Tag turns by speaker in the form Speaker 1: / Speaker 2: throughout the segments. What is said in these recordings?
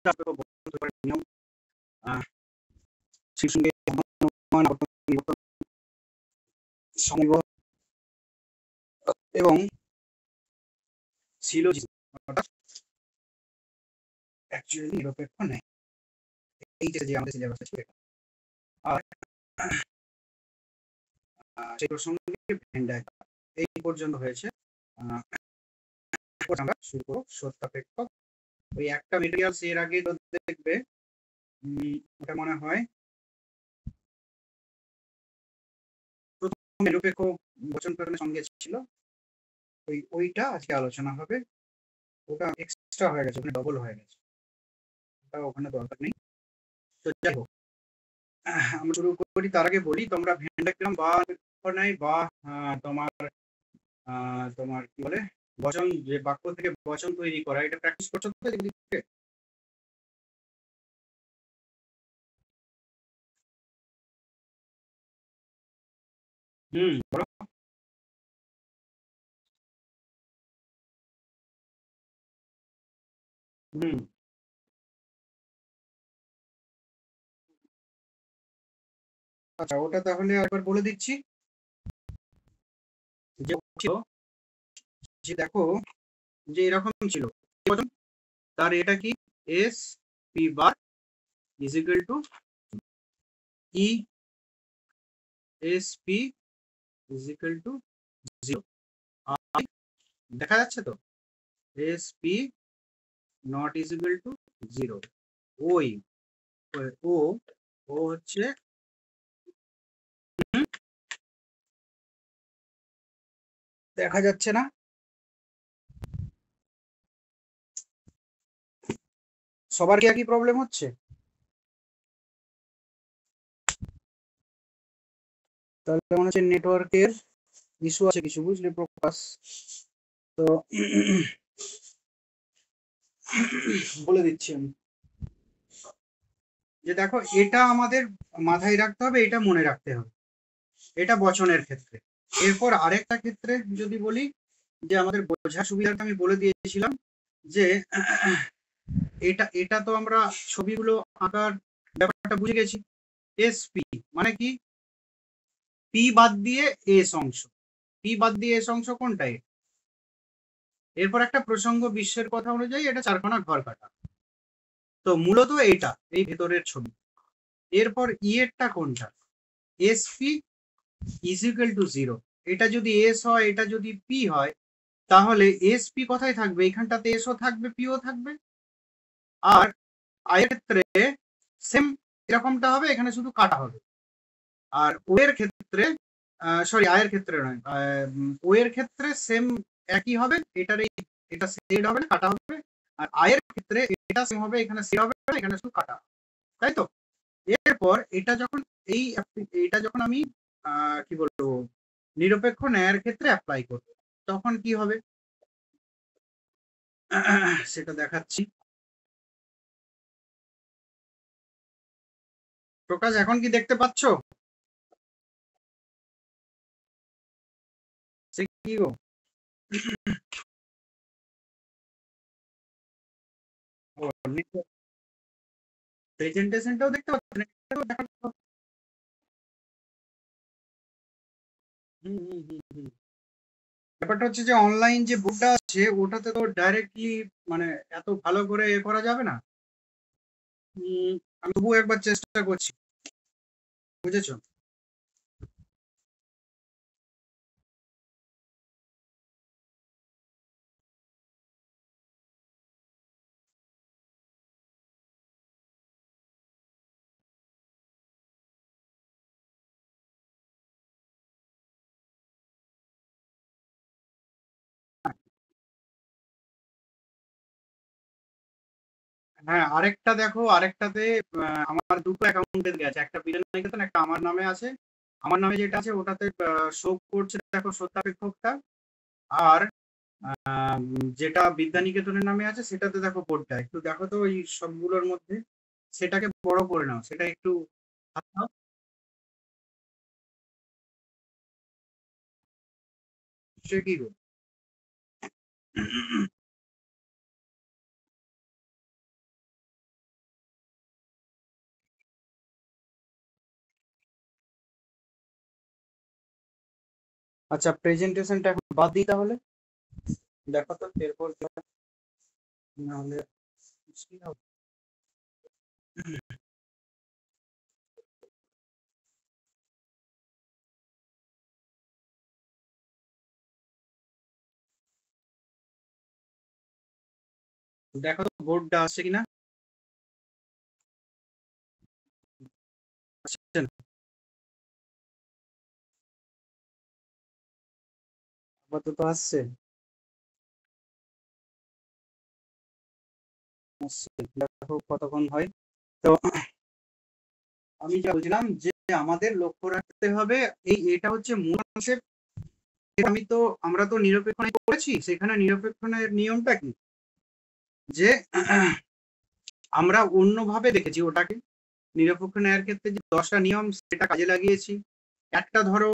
Speaker 1: নিয়ম সঙ্গে এবং সিলোজিজম অর্থাৎ অ্যাকচুয়ালি নিরপেক্ষ নেই, এই যে আমাদের সিলেবাসে ছিল। আর সেই প্রসঙ্গে ভেন ডায়াগ্রাম এই পর্যন্ত হয়েছে। আমরা শুরু করব সত্যাপেক্ষ। ওই একটা মেটেরিয়ালস এর আগে দেখবে, ওটা মনে হয় প্রথম নিরপেক্ষ বচন প্রেরণের সঙ্গে ছিল, ওইটা আজকে আলোচনা হবে। ওটা এক্সট্রা হয়ে গেছে, ওখানে ডবল হয়ে গেছে, ওটা ওখানে দরকার নেই। তো যাই হোক, আমরা শুরু করি। তার আগে বলি, তোমরা ভেন ডায়াগ্রাম বা নাই বা তোমার তোমার কি বলে বচন, যে বাক্য থেকে বচন তৈরি করা, এটা প্র্যাকটিস করছো তো এদিক থেকে? বলো। হুম, আচ্ছা, ওটা তাহলে একবার বলে দিচ্ছি। যে ছিল, যে দেখো, যে এরকম ছিল বচন, তার এটা কি S P bar is equal two E S P is equal to 0। দেখা যাচ্ছে তো? S P not is equal to 0। ওই ও ও হচ্ছে, দেখা যাচ্ছে না? সবার কি একই প্রবলেম হচ্ছে? তাহলে মনে হচ্ছে নেটওয়ার্কের ইস্যু আছে কিছু, বুঝলে প্রকাশ? তো বলে দিচ্ছি আমি, যে দেখো, এটা আমাদের মাথায় রাখতে হবে, এটা মনে রাখতে হবে, এটা বচনের ক্ষেত্রে। এরপর আরেকটা ক্ষেত্রে যদি বলি, যে আমাদের বোঝার সুবিধাটা আমি বলে দিয়েছিলাম, যে এটা এটা তো আমরা ছবিগুলো আঁকার ব্যাপারটা বুঝে গেছি। এসপি মানে কি? পি বাদ দিয়ে এস অংশ, পি বাদ দিয়ে এস অংশ কোনটাই? এরপর একটা প্রসঙ্গ বিশ্বের কথা অনুযায়ী এটা চারখানা ঘর কাটা। তো মূলত এইটা এই ভেতরের ছবি। এরপর ইয়েরটা কোনটা? SP is equal to 0। এটা যদি এস হয়, এটা যদি পি হয়, তাহলে এসপি কোথায় থাকবে? এখানটাতে এসও থাকবে, পিও থাকবে। আর আয়ের ক্ষেত্রে সেম এরকমটা হবে, এখানে শুধু কাটা হবে। আর ও এর ক্ষেত্রে, সরি, আয়ের ক্ষেত্রে নয়, ও এর ক্ষেত্রে সেম একই হবে, এটা সেড হবে না, কাটা হবে। আর আয়ের ক্ষেত্রে এটা সেম হবে, এখানে সেড হবে না, এখানে শুধু কাটা, তাই তো? এরপর এই এটা যখন আমি কি বলবো, নিরপেক্ষ ন্যায়ের ক্ষেত্রে অ্যাপ্লাই করব, তখন কি হবে সেটা দেখাচ্ছি। প্রকাশ, এখন কি দেখতে পাচ্ছ? সে কি গো? প্রেজেন্টেশনটাও দেখতে পাচ্ছ না? হুম, হুম, হুম, হুম। ব্যাপারটা হচ্ছে যে অনলাইন যে বুকটা আছে, ওটাতে তো ডাইরেক্টলি মানে এত ভালো করে এ করা যাবে না। আমি তবুও একবার চেষ্টা করছি, বুঝেছো? হ্যাঁ, আরেকটা দেখো, আরেকটাতে আমার দুটো অ্যাকাউন্টে গেছে, একটা বিধানিকেতন, একটা আমার নামে আছে। আমার নামে যেটা আছে ওটাতে শো করছে দেখো সত্যাপেক্ষকটা। আর যেটা বিদ্যানিকেতনের নামে আছে সেটাতে দেখো কোডটা। একটু দেখো তো ওই সবগুলোর মধ্যে, সেটাকে বড় করে নাও, সেটা একটু হাত দাও। সে কি গো? আচ্ছা, প্রেজেন্টেশনটা এখন বাদ দিই তাহলে। দেখো তো এরপর কি হয়, নাহলে মুশকিল হবে। দেখো তো বোর্ডটা আসছে কিনা। আসছে না? আপাতত আসছে। দেখো কতক্ষণ হয়। তো আমি যা বলছিলাম যে আমাদের লক্ষ্য রাখতে হবে, এটা হচ্ছে মূল কনসেপ্ট। আমরা তো নিরপেক্ষণে করেছি, সেখানে নিরপেক্ষণের নিয়মটা কি, যে আমরা অন্যভাবে দেখেছি ওটাকে। নিরপেক্ষ ন্যায়ের ক্ষেত্রে যে 10টা নিয়ম সেটা কাজে লাগিয়েছি। একটা ধরো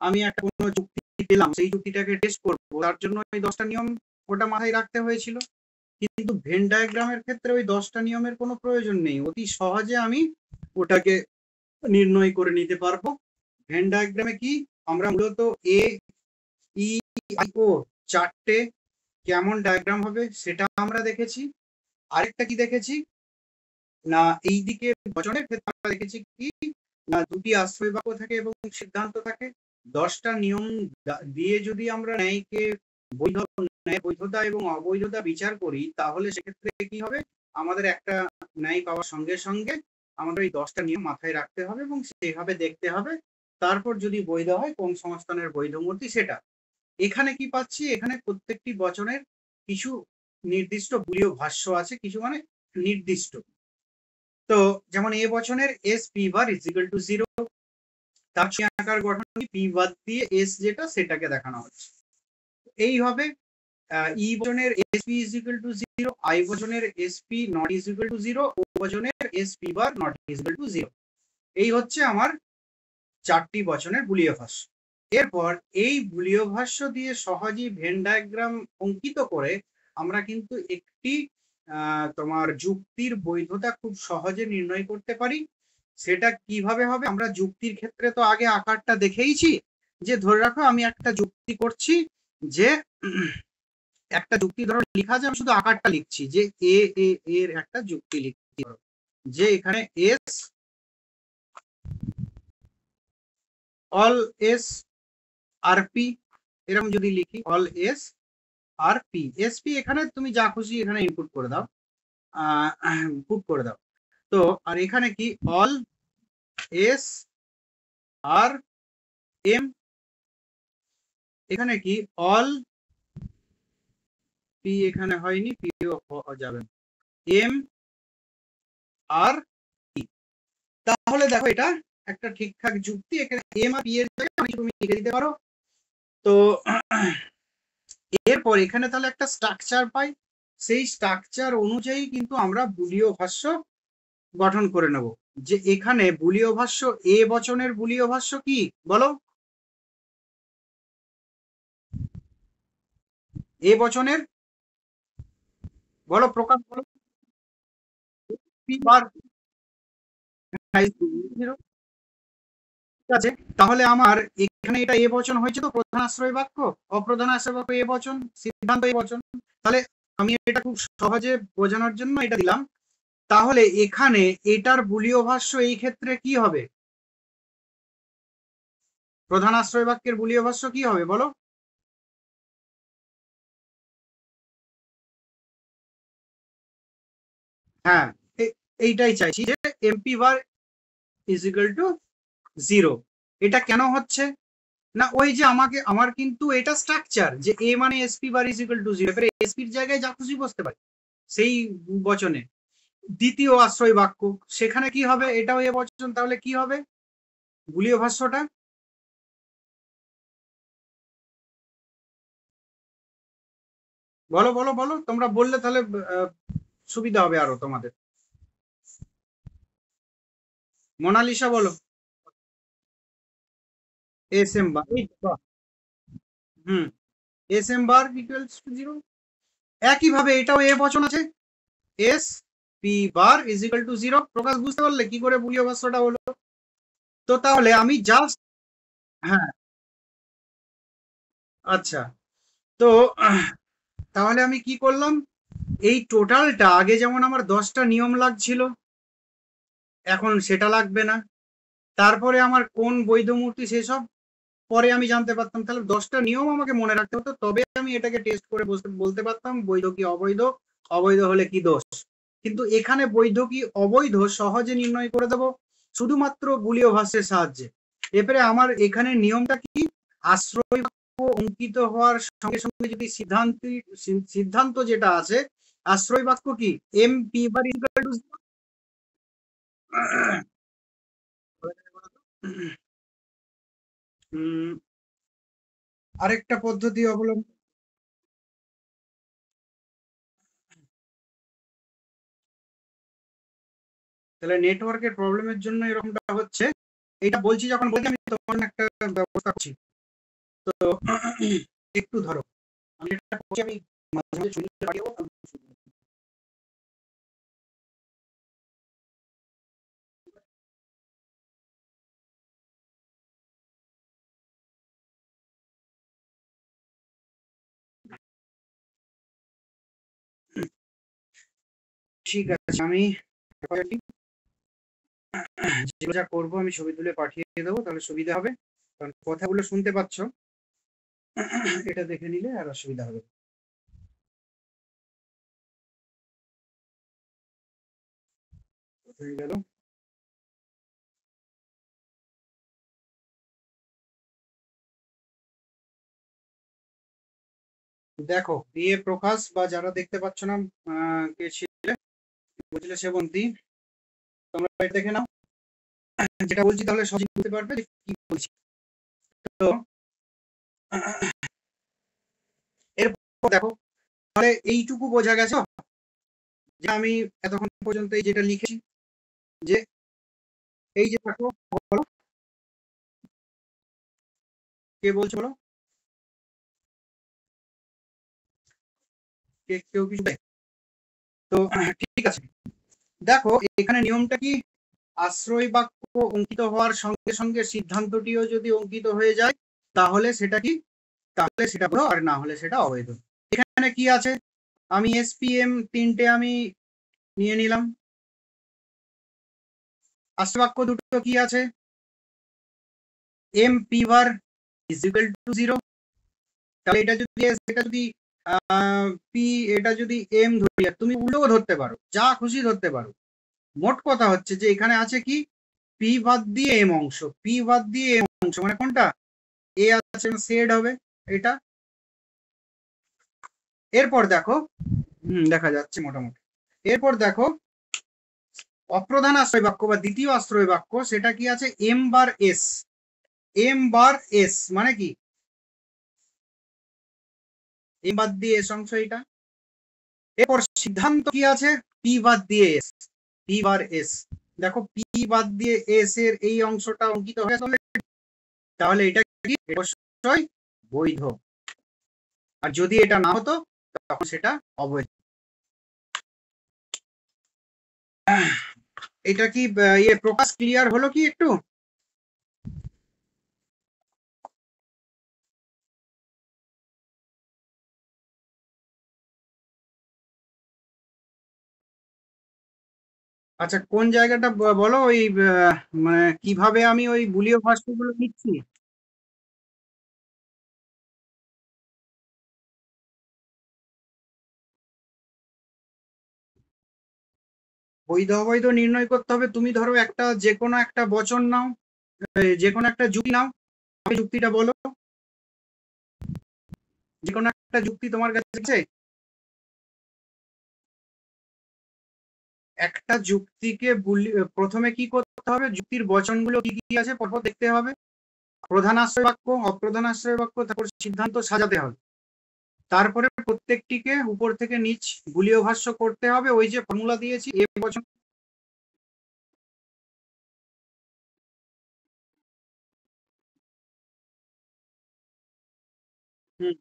Speaker 1: আমি একটা কোনো যুক্তি পেলাম, সেই যুক্তিটাকে টেস্ট করবো, তার জন্য ওই 10টা নিয়ম ওটা মাথায় রাখতে হয়েছিল। কিন্তু ভেন ডায়াগ্রামের ক্ষেত্রে ওই 10টা নিয়মের কোনো প্রয়োজন নেই, অতি সহজে আমি ওটাকে নির্ণয় করে নিতে পারবো। ভেন ডায়াগ্রামে কি আমরা মূলত এ ই আই ও 4টে কেমন ডায়াগ্রাম হবে সেটা আমরা দেখেছি। আরেকটা কি দেখেছি না, এই দিকে বচনের ক্ষেত্রে আমরা দেখেছি কি না, দুটি আশ্রয় বাক্য থাকে এবং সিদ্ধান্ত থাকে। 10টা নিয়ম দিয়ে যদি আমরা ন্যায়কে বৈধতা এবং অবৈধতা বিচার করি, তাহলে সেক্ষেত্রে কি হবে, আমাদের একটা ন্যায় পাওয়ার সঙ্গে সঙ্গে আমাদের এই 10টা নিয়ম মাথায় রাখতে হবে এবং সেইভাবে দেখতে হবে। তারপর যদি বৈধ হয় কোন সংস্থানের বৈধ মূর্তি সেটা। এখানে কি পাচ্ছি, এখানে প্রত্যেকটি বচনের কিছু নির্দিষ্ট বুলীয় ভাষ্য আছে, কিছু মানে নির্দিষ্ট। তো যেমন এ বচনের S P bar is equal to 0, তার আকার গঠন পি বাদ দিয়ে এস যেটা সেটাকে দেখানো হচ্ছে। এইভাবে ই বচনের S P is equal to 0, I বচনের S P not is equal to 0, O বচনের S P bar not is equal to 0। এই হচ্ছে আমার 4টি বচনের বুলীয় ভাষ্য। এরপর এই বুলীয় ভাষ্য দিয়ে সহজেই ভেন ডায়াগ্রাম অঙ্কিত করে আমরা কিন্তু একটি তোমার যুক্তির বৈধতা খুব সহজে নির্ণয় করতে পারি। সেটা কিভাবে হবে, আমরা যুক্তির ক্ষেত্রে তো আগে আকারটা দেখেইছি, যে ধরে রাখো আমি একটা যুক্তি করছি, যে একটা যুক্তি ধরো লেখা আছে, আমি শুধু আকারটা লিখছি, যে এ এর একটা যুক্তি লিখছি, যে এখানে এস অল এস আর পি, এরকম যদি লিখি অল এস আর পি, এস পি এখানে তুমি যা খুশি এখানে ইনপুট করে দাও, পুট করে দাও। তো আর এখানে কি অল এস আর এম, এখানে কি অল পি, এখানে হয়নি, পিও যাবে, এম আর পি। তাহলে দেখো এটা একটা ঠিকঠাক যুক্তি, এখানে এম আর পি এর জায়গায় তুমি লিখে দিতে পারো। তো এরপর এখানে তাহলে একটা স্ট্রাকচার পাই, সেই স্ট্রাকচার অনুযায়ী কিন্তু আমরা বুলীয় ভাষ্য গঠন করে নেব। যে এখানে বুলীয় ভাষ্য, এ বচনের বুলীয় ভাষ্য কি বলো, এ বচনের বলো, প্রকাশ বলো। পি বার, ঠিক আছে, তাহলে আমার এখানে এটা এ বচন হয়েছে, তো প্রধান আশ্রয় বাক্য, অপ্রধান আশ্রয় বাক্য এ বচন, সিদ্ধান্ত এ বচন। তাহলে আমি এটা খুব সহজে বোঝানোর জন্য এটা দিলাম। তাহলে এখানে এটার বুলীয় ভাষ্য এই ক্ষেত্রে কি হবে, প্রধান আশ্রয় বাক্যের বুলীয় ভাষ্য কি হবে বলো। হ্যাঁ, এইটাই চাইছি, যে MP bar is equal to 0। এটা কেন হচ্ছে না, ওই যে আমার কিন্তু এটা স্ট্রাকচার, যে এ মানে SP bar is equal to 0, এবারে এসপির জায়গায় যা খুশি বসতে পারে সেই বচনে। দ্বিতীয় আশ্রয় বাক্য, সেখানে কি হবে, এটাও এ বচন, তাহলে কি হবে বুলীয় ভাষ্যটা, বলো বলো বলো, তোমরা বললে তাহলে সুবিধা হবে আরো তোমাদের। মোনালিসা বলো। S M bar, hmm, S M bar equals to 0। একইভাবে এটাও এ বচন আছে, S P bar is equal to 0। প্রকাশ বুঝতে পারলে কি করে বুলীয় ভাষ্যটা হলো। তো তাহলে আমি জাস্ট, হ্যাঁ আচ্ছা, তো তাহলে আমি কি করলাম, এই টোটালটা আগে যেমন আমার 10টা নিয়ম লাগছিল, এখন সেটা লাগবে না। তারপরে আমার কোন বৈধ মূর্তি সেসব পরে আমি জানতে পারতাম, তাহলে 10টা নিয়ম আমাকে মনে রাখতে হতো, তবে আমি এটাকে টেস্ট করে বলতে পারতাম বৈধ কি অবৈধ, অবৈধ হলে কি দোষ। কিন্তু এখানে বৈধ কি অবৈধ সহজে নির্ণয় করে দেবো শুধুমাত্র বুলীয় ভাষ্যের সাহায্যে। এবারে আমার এখানে নিয়মটা কি, আশ্রয় বাক্য অঙ্কিত হওয়ার সঙ্গে সঙ্গে যদি সিদ্ধান্ত যেটা আছে, আশ্রয় বাক্য কি M P bar equal to, আরেকটা পদ্ধতি অবলম্বন, তাহলে নেটওয়ার্কের প্রবলেমের জন্য এরকমটা হচ্ছে। এটা বলছি যখন বলছি আমি তখন একটা ব্যবস্থা করছি। তো একটু ধরো, আমি এটা করছি, আমি মাঝে মাঝে শুনতে পারি। ঠিক আছে, আমি যেগুলো যা করবো আমি ছবি তুলে পাঠিয়ে দেবো, তাহলে সুবিধা হবে, কারণ কথাগুলো শুনতে পাচ্ছ, এটা দেখে নিলে আর অসুবিধা হবে। হয়ে গেল। দেখো বিয়ে প্রকাশ বা যারা দেখতে পাচ্ছ না, কে ছিলে, বলছিল সেবন্তী, তোমরা এটা দেখে নাও, যেটা বলছি তাহলে সহজে বুঝতে পারবে যে কি বলছি। তো এরপর দেখো, তাহলে এইটুকু বোঝা গেছে যে আমি এতক্ষণ পর্যন্ত এই যেটা লিখেছি, যে এই যে দেখো, বলো কে বলছো, বলো কে, কেউ কিছু দেয়? তো ঠিক আছে, দেখো এখানে নিয়মটা কি, আশ্রয় বাক্য অঙ্কিত হওয়ার সঙ্গে সঙ্গে সিদ্ধান্তটিও যদি অঙ্কিত হয়ে যায়, তাহলে সেটা কি, তাহলে সেটা বৈধ, আর না হলে সেটা অবৈধ। এখানে কি আছে, আমি এসপিএম তিনটে আমি নিয়ে নিলাম, আশ্রয় বাক্য দুটো কি আছে, M P bar is equal to 0, তাহলে এটা যদি এটা যদি পি, এটা যদি এম ধরি, তুমি উল্টো ধরতে পারো, যা খুশি ধরতে পারো। মোট কথা হচ্ছে যে এখানে আছে কি, পি বাদ দিয়ে এম অংশ, পি বাদ দিয়ে এম অংশ, মানে কোনটা, এ আছে সেড হবে এটা। এরপর দেখো, দেখা যাচ্ছে মোটামুটি। এরপর দেখো অপ্রধান আশ্রয় বাক্য বা দ্বিতীয় আশ্রয় বাক্য, সেটা কি আছে, M bar S, M bar S মানে কি, এম বাদ দিয়ে এস অংশ এটা। এরপর সিদ্ধান্ত কি আছে, পি বাদ দিয়ে এস, পি বার এস, দেখো পি বাদ দিয়ে এস এর এই অংশটা অঙ্কিত হয়ে গেছে, তাহলে এটা কি অবশ্যই বৈধ, আর যদি এটা না হতো তখন সেটা অবৈধ। এটা কি ইয়ে প্রকাশ ক্লিয়ার হলো কি একটু? আচ্ছা কোন জায়গাটা বলো, ওই মানে কিভাবে আমি ওই বুলীয় ভাষ্যগুলো নিচ্ছি। বৈধ অবৈধ নির্ণয় করতে হবে, তুমি ধরো একটা যে কোনো একটা বচন নাও, যে কোনো একটা যুক্তি নাও, আমি যুক্তিটা বলো, যে কোনো একটা যুক্তি তোমার কাছে আছে। একটা যুক্তিকে প্রথমে কি করতে হবে, যুক্তির বচনগুলো কি কি আছে পরপর দেখতে হবে, প্রধান আশ্রয় বাক্য, অপ্রধান আশ্রয় বাক্য, তারপর সিদ্ধান্ত সাজাতে হবে, তারপরে প্রত্যেকটিকে উপর থেকে নিচ বুলীয় ভাষ্য করতে হবে, ওই যে ফর্মুলা দিয়েছি এ বচন। হুম,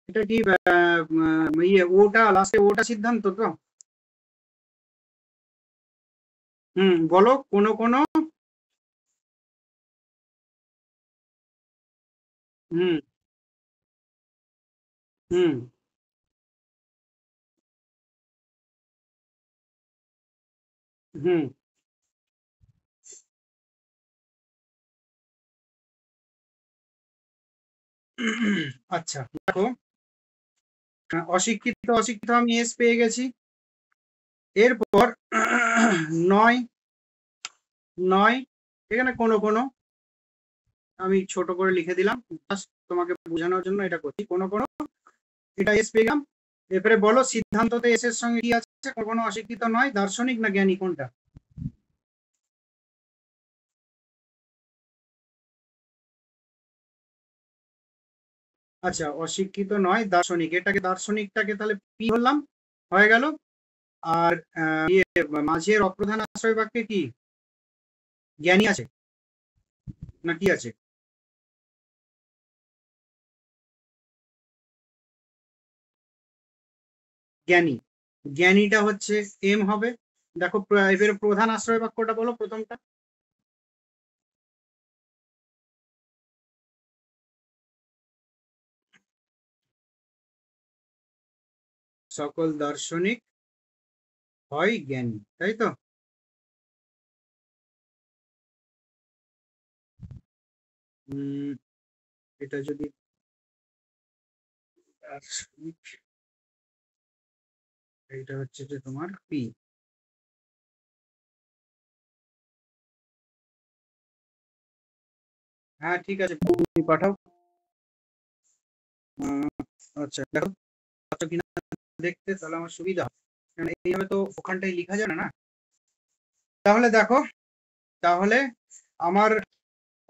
Speaker 1: এটা কি ইয়ে ওটা লাস্টে ওটা সিদ্ধান্ত তো? বলো কোন কোন, হুম হুম হুম আচ্ছা দেখো, অশিক্ষিত অশিক্ষিত আমি এস পেয়ে গেছি। এরপর নয়, নয়, এখানে কোনো কোনো আমি ছোট করে লিখে দিলাম, জাস্ট তোমাকে বোঝানোর জন্য এটা করছি, কোনো কোনো, এটা এস পেয়ে গেলাম। এরপরে বলো সিদ্ধান্ততে এস এর সঙ্গে কি আছে, কোনো কোনো অশিক্ষিত নয়, দার্শনিক না জ্ঞানী, কোনটা? আচ্ছা, অশিক্ষিত নয় দার্শনিক, এটাকে দার্শনিকটাকে তাহলে পি বললাম, হয়ে গেল। আর ইয়ে, মাঝের অপ্রধান আশ্রয় বাক্যে কি জ্ঞানী আছে না কি আছে? জ্ঞানী, জ্ঞানীটা হচ্ছে এম হবে। দেখো এবার প্রধান আশ্রয় বাক্যটা বলো প্রথমটা। সকল দার্শনিক হয় জ্ঞানী, তাই তো? উম, এটা যদি দার্শনিক, এটা হচ্ছে যে তোমার পি। হ্যাঁ ঠিক আছে, তুমি পাঠাও। আহ, আচ্ছা দেখো, পাচ্ছ কিনা দেখতে, তাহলে আমার সুবিধা হয়, কারণ এইভাবে তো ওখানটাই লেখা যাবে না। তাহলে দেখো, তাহলে আমার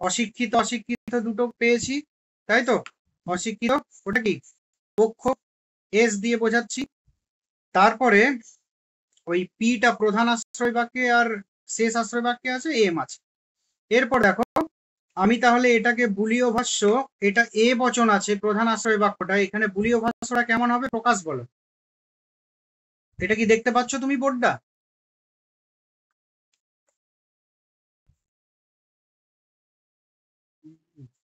Speaker 1: অশিক্ষিত অশিক্ষিত দুটো পেয়েছি, তাই তো? অশিক্ষিত, ওটা কি পক্ষ, এস দিয়ে বোঝাচ্ছি। তারপরে ওই পিটা প্রধান আশ্রয় বাক্যে আর শেষ আশ্রয় বাক্যে আছে, এম আছে। এরপর দেখো, আমি তাহলে এটাকে বুলীয় ভাষ্য, এটা এ বচন আছে প্রধান আশ্রয় বাক্যটা, এখানে বুলীয় ভাষ্যটা কেমন হবে প্রকাশ বলো। এটা কি দেখতে পাচ্ছ তুমি বোর্ডটা?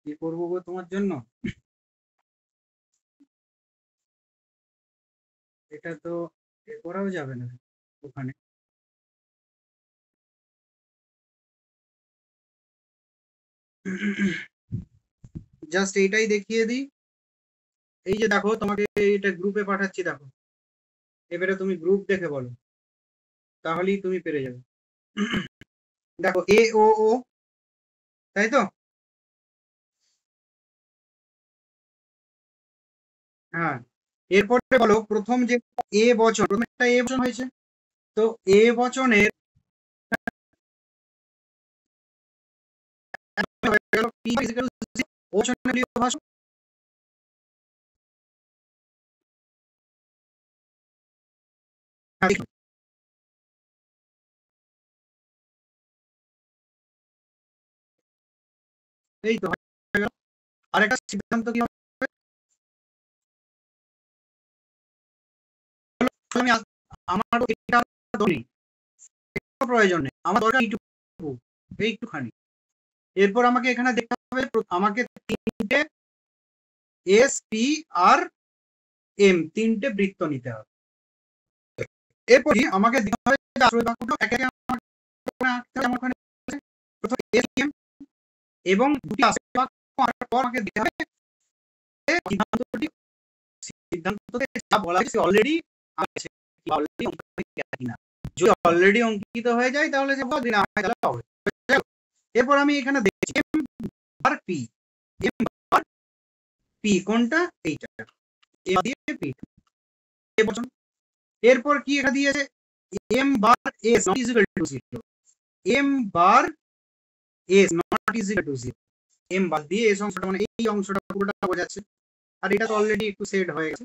Speaker 1: কি করবো গো তোমার জন্য, এটা তো এ করাও যাবে না ওখানে। জাস্ট এইটাই দেখিয়ে দিই। এই যে দেখো, তোমাকে এটা গ্রুপে পাঠাচ্ছি দেখো, এবারে তুমি গ্রুপ দেখে বলো, তাহলেই তুমি পেরে যাবে। দেখো এ ও ও, তাই তো? হ্যাঁ, এরপরে বলো প্রথম যে এ বচন, প্রথম একটা এ বচন হয়েছে, তো এ বচনের হয়ে গেল P is equal to 0, O বচনের লিও ভাষ্য। হ্যাঁ, দেখো, এই তো হয়ে গেল। আরেকটা সিদ্ধান্ত কি হবে, আমি আমার এটা ধরি, প্রয়োজন নেই আমার, দরকার এইটুকু, এইটুখানি। এরপর আমাকে এখানে দেখতে হবে, আমাকে তিনটে এস পি আর এম, তিনটে বৃত্ত নিতে হবে। এরপরই আমাকে দিতে হবে আশ্রয় বাক্যটা একে একে আঁকতে হবে আমার ওখানে। প্রথমে এস এম এবং দুটি আশ্রয় বাক্য আঁকার পর আমাকে দিতে হবে সিদ্ধান্তটি, সিদ্ধান্ততে যা বলা হয়েছে অলরেডি আছে অলরেডি কিনা, যদি অলরেডি অঙ্কিত হয়ে যায় তাহলে যে দিন তাহলে হবে। এরপর আমি এখানে দেখছি এম বার পি, এম বার পি কোনটা, এইটা এ দিয়ে পি, এ বচন। এরপর কি এখানে দিয়েছে M bar S not is equal to 0, M bar S not is equal to 0, M বাদ দিয়ে এস অংশটা, মানে এই অংশটা পুরোটা বোঝাচ্ছে, আর এটা তো অলরেডি একটু সেট হয়ে গেছে।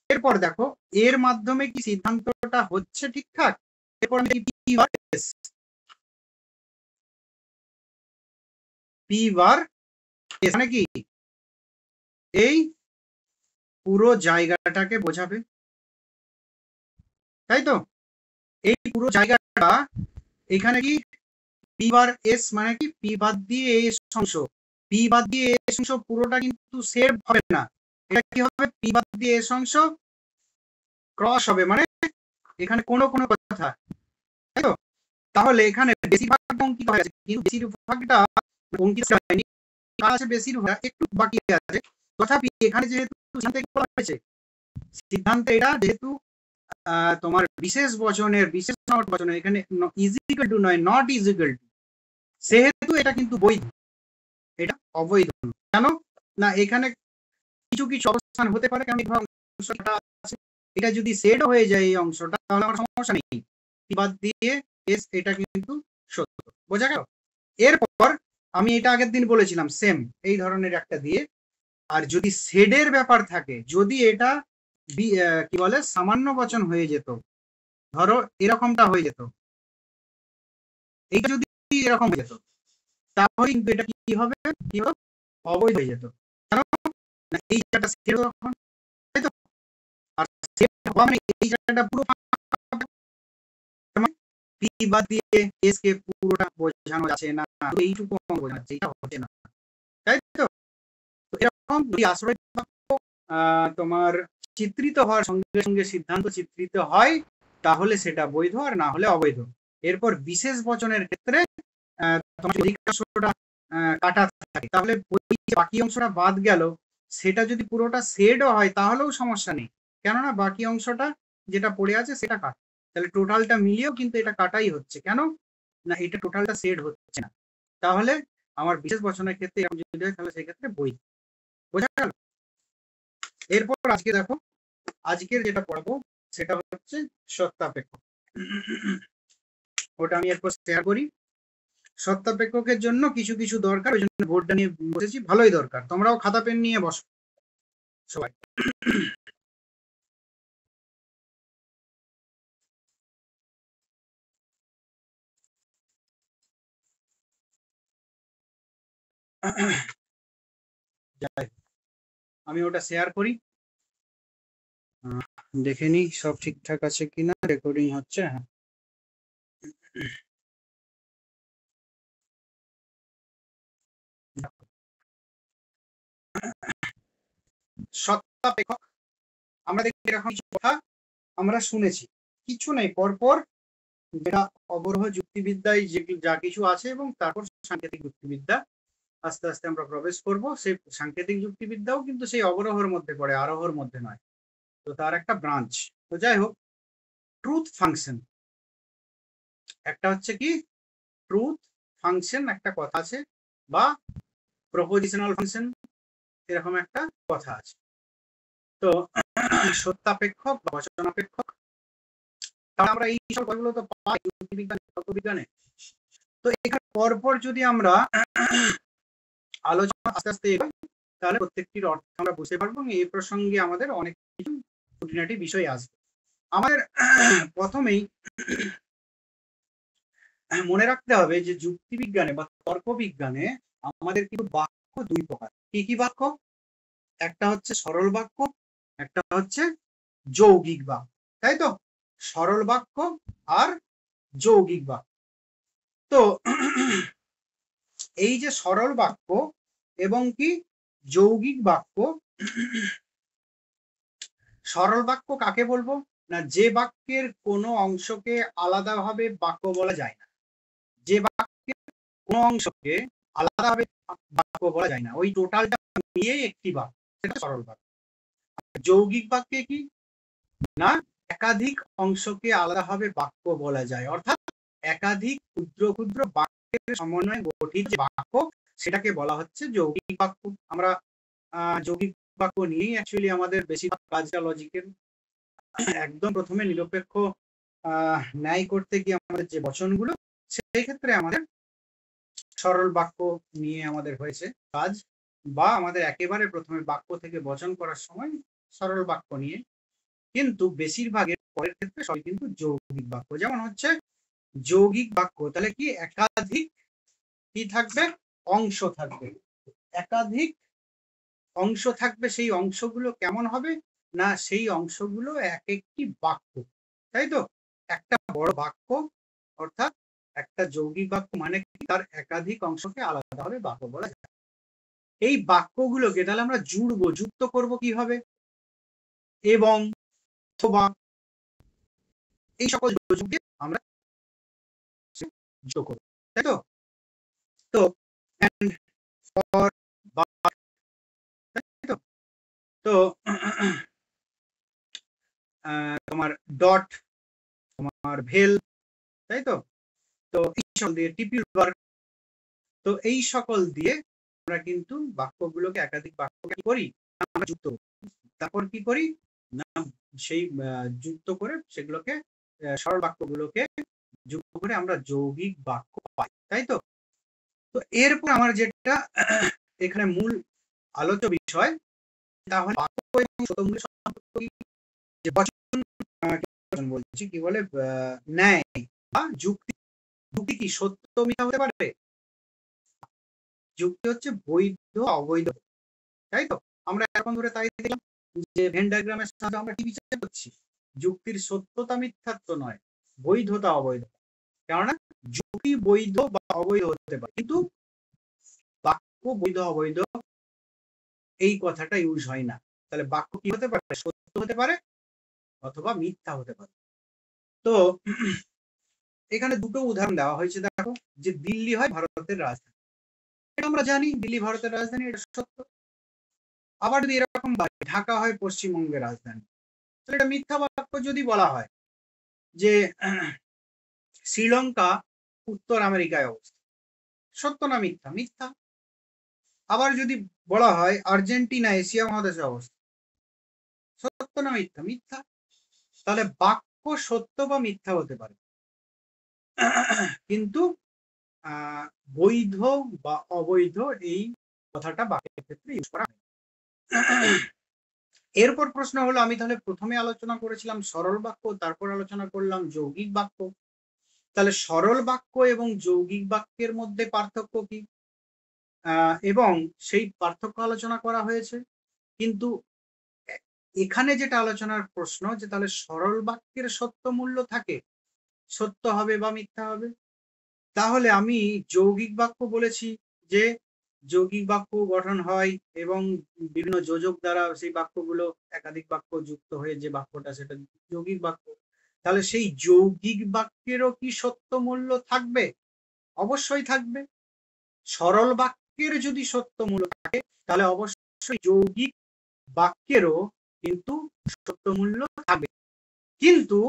Speaker 1: এরপর দেখো এর মাধ্যমে কি সিদ্ধান্তটা হচ্ছে ঠিকঠাক। এরপর আমি পি বার এস, পি বার এস মানে কি এই পুরো জায়গাটাকে বোঝাবে, তাই তো? এই পুরো জায়গাটা, এখানে কি পি বার এস মানে কি পি বাদ দিয়ে এস অংশ, পি বাদ দিয়ে এস অংশ পুরোটা কিন্তু সেভ হবে না, এটা কি হবে, পি বাদ দিয়ে এস অংশ ক্রস হবে, মানে এখানে কোনো কোনো কথা, তাই তো? তাহলে এখানে বেশিরভাগ অঙ্কিত হয়ে আছে, কিন্তু বেশিরভাগটা অঙ্কিত হয়নি, আছে বেশিরভাগ একটু বাকি আছে। তথাপি এখানে যেহেতু বলা হয়েছে সিদ্ধান্তে, এটা যেহেতু তোমার বিশেষ বচনের বিশেষ নট বচনের এখানে ইজ ইকুয়াল টু নয়, নট ইজ ইকুয়াল টু, সেহেতু এটা কিন্তু বৈধ, এটা অবৈধ। কেন না, এখানে কিছু কিছু অবস্থান হতে পারে, কারণ এটা যদি সেট হয়ে যায় এই অংশটা, তাহলে আমার সমস্যা নেই, বাদ দিয়ে এস, এটা কিন্তু সত্য। বোঝা গেল? এরপর আমি এটা আগের দিন বলেছিলাম সেম এই ধরনের একটা দিয়ে, আর যদি সেডের ব্যাপার থাকে, যদি এটা কি বলে সামান্য বচন হয়ে যেত, ধরো এরকমটা হয়ে যেত, এইটা যদি এরকম হয়ে যেত, তাহলে কিন্তু এটা কি হবে, কি হবে, অবৈধ হয়ে যেত। কেন না, এই জায়গাটা সেড তখন, তাই তো? আর সেড হওয়া মানে এই জায়গাটা পুরো পি বাদ দিয়ে এস কে পুরোটা বোঝানো যাচ্ছে না, এইটুকু বোঝানো যাচ্ছে, এটা হচ্ছে না, তাই তো? এরকম যদি আশ্রয় বাক্য তোমার চিত্রিত হওয়ার সঙ্গে সঙ্গে সিদ্ধান্ত চিত্রিত হয়, তাহলে সেটা বৈধ, আর না হলে অবৈধ। এরপর বিশেষ বচনের ক্ষেত্রে তোমার অংশটা কাটা থাকে, তাহলে বাকি অংশটা বাদ গেল, সেটা যদি পুরোটা সেডও হয় তাহলেও সমস্যা নেই, কেননা বাকি অংশটা যেটা পড়ে আছে সেটা কাট, তাহলে টোটালটা মিলিয়েও কিন্তু এটা কাটাই হচ্ছে। কেন না, এটা টোটালটা সেড হচ্ছে না, তাহলে আমার বিশেষ বচনের ক্ষেত্রে এরকম যদি হয়, তাহলে সেই ক্ষেত্রে বৈধ। বোঝা গেল? এরপর আজকে দেখো, আজকের যেটা পড়াবো সেটা হচ্ছে সত্যাপেক্ষ, ওটা আমি এরপর শেয়ার করি। সত্যাপেক্ষকের জন্য কিছু কিছু দরকার, ওই জন্য বোর্ডটা নিয়ে বসেছি, ভালোই দরকার, তোমরাও খাতা পেন নিয়ে বসো সবাই। আমি ওটা শেয়ার করি, দেখে নি সব ঠিকঠাক আছে কিনা, রেকর্ডিং হচ্ছে। হ্যাঁ, সত্যাপেক্ষক আমরা দেখি এরকম কিছু কথা আমরা শুনেছি, কিছু নেই, পরপর যেটা অবরোহ যুক্তিবিদ্যায় যে যা কিছু আছে, এবং তারপর সাংকেতিক যুক্তিবিদ্যা আস্তে আস্তে আমরা প্রবেশ করব। সেই সাংকেতিক যুক্তিবিদ্যাও কিন্তু সেই অবরোহর মধ্যে পড়ে, আরোহর মধ্যে নয়, তো তার একটা ব্রাঞ্চ। তো যাই হোক, ট্রুথ ফাংশন একটা হচ্ছে কি, ট্রুথ ফাংশন একটা কথা আছে, বা প্রপোজিশনাল ফাংশন এরকম একটা কথা আছে। তো সত্যাপেক্ষক বা বচনাপেক্ষক, আমরা এই সব কথাগুলো তো পাই যুক্তিবিজ্ঞানে, তর্কবিজ্ঞানে। তো এখানে পরপর যদি আমরা আলোচনা আস্তে আস্তে এগোই, তাহলে প্রত্যেকটির অর্থ আমরা বুঝতে পারবো, এবং এই প্রসঙ্গে আমাদের অনেক কিছু খুঁটিনাটি বিষয় আসবে। আমাদের প্রথমেই মনে রাখতে হবে যে যুক্তিবিজ্ঞানে বা তর্কবিজ্ঞানে আমাদের কিন্তু বাক্য দুই প্রকার। কি কি বাক্য? একটা হচ্ছে সরল বাক্য, একটা হচ্ছে যৌগিক বাক্য, তাই তো? সরল বাক্য আর যৌগিক বাক্য। তো এই যে সরল বাক্য এবং কি যৌগিক বাক্য, সরল বাক্য কাকে বলবো না, যে বাক্যের কোনো অংশকে আলাদাভাবে বাক্য বলা যায় না, যে বাক্যের কোনো অংশকে আলাদাভাবে বাক্য বলা যায় না, ওই টোটালটা নিয়ে একটি বাক্য, সেটা সরল বাক্য। যৌগিক বাক্যে কি না, একাধিক অংশকে আলাদাভাবে বাক্য বলা যায়, অর্থাৎ একাধিক ক্ষুদ্র ক্ষুদ্র বাক্যের সমন্বয়ে গঠিত যে বাক্য, সেটাকে বলা হচ্ছে যৌগিক বাক্য। আমরা যৌগিক বাক্য নিয়েই অ্যাকচুয়ালি আমাদের বেশিরভাগ কাজটা লজিকের। একদম প্রথমে নিরপেক্ষ ন্যায় করতে গিয়ে আমাদের যে বচনগুলো, সেই ক্ষেত্রে আমাদের সরল বাক্য নিয়ে আমাদের হয়েছে কাজ, বা আমাদের একেবারে প্রথমে বাক্য থেকে বচন করার সময় সরল বাক্য নিয়ে। কিন্তু বেশিরভাগের পরের ক্ষেত্রে সবই কিন্তু যৌগিক বাক্য। যেমন হচ্ছে যৌগিক বাক্য, তাহলে কি একাধিক কি থাকবে, অংশ থাকবে, একাধিক অংশ থাকবে। সেই অংশগুলো কেমন হবে না, সেই অংশগুলো এক একটি বাক্য, তাই তো? একটা বড় বাক্য, অর্থাৎ একটা যৌগিক বাক্য মানে কি, তার একাধিক অংশকে আলাদাভাবে বাক্য বলা যায়। এই বাক্যগুলোকে তাহলে আমরা জুড়বো, যুক্ত করব কিভাবে? এবং, অথবা, এই সকল যোগকে আমরা যুক্ত করব, তাই তো? তো and for, but, তাই তো? তো তোমার ডট, তোমার ভেল, তাই তো? তো এই সকল দিয়ে টিপির ভার্ব, তো এই সকল দিয়ে আমরা কিন্তু বাক্যগুলোকে, একাধিক বাক্য কি করি, আমরা যুক্ত করি। তারপর কি করি না, সেই যুক্ত করে সেগুলোকে, সরল বাক্যগুলোকে যুক্ত করে আমরা যৌগিক বাক্য পাই, তাই তো? তো এরপর আমার যেটা এখানে মূল আলোচ্য বিষয়, তাহলে বাক্য এবং শতমূলের সম্পর্ক কি? যে বচন বলছি, কি বলে, ন্যায় বা যুক্তি। যুক্তি কি সত্য মিথ্যা হতে পারে? যুক্তি হচ্ছে বৈধ অবৈধ, তাই তো? আমরা এখন ধরে তাই দেখলাম যে ভেন ডায়াগ্রামের সাহায্যে আমরা কি বিচার করছি? যুক্তির সত্যতা মিথ্যাত্ব নয়, বৈধতা অবৈধতা। কেননা যুক্তি বৈধ বা অবৈধ হতে পারে, কিন্তু বাক্য বৈধ অবৈধ এই কথাটা ইউজ হয় না। তাহলে বাক্য কি হতে পারে? সত্য হতে পারে অথবা মিথ্যা হতে পারে। তো এখানে দুটো উদাহরণ দেওয়া হয়েছে, দেখো, যে দিল্লি হয় ভারতের রাজধানী, এটা আমরা জানি, দিল্লি ভারতের রাজধানী, এটা সত্য। আবার যদি এরকম ঢাকা হয় পশ্চিমবঙ্গের রাজধানী, তাহলে এটা মিথ্যা বাক্য। যদি বলা হয় যে শ্রীলঙ্কা উত্তর আমেরিকায় অবস্থিত, সত্য না মিথ্যা? মিথ্যা। আবার যদি বলা হয় আর্জেন্টিনা এশিয়া মহাদেশে অবস্থিত, সত্য না মিথ্যা? মিথ্যা। তাহলে বাক্য সত্য বা মিথ্যা হতে পারে, কিন্তু বৈধ বা অবৈধ এই কথাটা বাক্যের ক্ষেত্রে ইউজ করা হয়। এরপর প্রশ্ন হলো, আমি তাহলে প্রথমে আলোচনা করেছিলাম সরল বাক্য, তারপর আলোচনা করলাম যৌগিক বাক্য। তাহলে সরল বাক্য এবং যৌগিক বাক্যের মধ্যে পার্থক্য কি, এবং সেই পার্থক্য আলোচনা করা হয়েছে। কিন্তু এখানে যেটা আলোচনার প্রশ্ন, যে তাহলে সরল বাক্যের সত্য মূল্য থাকে, সত্য হবে বা মিথ্যা হবে। তাহলে আমি যৌগিক বাক্য বলেছি যে যৌগিক বাক্য গঠন হয় এবং বিভিন্ন যোজক দ্বারা সেই বাক্যগুলো, একাধিক বাক্য যুক্ত হয়ে যে বাক্যটা, সেটা যৌগিক বাক্য। তাহলে সেই যৌগিক বাক্যেরও কি সত্য মূল্য থাকবে? অবশ্যই থাকবে। সরল বাক্যের যদি সত্য মূল্য থাকে, তাহলে অবশ্যই যৌগিক বাক্যেরও কিন্তু সত্য মূল্য থাকবে। কিন্তু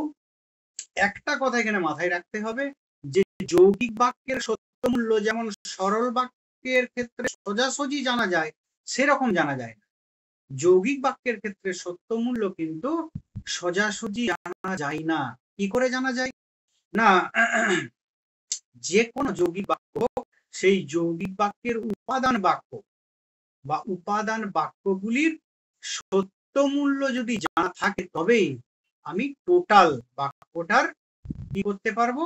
Speaker 1: একটা কথা এখানে মাথায় রাখতে হবে, যে যৌগিক বাক্যের সত্য মূল্য যেমন সরল বাক্যের ক্ষেত্রে সোজাসুজি জানা যায়, সেরকম জানা যায় না। যৌগিক বাক্যের ক্ষেত্রে সত্য মূল্য কিন্তু সোজাসুজি জানা যায় না। কি করে জানা যায় না? যে কোনো যৌগিক বাক্য, সেই যৌগিক বাক্যের উপাদান বাক্য বা উপাদান বাক্যগুলির সত্য মূল্য যদি জানা থাকে, তবেই আমি টোটাল বাক্যটার কি করতে পারবো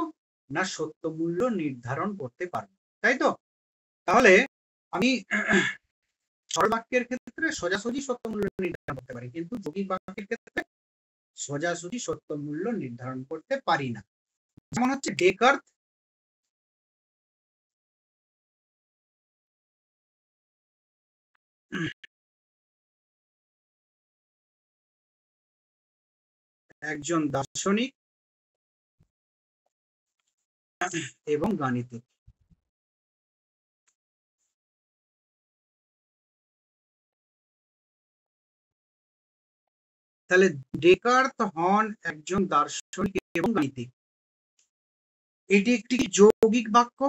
Speaker 1: না, সত্য মূল্য নির্ধারণ করতে পারবো, তাই তো? তাহলে আমি সরল বাক্যের ক্ষেত্রে সোজাসুজি সত্য মূল্য নির্ধারণ করতে পারি, কিন্তু যৌগিক বাক্যের ক্ষেত্রে সোজাসুজি সত্য মূল্য নির্ধারণ করতে পারি না। যেমন হচ্ছে ডেকার্ত একজন দার্শনিক এবং গাণিতিক। তাহলে ডেকার্ত হন একজন দার্শনিক এবং গাণিতিক, এটি একটি যৌগিক বাক্য।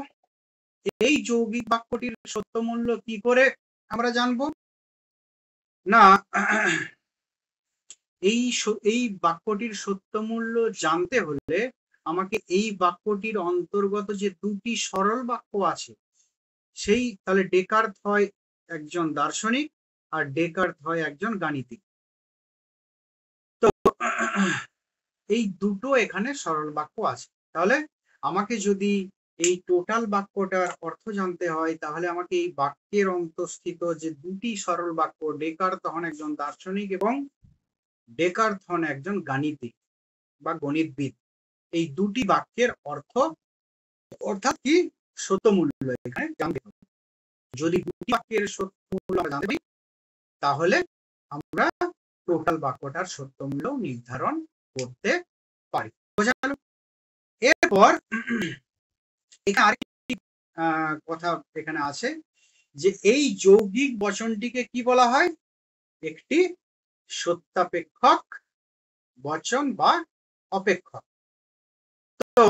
Speaker 1: এই যৌগিক বাক্যটির সত্য মূল্য কি করে আমরা জানবো না? এই বাক্যটির সত্য মূল্য জানতে হলে আমাকে এই বাক্যটির অন্তর্গত যে দুটি সরল বাক্য আছে, সেই, তাহলে ডেকার্ত হয় একজন দার্শনিক আর ডেকার্ত হয় একজন গাণিতিক। তো এই দুটো এখানে সরল বাক্য আছে। তাহলে আমাকে যদি এই টোটাল বাক্যটার অর্থ জানতে হয়, তাহলে আমাকে এই বাক্যের অন্তঃস্থিত যে দুটি সরল বাক্য, ডেকার্ত হন একজন দার্শনিক এবং ডেকার্ত হন একজন গাণিতিক বা গণিতবিদ, এই দুটি বাক্যের অর্থ, অর্থাৎ কি সত্য মূল্য এখানে জানতে হবে। যদি দুটি বাক্যের সত্যমূল্য আমরা জানতে পারি তাহলে আমরা টোটাল বাক্যটার সত্যমূল্য নির্ধারণ করতে পারি। বোঝা গেল? এরপর এখানে আরেকটি কথা এখানে আছে যে এই যৌগিক বচনটিকে কি বলা হয়? একটি সত্যাপেক্ষক বচন বা অপেক্ষক। তো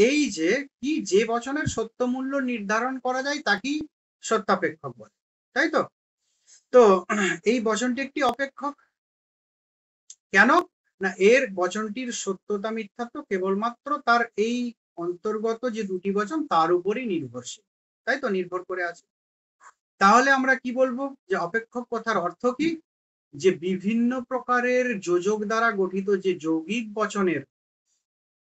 Speaker 1: এই যে কি যে বচনের সত্যমূল্য নির্ধারণ করা যায় তাকেই সত্যাপেক্ষক বলে, তাই তো? তো এই বচনটি একটি অপেক্ষক। কেন না এর বচনটির সত্যতা মিথ্যাত্ব কেবলমাত্র তার এই অন্তর্গত যে দুটি বচন তার উপরই নির্ভরশীল, তাই তো? নির্ভর করে আছে। তাহলে আমরা কি বলবো যে অপেক্ষক কথার অর্থ কি? যে বিভিন্ন প্রকারের যোজক দ্বারা গঠিত যে যৌগিক বচনের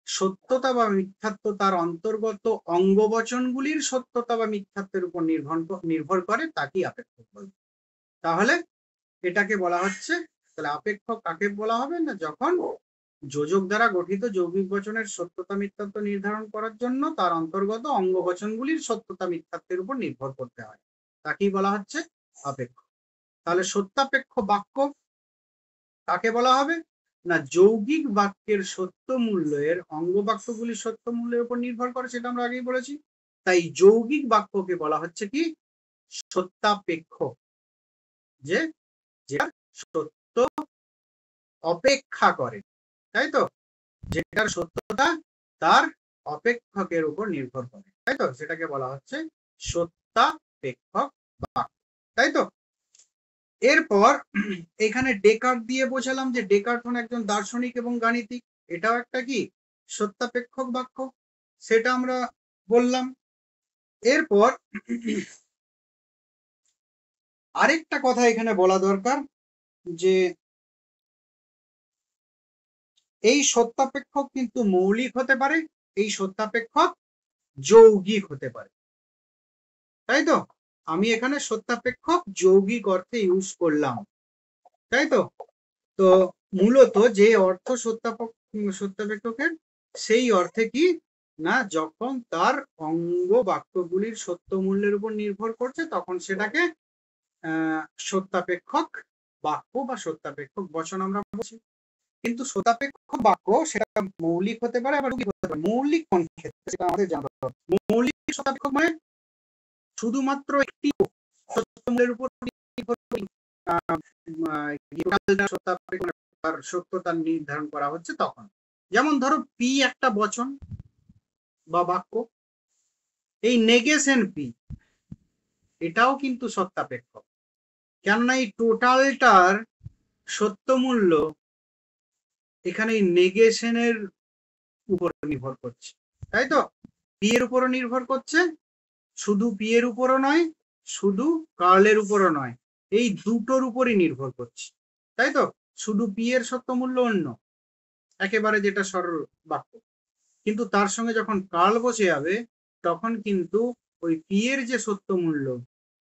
Speaker 1: সত্যতা বা মিথ্যাত্ব তার অন্তর্গত অঙ্গবচনগুলির সত্যতা বা মিথ্যাত্বের উপর নির্ভর করে তাকেই আপেক্ষক বলবে। তাহলে এটাকে বলা হচ্ছে, তাহলে আপেক্ষক কাকে বলা হবে না যখন যোজক দ্বারা গঠিত যৌগিক বচনের সত্যতা মিথ্যাত্ব নির্ধারণ করার জন্য তার অন্তর্গত অঙ্গবচনগুলির সত্যতা মিথ্যাত্বের উপর নির্ভর করতে হয়, তাকেই বলা হচ্ছে আপেক্ষক। তাহলে সত্যাপেক্ষ বাক্য কাকে বলা হবে না যৌগিক বাক্যের সত্য মূল্যের অঙ্গ বাক্যগুলির সত্য মূল্যের উপর নির্ভর করে, সেটা আমরা আগেই বলেছি। তাই যৌগিক বাক্যকে বলা হচ্ছে কি সত্যাপেক্ষ, যে যেটা সত্য অপেক্ষা করে, তাই তো? যেটার সত্যতা তার অপেক্ষকের উপর নির্ভর করে, তাই তো? সেটাকে বলা হচ্ছে সত্যাপেক্ষক বাক্য, তাই তো? এরপর এখানে ডেকার্ট দিয়ে বোঝালাম যে ডেকার্ট হন একজন দার্শনিক এবং গাণিতিক, এটাও একটা কি সত্যাপেক্ষক বাক্য, সেটা আমরা বললাম। এরপর আরেকটা কথা এখানে বলা দরকার যে এই সত্যাপেক্ষক কিন্তু মৌলিক হতে পারে, এই সত্যাপেক্ষক যৌগিক হতে পারে, তাই তো? আমি এখানে সত্যাপেক্ষক যৌগিক অর্থে ইউজ করলাম, তাই তো? তো মূলত যে অর্থ সত্যাপেক্ষকের সেই অর্থে কি না যখন তার অঙ্গ বাক্যগুলির সত্য মূল্যের উপর নির্ভর করছে তখন সেটাকে সত্যাপেক্ষক বাক্য বা সত্যাপেক্ষক বচন আমরা বলছি। কিন্তু সত্যাপেক্ষক বাক্য সেটা মৌলিক হতে পারে আবার যৌগিক হতে পারে। মৌলিক কোন ক্ষেত্রে সেটা আমাদের জানতে হবে। মৌলিক সত্যাপেক্ষক মানে শুধুমাত্র একটি সত্য মূল্যের উপর নির্ভর করে তার সত্যতা নির্ধারণ করা হচ্ছে তখন। যেমন ধরো পি একটা বচন বা বাক্য, এই নেগেশন পি এটাও কিন্তু সত্যাপেক্ষক, কেননা এই টোটালটার সত্য মূল্য এখানে নেগেশনের উপর নির্ভর করছে, তাই তো? পি এর উপরও নির্ভর করছে, শুধু পি এর উপরও নয়, শুধু কার্লের উপরও নয়, এই দুটোর উপরই নির্ভর করছে, তাই তো? শুধু পি এর সত্য মূল্য অন্য একেবারে যেটা সরল বাক্য, কিন্তু তার সঙ্গে যখন কার্ল বসে যাবে তখন কিন্তু ওই পি এর যে সত্য মূল্য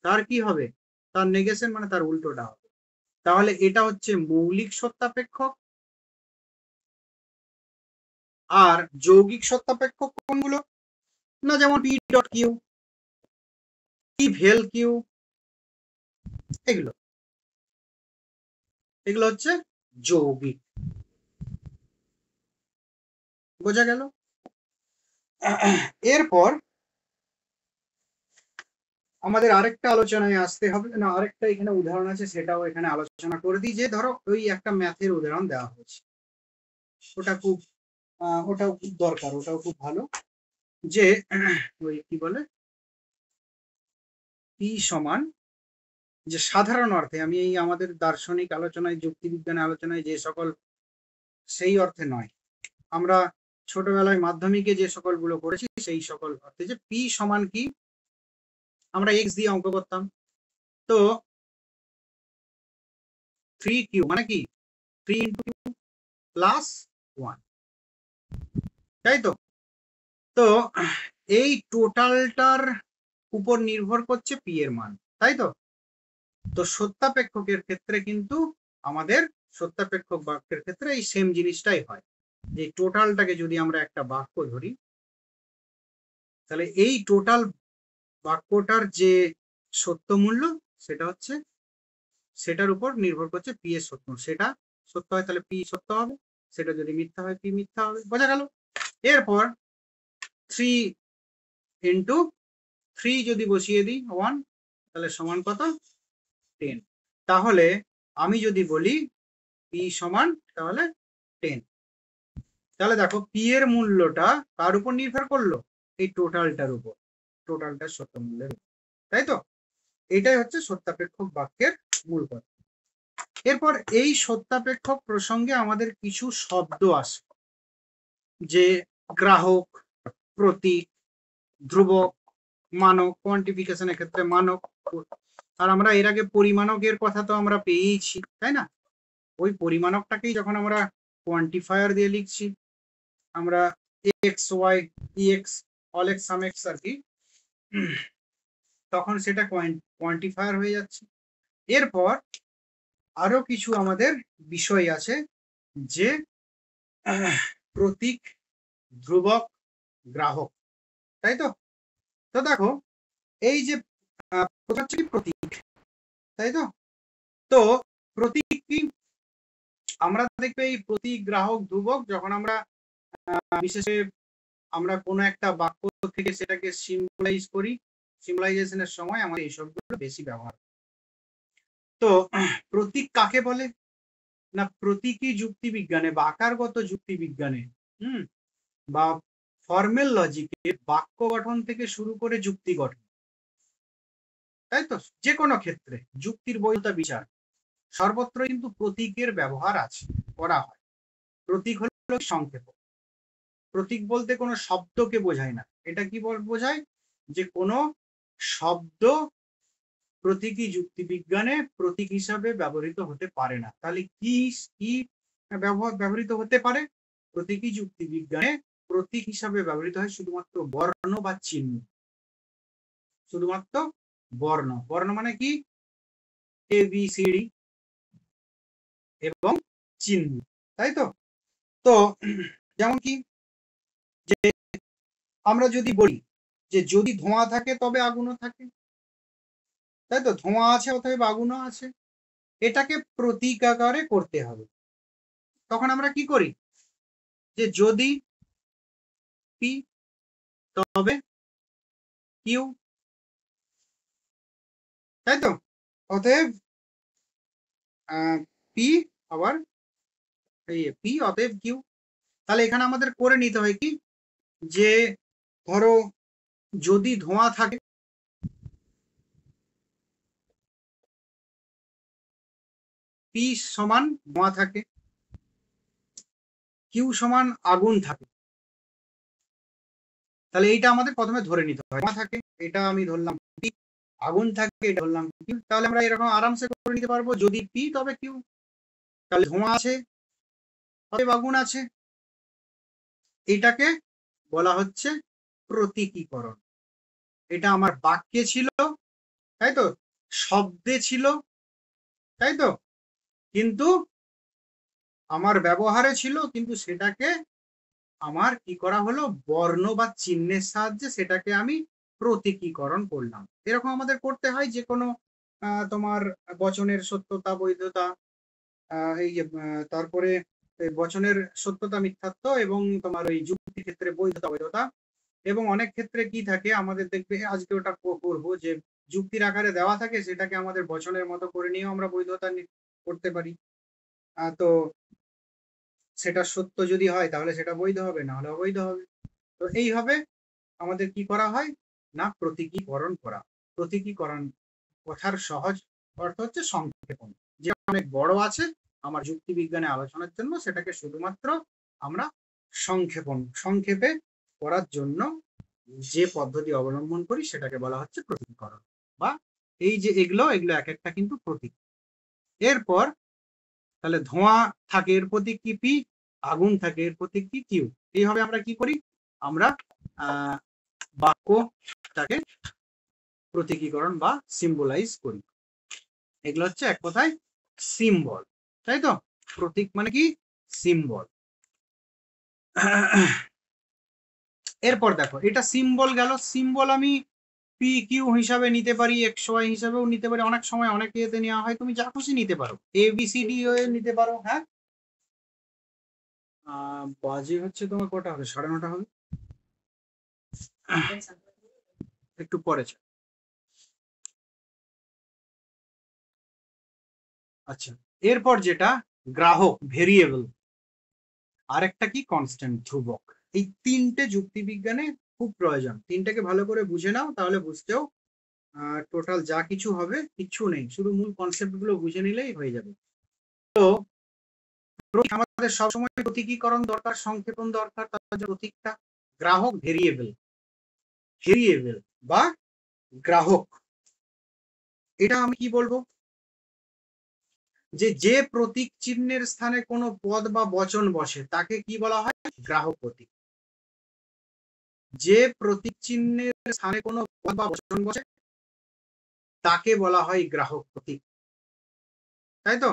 Speaker 1: তার কি হবে, তার নেগেশন মানে তার উল্টোটা হবে। তাহলে এটা হচ্ছে মৌলিক সত্যাপেক্ষক। আর যৌগিক সত্যাপেক্ষক কোনগুলো না, যেমন P dot Q, P vel Q, এগুলো এগুলো হচ্ছে যৌগিক। বোঝা গেল? এরপর আমাদের আরেকটা আলোচনায় আসতে হবে, না আরেকটা এখানে উদাহরণ আছে সেটাও এখানে আলোচনা করে দিই। যে ধরো ওই একটা ম্যাথের উদাহরণ দেওয়া হয়েছে, ওটাও খুব দরকার, ওটাও খুব ভালো। যে ওই কি বলে পি সমান, যে সাধারণ অর্থে আমি এই আমাদের দার্শনিক আলোচনায় যুক্তিবিজ্ঞানের আলোচনায় যে সকল, সেই অর্থে নয়, আমরা ছোটবেলায় মাধ্যমিকে যে সকলগুলো পড়েছি সেই সকল অর্থে, যে পি সমান কি আমরা এক্স দিয়ে অঙ্ক করতাম। তো 3q মানে কি 3 × q + 1, তাই তো? তো এই টোটালটার উপর নির্ভর করছে পি এর মান, তাই তো? তো সত্যাপেক্ষকের ক্ষেত্রে কিন্তু আমাদের সত্যাপেক্ষক বাক্যের ক্ষেত্রে এই সেম জিনিসটাই হয়, যে টোটালটাকে যদি আমরা একটা বাক্য ধরি তাহলে এই টোটাল বাক্যটার যে সত্য মূল্য সেটা হচ্ছে, সেটার উপর নির্ভর করছে পি এর সত্য। সেটা সত্য হয় তাহলে পি সত্য হবে, সেটা যদি মিথ্যা হয় পি মিথ্যা হবে। বোঝা গেল? এরপর 3 ইন্টু 3 যদি বসিয়ে দিই 1, তাহলে সমান কত? 10। তাহলে আমি যদি বলি পি সমান তাহলে 10, তাহলে দেখো পি এর মূল্যটা কার উপর নির্ভর করলো? এই টোটালটার উপর, টোটালটার সত্য মূল্যের উপর, তাই তো? এটাই হচ্ছে সত্যাপেক্ষক বাক্যের মূল কথা। এরপর এই সত্যাপেক্ষক প্রসঙ্গে আমাদের কিছু শব্দ আসে, যে গ্রাহক, প্রতীক, ধ্রুবক, মানক, কোয়ান্টিফিকেশনের ক্ষেত্রে মানক। আর আমরা এর আগে পরিমাণকের কথা তো আমরা পেয়েইছি, তাই না? ওই পরিমাণকটাকেই যখন আমরা কোয়ান্টিফায়ার দিয়ে লিখছি, আমরা X Y E X all X some X আর কি, তখন সেটা কোয়ান্টিফায়ার হয়ে যাচ্ছে। এরপর আরো কিছু আমাদের বিষয় আছে, যে প্রতীক, ধ্রুবক, গ্রাহক, তাই তো? তো দেখো এই যে প্রতীক, তাই তো? তো প্রতীক কি? আমরা দেখবে এই প্রতীক, গ্রাহক, ধ্রুবক যখন আমরা বিশেষে আমরা কোনো একটা বাক্য থেকে সেটাকে সিম্বলাইজ করি, সিম্বলাইজেশনের সময় আমাদের এই সবগুলো বেশি ব্যবহার। তো প্রতীক কাকে বলে না? প্রতীকী যুক্তিবিজ্ঞানে বা আকারগত যুক্তিবিজ্ঞানে বা ফর্মেল লজিকে বাক্য গঠন থেকে শুরু করে যুক্তি গঠন, তাই তো, যে কোনো ক্ষেত্রে যুক্তির বৈধতা বিচার সর্বত্র কিন্তু প্রতীকের ব্যবহার আছে, করা হয়। প্রতীক হলো সংক্ষেপ। প্রতীক বলতে কোনো শব্দকে বোঝায় না, এটা কি বোঝায়? যে কোনো শব্দ প্রতীকী যুক্তিবিজ্ঞানে প্রতীক হিসাবে ব্যবহৃত হতে পারে না। তাহলে কি কি ব্যবহৃত হতে পারে? প্রতীকী যুক্তিবিজ্ঞানে প্রতীক হিসাবে ব্যবহৃত হয় শুধুমাত্র বর্ণ বা চিহ্ন, শুধুমাত্র বর্ণ। বর্ণ মানে কি? এ বি সি ডি এবং চিহ্ন, তাই তো? তো যেমন কি, যে আমরা যদি বলি যে যদি ধোঁয়া থাকে তবে আগুনও থাকে, তাই তো? ধোঁয়া আছে অতএব আগুনও আছে, এটাকে প্রতীক আকারে করতে হবে। তখন আমরা কি করি? যে যদি পি তবে কিউ, তাই তো? অতএব পি আবার পি অতএব কিউ। তাহলে এখানে আমাদের করে নিতে হয় কি, যে ধরো যদি ধোঁয়া থাকে, পি সমান ধোঁয়া থাকে, কিউ সমান আগুন থাকে। তাহলে এইটা আমাদের প্রথমে ধরে নিতে হয়। ধোঁয়া থাকে এটা আমি ধরলাম পি, আগুন থাকে এটা ধরলাম কিউ। তাহলে আমরা এরকম আরামসে করে নিতে পারবো, যদি পি তবে কিউ। তাহলে ধোঁয়া আছে অতএব আগুন আছে, এটাকে বলা হচ্ছে প্রতীকীকরণ। এটা আমার বাক্যে ছিল, তাই তো, শব্দে ছিল, তাই তো, কিন্তু আমার ব্যবহারে ছিল, কিন্তু সেটাকে আমার কি করা হলো? বর্ণ বা চিহ্নের সাহায্যে সেটাকে আমি প্রতীকীকরণ করলাম। এরকম আমাদের করতে হয় যে কোনো তোমার বচনের সত্যতা বৈধতা, এই যে তারপরে বচনের সত্যতা মিথ্যাত্ব, এবং তোমার ওই যুক্তি ক্ষেত্রে বৈধতা বৈধতা। এবং অনেক ক্ষেত্রে কি থাকে আমাদের, দেখবে আজকে ওটা করবো, যে যুক্তির আকারে দেওয়া থাকে সেটাকে আমাদের বচনের মতো করে নিয়েও আমরা বৈধতা করতে পারি। তো সেটা সত্য যদি হয় তাহলে সেটা বৈধ হবে, না হলে অবৈধ হবে। তো এইভাবে আমাদের কি করা হয় না? প্রতীকীকরণ করা। প্রতীকীকরণ কথার সহজ অর্থ হচ্ছে সংক্ষেপণ। যে অনেক বড় আছে আমার যুক্তিবিজ্ঞানে আলোচনার জন্য, সেটাকে শুধুমাত্র আমরা সংক্ষেপে করার জন্য যে পদ্ধতি অবলম্বন করি সেটাকে বলা হচ্ছে প্রতীকীকরণ। বা এই যে এগুলো এক একটা কিন্তু প্রতীক। এরপর তাহলে ধোঁয়া থাকে এর প্রতীক কি পি, আগুন থাকে এর প্রতীক কি কিউ। এইভাবে আমরা কি করি? আমরা বাক্যটাকে প্রতীকীকরণ বা সিম্বলাইজ করি। এগুলো হচ্ছে এক কথায় সিম্বল, তাই তো? প্রতীক মানে কি? সিম্বল। এরপর দেখো এটা সিম্বল গেল। সিম্বল আমি পি কিউ হিসাবে নিতে পারি, এক্স ওয়াই হিসাবেও নিতে পারি, অনেক সময় অনেক ইয়েতে নেওয়া হয়, তুমি যা খুশি নিতে পারো, এ বি সি ডি হয়ে নিতে পারো। হ্যাঁ, বাজে হচ্ছে তোমার কটা হবে? 9:30 হবে, একটু পরে। আচ্ছা, এরপর যেটা গ্রাহক ভেরিয়েবল, আরেকটা কি কনস্ট্যান্ট ধ্রুবক। এই তিনটে যুক্তিবিজ্ঞানে খুব প্রয়োজন, তিনটাকে ভালো করে বুঝে নাও, তাহলে বুঝতেও টোটাল যা কিছু হবে কিচ্ছু নেই, শুধু মূল কনসেপ্ট গুলো বুঝে নিলেই হয়ে যাবে। তো আমাদের সবসময় প্রতীকীকরণ দরকার, সংক্ষেপণ দরকার, তার প্রতীকটা গ্রাহক ভেরিয়েবল, ভেরিয়েবল বা গ্রাহক, এটা আমি কি বলবো, যে প্রতীক চিহ্নের স্থানে কোনো পদ বা বচন বসে তাকে কি বলা হয়? গ্রাহক প্রতীক। যে প্রতীক চিহ্নের স্থানে কোনো পদ বা বচন বসে তাকে বলা হয় গ্রাহক প্রতীক, তাই তো?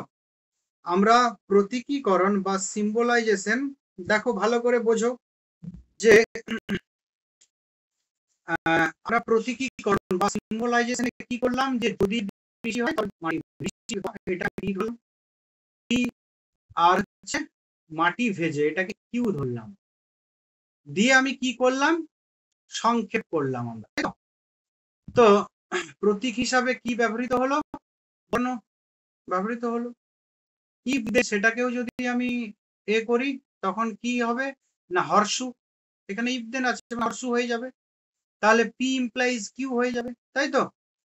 Speaker 1: আমরা প্রতীকীকরণ বা সিম্বলাইজেশন, দেখো ভালো করে বোঝো যে আমরা প্রতীকীকরণ বা সিম্বলাইজেশনে কি করলাম, যে যদি বৃষ্টি হয় বৃষ্টি হয়, এটা কি হলো, কি আর হচ্ছে মাটি ভেজে, এটাকে কিউ ধরলাম, দিয়ে আমি কি করলাম, সংক্ষেপ করলাম আমরা, তাই তো? তো প্রতীক হিসাবে কি ব্যবহৃত হলো? বর্ণ ব্যবহৃত হলো। ইফ সেটাকেও যদি আমি এ করি তখন কি হবে না, হর্ষু, এখানে ইফ দেন আছে, হর্ষু হয়ে যাবে, তাহলে পি ইমপ্লাইজ কিউ হয়ে যাবে, তাই তো?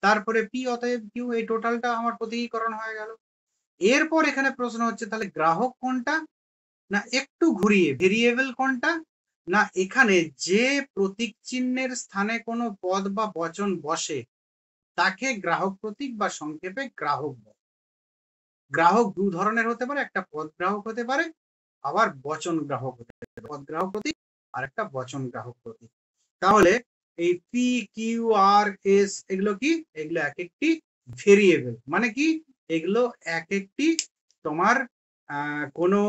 Speaker 1: তারপরে পি অতএব কিউ, এই টোটালটা আমার প্রতীকীকরণ হয়ে গেল। এরপর এখানে প্রশ্ন হচ্ছে তাহলে গ্রাহক কোনটা, না একটু ঘুরিয়ে ভেরিয়েবল কোনটা, না এখানে যে প্রতীক চিহ্নের স্থানে কোনো পদ বা বচন বসে তাকে গ্রাহক প্রতীক বা সংক্ষেপে গ্রাহক বলে। গ্রাহক দু ধরনের হতে পারে, একটা পদ গ্রাহক হতে পারে, আবার বচন গ্রাহক হতে পারে, পদ গ্রাহক প্রতীক আর একটা বচন গ্রাহক প্রতীক। তাহলে এই পি কিউ আর এস এগুলো কি, এগুলো এক একটি ভেরিয়েবল, মানে কি, এগুলো এক একটি তোমার কোনো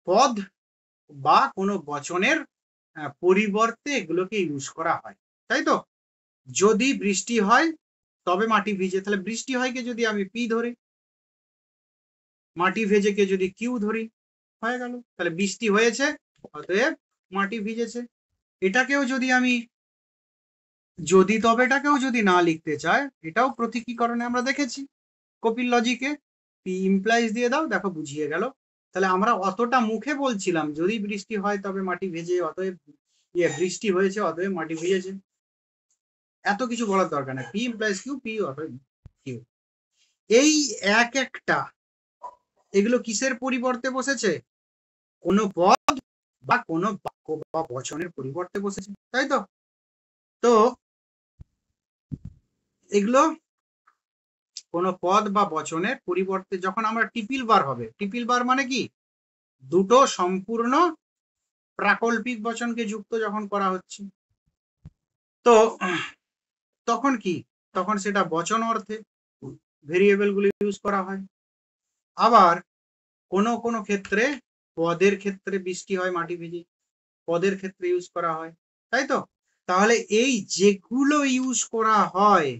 Speaker 1: পদ বা কোনো বচনের পরিবর্তে এগুলোকে ইউজ করা হয়, তাই তো? যদি বৃষ্টি হয় তবে মাটি ভিজে, তাহলে বৃষ্টি হয় কে যদি আমি পি ধরি, মাটি ভেজে কে যদি কিউ ধরি, হয়ে গেল, তাহলে বৃষ্টি হয়েছে অতএব মাটি ভিজেছে। এটাকেও যদি আমি যদি তবেটাকেও যদি না লিখতে চায়, এটাও প্রতীকীকরণে আমরা দেখেছি কপিল লজিকে, পি ইমপ্লাইজ দিয়ে দাও, দেখো বুঝিয়ে গেল। তাহলে আমরা অতটা মুখে বলছিলাম যদি বৃষ্টি হয় তবে মাটি ভেজে, অতএব বৃষ্টি হয়েছে অতএব মাটি ভিজেছে, এত কিছু বলার দরকার নেই, পি ইমপ্লাইজ কিউ, পি অতএব কিউ। এই এক একটা এগুলো কিসের পরিবর্তে বসেছে? কোনো পদ বা কোনো বাক্য বা বচনের পরিবর্তে বসেছে, তাই তো? তো এগুলো কোনো পদ বা বচনের পরিবর্তে যখন আমরা টিপিল বার হবে, টিপিল বার মানে কি, দুটো সম্পূর্ণ প্রাকল্পিক বচনকে যুক্ত যখন করা হচ্ছে, তো তখন কি, তখন সেটা বচন অর্থে ভেরিয়েবল গুলি ইউজ করা হয়। আবার কোনো কোনো ক্ষেত্রে পদের ক্ষেত্রে বৃষ্টি হয় মাটি ভিজে, পদের ক্ষেত্রে ইউজ করা হয়, তাই তো? তাহলে এই যেগুলো ইউজ করা হয়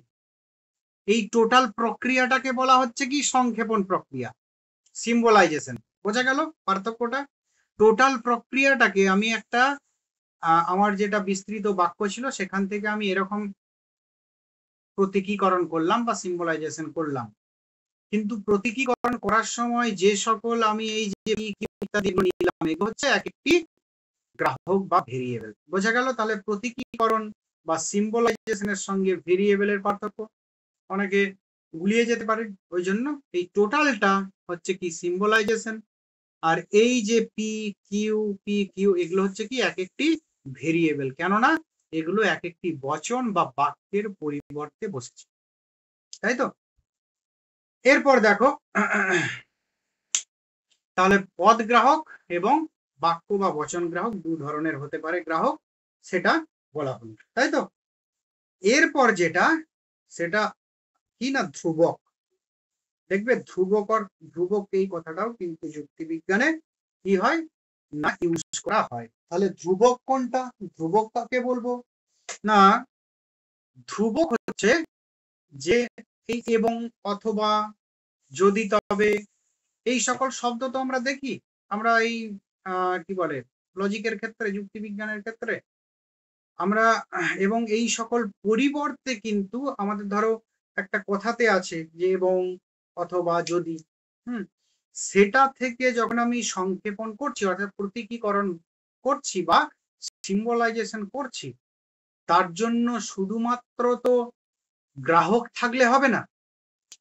Speaker 1: এই টোটাল প্রক্রিয়াটাকে বলা হচ্ছে কি সংক্ষেপণ প্রক্রিয়া, সিম্বলাইজেশন। বোঝা গেল পার্থক্যটা? টোটাল প্রক্রিয়াটাকে আমি একটা আমার যেটা বিস্তৃত বাক্য ছিল সেখান থেকে আমি এরকম প্রতীকীকরণ করলাম বা সিম্বলাইজেশন করলাম, কিন্তু প্রতীকীকরণ করার সময় যে সকল আমি এই যে ইত্যাদি নিলাম এগুলো হচ্ছে এক একটি গ্রাহক বা ভেরিয়েবল। বোঝা গেল? তাহলে প্রতীকীকরণ বা সিম্বলাইজেশনের সঙ্গে ভেরিয়েবলের পার্থক্য অনেকে গুলিয়ে যেতে পারে, ওই জন্য এই টোটালটা হচ্ছে কি সিম্বলাইজেশন, আর এই যে পি কিউ এগুলো হচ্ছে কি এক একটি ভেরিয়েবল, কেননা এগুলো এক একটি বচন বা বাক্যের পরিবর্তে বসেছে, তাই তো? এরপর দেখো তাহলে পদ গ্রাহক এবং বাক্য বা বচন গ্রাহক দু ধরনের হতে পারে গ্রাহক, সেটা বলা হলো, তাই তো? এরপর যেটা সেটা কি না, ধ্রুবক। দেখবে ধ্রুবক এই কথাটাও কিন্তু যুক্তিবিজ্ঞানে কি হয় না ইউজ করা হয়। তাহলে ধ্রুবক কোনটা, ধ্রুবক কাকে বলবো না, ধ্রুবক হচ্ছে যে এই এবং, অথবা, যদি, তবে, এই সকল শব্দ তো আমরা দেখি, আমরা এই কি বলে লজিকের ক্ষেত্রে, যুক্তিবিজ্ঞানের ক্ষেত্রে আমরা, এবং এই সকল পরিবর্তে কিন্তু আমাদের ধরো একটা কথাতে আছে যে এবং, অথবা, যদি, সেটা থেকে যখন আমি সংক্ষেপণ করছি অর্থাৎ প্রতীকীকরণ করছি বা সিম্বলাইজেশন করছি, তার জন্য শুধুমাত্র তো গ্রাহক থাকলে হবে না,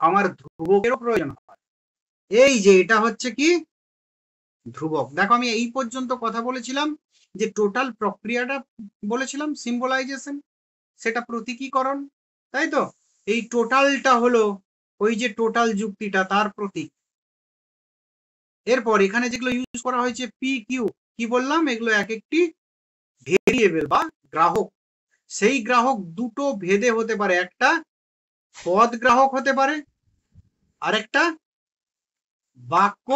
Speaker 1: আমার ধ্রুবকেরও প্রয়োজন হয়। এই যে এটা হচ্ছে কি ধ্রুবক। দেখো আমি এই পর্যন্ত কথা বলেছিলাম যে টোটাল প্রক্রিয়াটা বলেছিলাম সিম্বলাইজেশন, সেটা প্রতীকীকরণ, তাই তো? এই টোটালটা হলো ওই যে টোটাল যুক্তিটা, তার প্রতীক। এরপর এখানে যেগুলো ইউজ করা হয়েছে পি কিউ, কি বললাম, এগুলো এক একটি ভেরিয়েবল বা গ্রাহক। সেই গ্রাহক দুটো ভেদে হতে পারে, একটা পদ গ্রাহক হতে পারে, আরেকটা বাক্য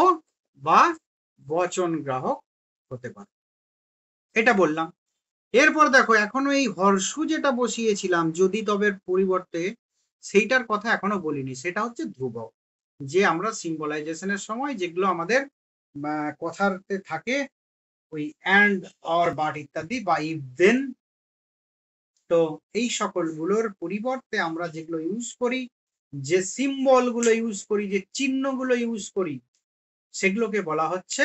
Speaker 1: বা বচন গ্রাহক হতে পারে, এটা বললাম। এরপর দেখো এখনো এই হর্ষু যেটা বসিয়েছিলাম যদি তবের পরিবর্তে, সেইটার কথা এখনো বলিনি, সেটা হচ্ছে ধ্রুবক, যে আমরা সিম্বলাইজেশনের সময় যেগুলো আমাদের কথাতে থাকে ওই অ্যান্ড, অর, বাট ইত্যাদি, বা ইফ দেন, তো এই সকলগুলোর পরিবর্তে আমরা যেগুলো ইউজ করি, যে সিম্বলগুলো ইউজ করি, যে চিহ্নগুলো ইউজ করি, সেগুলোকে বলা হচ্ছে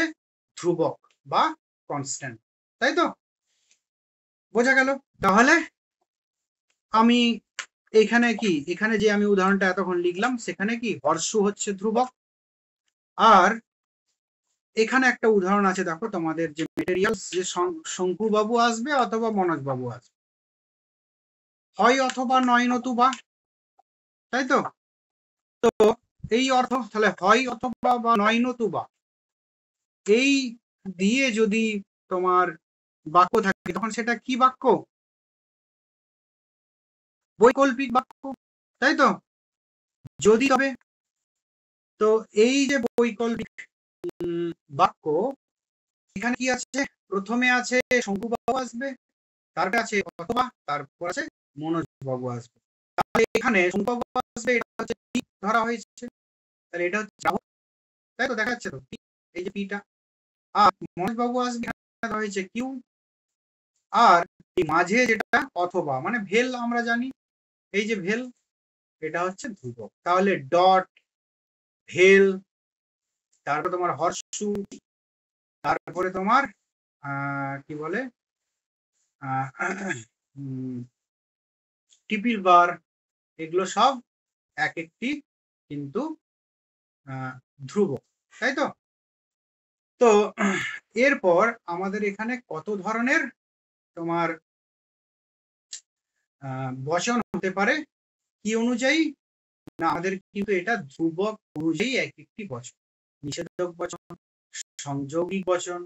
Speaker 1: ধ্রুবক বা কনস্ট্যান্ট, তাই তো? বোঝা গেল? তাহলে আমি এখানে কি, এখানে যে আমি উদাহরণটা এতক্ষণ লিখলাম সেখানে কি হর্ষু হচ্ছে ধ্রুবক, আর এখানে একটা উদাহরণ আছে, দেখো তোমাদের যে মেটেরিয়ালস, যে শঙ্কু বাবু আসবে অথবা মনোজ বাবু আসবে, হয় অথবা নয় নতুবা, তাই তো? তো এই অর্থ তাহলে হয় অথবা বা নয় নতুবা, এই দিয়ে যদি তোমার বাক্য থাকে তখন সেটা কি বাক্য? বৈকল্পিক বাক্য, তাই তো? যদি তবে, তো এই যে বৈকল্পিক বাক্য, এখানে কি আছে, প্রথমে আছে শঙ্কুবাবু আসবে, তারপরে আছে অথবা, তারপর আছে মনোজ বাবু আসবে। তাহলে এখানে শঙ্কুবাবু আসবে, এটা হচ্ছে পি ধরা হয়েছে, তাহলে এটা হচ্ছে গ্রাহক, তাই তো? দেখা যাচ্ছে তো এই যে পিটা। আর মনোজ বাবু আসবে, ধরা হয়েছে কিউ, আর এই মাঝে যেটা অথবা মানে ভেল, আমরা জানি এই যে ভেল, এটা হচ্ছে ধ্রুবক। তাহলে ডট, ভেল, তারপর তোমার হর্ষু, তারপরে তোমার কি বলে টিপির বার, এগুলো সব এক একটি কিন্তু ধ্রুবক, তাই তো? তো এরপর আমাদের এখানে কত ধরনের তোমার বচন হতে পারে কি অনুযায়ী, না আমাদের কিন্তু এটা ধ্রুবক অনুযায়ী এক একটি বচন, নিষেধক বচন, সংযোগিক বচন,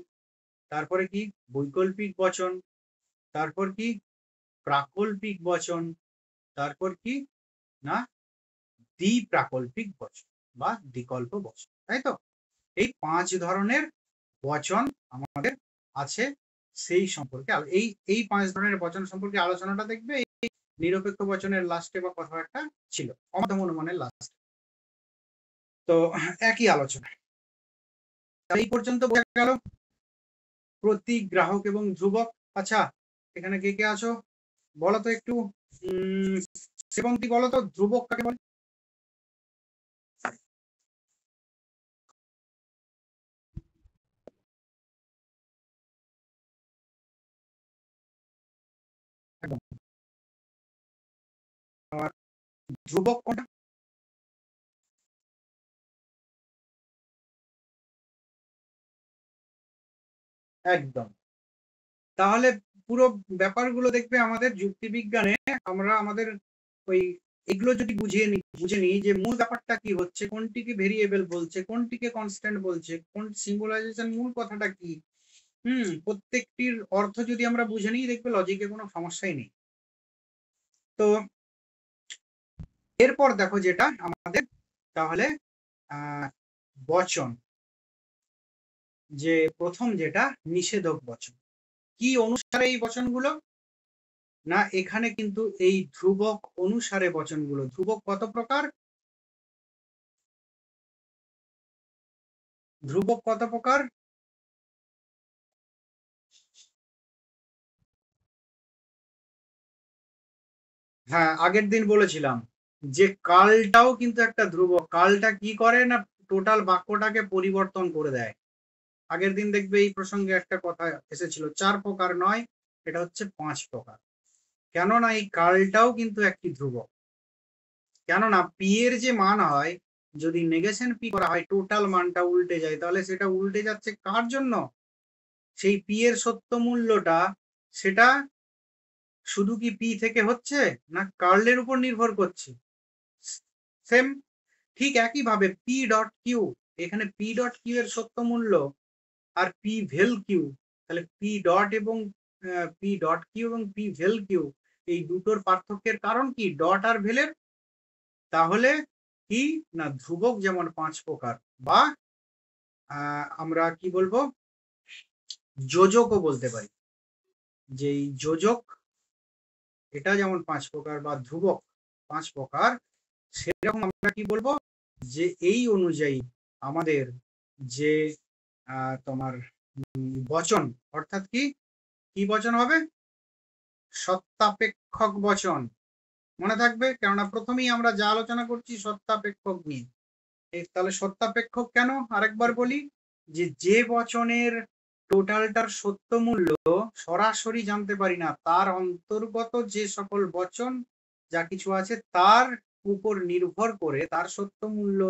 Speaker 1: তারপরে কি বৈকল্পিক বচন, তারপর কি প্রাকল্পিক বচন, তারপর কি না দ্বিপ্রাকল্পিক বচন বা বিকল্প বচন, তাই তো? এই 5 ধরনের বচন আমাদের আছে, সেই সম্পর্কে এই 5 ধরনের বচন সম্পর্কে আলোচনাটা দেখবে এই নিরপেক্ষ বচনের লাস্টে বা কথা একটা ছিল, অমতম অনুমানের লাস্টে। তো একই আলোচনা এই পর্যন্ত বোঝা গেল প্রতীক, গ্রাহক এবং ধ্রুবক। আচ্ছা, এখানে কে কে আছো বলো তো একটু, সেবন্তী বলো তো ধ্রুবক কাকে বলে? ধ্রুবক কোনটা? একদম। তাহলে পুরো ব্যাপারগুলো দেখবে আমাদের যুক্তিবিজ্ঞানে আমরা আমাদের ওই এগুলো যদি বুঝে নিই যে মূল ব্যাপারটা কি হচ্ছে, কোনটিকে ভেরিয়েবল বলছে, কোনটিকে কনস্ট্যান্ট বলছে, কোন সিম্বলাইজেশন মূল কথাটা কি, প্রত্যেকটির অর্থ যদি আমরা বুঝে নিই দেখবে লজিকে কোনো সমস্যাই নেই। তো এরপর দেখো যেটা আমাদের তাহলে বচন, যে প্রথম যেটা নিষেধক বচন, কি অনুসারে এই বচনগুলো, না এখানে কিন্তু এই ধ্রুবক অনুসারে বচনগুলো, ধ্রুবক কত প্রকার, ধ্রুবক কত প্রকার, হ্যাঁ আগের দিন বলেছিলাম যে কালটাও কিন্তু একটা ধ্রুবক। কালটা কি করে না টোটাল বাক্যটাকে পরিবর্তন করে দেয়। আগের দিন দেখবে এই প্রসঙ্গে একটা কথা এসেছিল, 4 প্রকার নয়, এটা হচ্ছে 5 প্রকার। কেননা এই কালটাও কিন্তু একটি ধ্রুবক। কেননা পি এর যে মান হয়, যদি নেগেশন পি করা হয় টোটাল মানটা উল্টে যায়, তাহলে সেটা উল্টে যাচ্ছে কার জন্য, সেই পি এর সত্য মূল্যটা সেটা শুধু কি পি থেকে হচ্ছে না কার্লের উপর নির্ভর করছে। সেম ঠিক একইভাবে পি ডট কিউ, এখানে পি ডট কিউ এর সত্য মূল্য আর পি ভেল কিউ, তাহলে পি ডট এবং পি ডট কিউ এবং পি ভেল কিউ এই দুটোর পার্থক্যের কারণ কি ডট আর ভেলের। তাহলে কি না ধ্রুবক যেমন 5 প্রকার, বা আমরা কি বলবো যোজকও বলতে পারি, যে এই যোজক এটা যেমন 5 প্রকার বা ধ্রুবক 5 প্রকার, সেরকম আমরা কি বলবো যে এই অনুযায়ী আমাদের যে তোমার বচন, অর্থাৎ কি কি বচন হবে, সত্তাপেক্ষক বচন। মনে থাকবে, কেননা প্রথমেই আমরা যা আলোচনা করছি সত্তাপেক্ষক নিয়ে। তাহলে সত্তাপেক্ষক কেন আরেকবার বলি, যে যে বচনের টোটালটার সত্য মূল্য সরাসরি জানতে পারি না, তার অন্তর্গত যে সকল বচন যা কিছু আছে তার উপর নির্ভর করে তার সত্য মূল্য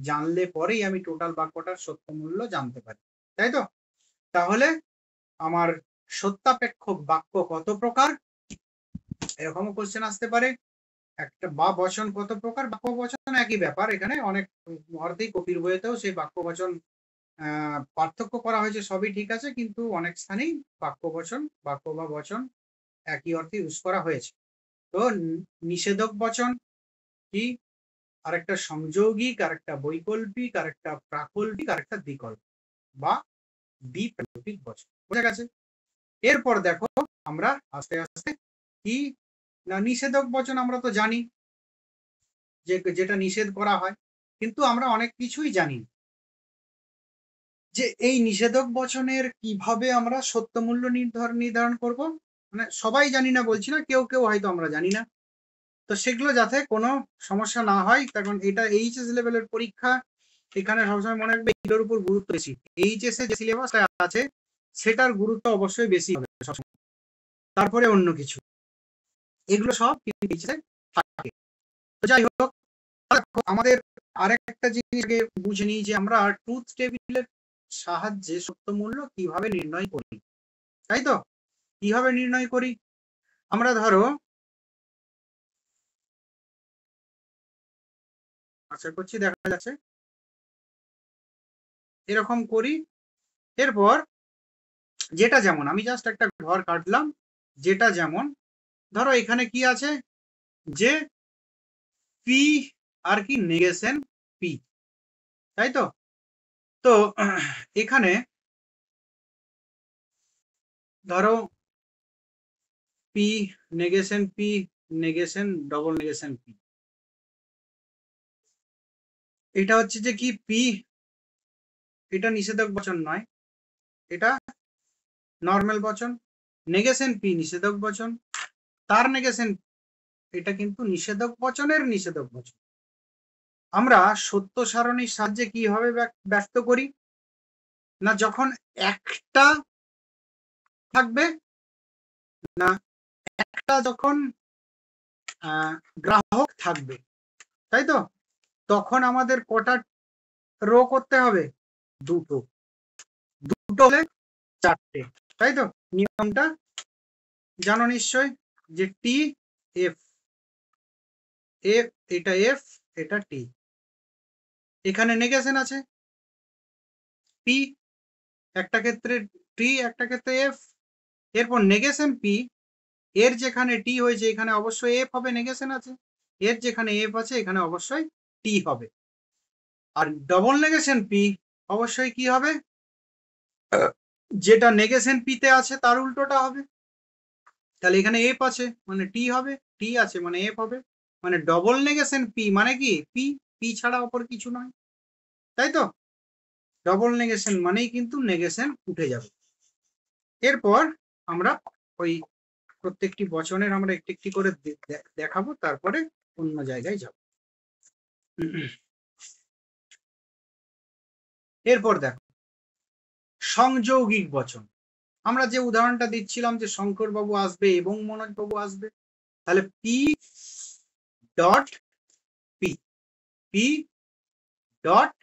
Speaker 1: জানলে পরেই আমি টোটাল বাক্যটার সত্য মূল্য জানতে পারি, তাই তো। তাহলে আমার সত্তাপেক্ষক বাক্য কত প্রকার, এরকমও কোশ্চেন আসতে পারে। একটা বা বচন কত প্রকার, বাক্য বচন একই ব্যাপার, এখানে অনেক অর্থেই কপির বইয়েতেও সেই বাক্য বচন পার্থক্য করা হয়েছে, সবই ঠিক আছে, কিন্তু অনেক স্থানেই বাক্য বচন বাক্য বা বচন একই অর্থে ইউজ করা হয়েছে। তো নিষেধক বচন কি, আরেকটা সংযোগিক, আরেকটা বৈকল্পিক, আরেকটা প্রাকল্পিক, আরেকটা দ্বিকল্প বা দ্বিপ্রাকল্পিক বচন, বোঝা গেছে। এরপর দেখো আমরা আস্তে আস্তে কি না নিষেধক বচন আমরা তো জানি যে যেটা নিষেধ করা হয়, কিন্তু আমরা অনেক কিছুই জানি যে এই নিষেধক বচনের কিভাবে আমরা সত্য মূল্য নির্ধারণ করব। মানে সবাই জানি না বলছি না, কেউ কেউ হয়তো আমরা জানি না, তো সেগুলো যাতে কোনো সমস্যা না হয়, কারণ এটা এইচএস লেভেলের পরীক্ষা, এখানে সবসময় মনে রাখবে এগুলোর উপর গুরুত্ব বেশি। এইচএস এ যে সিলেবাসটা আছে সেটার গুরুত্ব অবশ্যই বেশি হবে সবসময়, তারপরে অন্য কিছু, এগুলো সব কিন্তু এইচএস এ থাকে। তো যাই হোক, আমাদের আরেকটা জিনিস বুঝে নিই যে আমরা ট্রুথ টেবিলের সাহায্যে সত্য মূল্য কিভাবে নির্ণয় করি, তাই তো। কিভাবে নির্ণয় করি, আমরা ধরো আশা করছি দেখা যাচ্ছে, এরকম করি। এরপর যেটা যেমন আমি জাস্ট একটা ঘর কাটলাম, যেটা যেমন ধরো এখানে কি আছে যে পি আর কি নেগেশন পি, তাই তো। তো এখানে ধরো P negation P negation double negation P, এটা হচ্ছে যে কি পি, এটা নিষেধক বচন নয়, এটা নর্মাল বচন। নেগেশন পি নিষেধক বচন, তার নেগেশন এটা কিন্তু নিষেধক বচনের নিষেধক বচন। আমরা সত্য সারণীর সাহায্যে কিভাবে ব্যক্ত করি না, যখন একটা থাকবে না, একটা যখন গ্রাহক থাকবে, তাই তো, তখন আমাদের কটা রো করতে হবে, দুটো, দুটো হলে চারটে, তাই তো। নিয়মটা জানো নিশ্চয়, যে টি এফ এফ, এটা এফ এটা টি, এখানে নেগেশন আছে পি, একটা ক্ষেত্রে টি একটা ক্ষেত্রে এফ। এরপর নেগেশন পি, এর যেখানে টি হয়েছে এখানে অবশ্যই এফ হবে, নেগেশন আছে, এর যেখানে এফ আছে এখানে অবশ্যই টি হবে। আর ডবল নেগেশন পি অবশ্যই কি হবে, যেটা নেগেশন পিতে আছে তার উল্টোটা হবে। তাহলে এখানে এফ আছে মানে টি হবে, টি আছে মানে এফ হবে, মানে ডবল নেগেশন পি মানে কি পি, পি ছাড়া অপর কিছু নয়, তাই তো? ডবল নেগেশন মানেই কিন্তু নেগেশন উঠে যাবে। এরপর আমরা ওই প্রত্যেকটি বচনের আমরা একটি একটি করে দেখাবো, তারপরে অন্য জায়গায় যাব। এরপর দেখো সংযৌগিক বচন। আমরা যে উদাহরণটা দিচ্ছিলাম যে শঙ্কর বাবু আসবে এবং মনোজ বাবু আসবে, তাহলে P dot P, P dot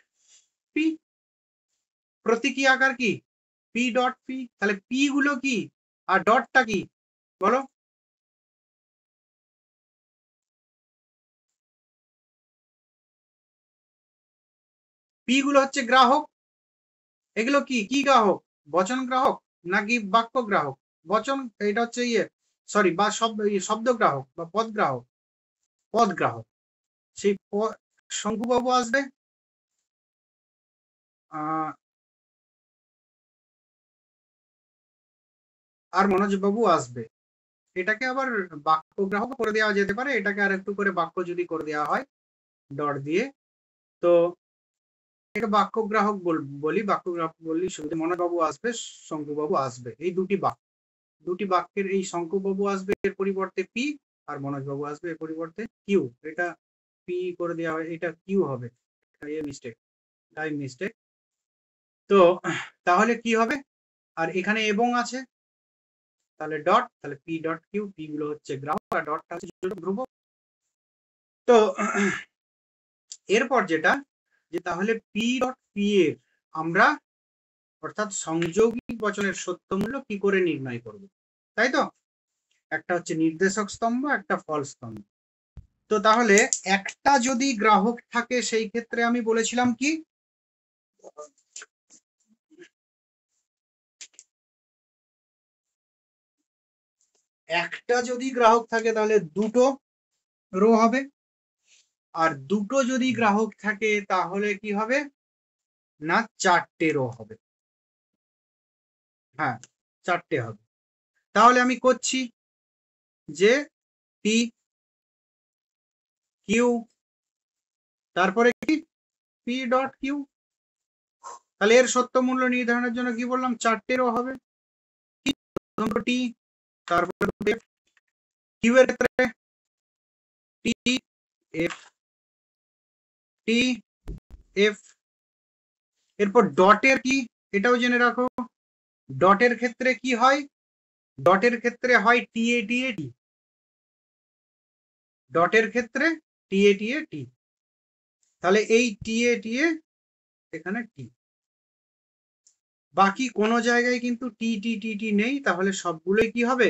Speaker 1: P, প্রতীকী আকার কি পি ডট পি, তাহলে পি গুলো কি আর ডটটা কি বলো? পি গুলো হচ্ছে গ্রাহক, এগুলো কি কি গ্রাহক? বচন গ্রাহক নাকি বাক্য গ্রাহক? বচন এটা হচ্ছে সরি বা শব্দ গ্রাহক বা পদ গ্রাহক, পদ গ্রাহক। সেই শঙ্কুবাবু আসবে, আর মনোজ বাবু আসবে, এটাকে আবার বাক্য গ্রাহক করে দেওয়া যেতে পারে, এটাকে আর একটু করে বাক্য যদি করে দেওয়া হয় ডট দিয়ে, তো এটা বাক্য গ্রাহক বলি, বাক্য গ্রাহক বললি সুবিধা। মনোজ বাবু আসবে, শঙ্কুবাবু আসবে, এই দুটি বাক্য, দুটি বাক্যের এই শঙ্কুবাবু আসবে এর পরিবর্তে পি, আর মনোজ বাবু আসবে এর পরিবর্তে কিউ, এটা পি করে দেওয়া হয়, এটা কিউ হবে, মিস্টেক, টাইম মিস্টেক। তো তাহলে কি হবে, আর এখানে এবং আছে তাহলে ডট, তাহলে পি ডট কিউ, পি গুলো হচ্ছে গ্রাহক আর ডটটা হচ্ছে ধ্রুবক। তো এরপর যেটা যে তাহলে পি ডট পি এর আমরা অর্থাৎ সংযোগিক বচনের সত্য মূল্য কি করে নির্ণয় করব, তাই তো? একটা হচ্ছে নির্দেশক স্তম্ভ, একটা ফল স্তম্ভ। তো তাহলে একটা যদি গ্রাহক থাকে সেই ক্ষেত্রে আমি বলেছিলাম কি, একটা যদি গ্রাহক থাকে তাহলে দুটো রো হবে, আর দুটো যদি গ্রাহক থাকে তাহলে কি হবে না চারটে রো হবে, হ্যাঁ চারটে হবে। তাহলে আমি করছি যে পি কিউ, তারপরে কি পি ডট কিউ, তাহলে এর সত্য মূল্য নির্ধারণের জন্য কি বললাম চারটে রো হবে, টি, তারপরে কিউ এর ক্ষেত্রে টি এফ, টি এফ। এরপর ডটের কি এটাও জেনে রাখো, ডটের ক্ষেত্রে কি হয়, ডটের ক্ষেত্রে হয় টি এ টি এ টি, ডটের ক্ষেত্রে টি এ টি এ টি, তাহলে এই টি এ টি এ এখানে টি, বাকি কোনো জায়গায় কিন্তু টি টি টি টি নেই, তাহলে সবগুলোই কি হবে,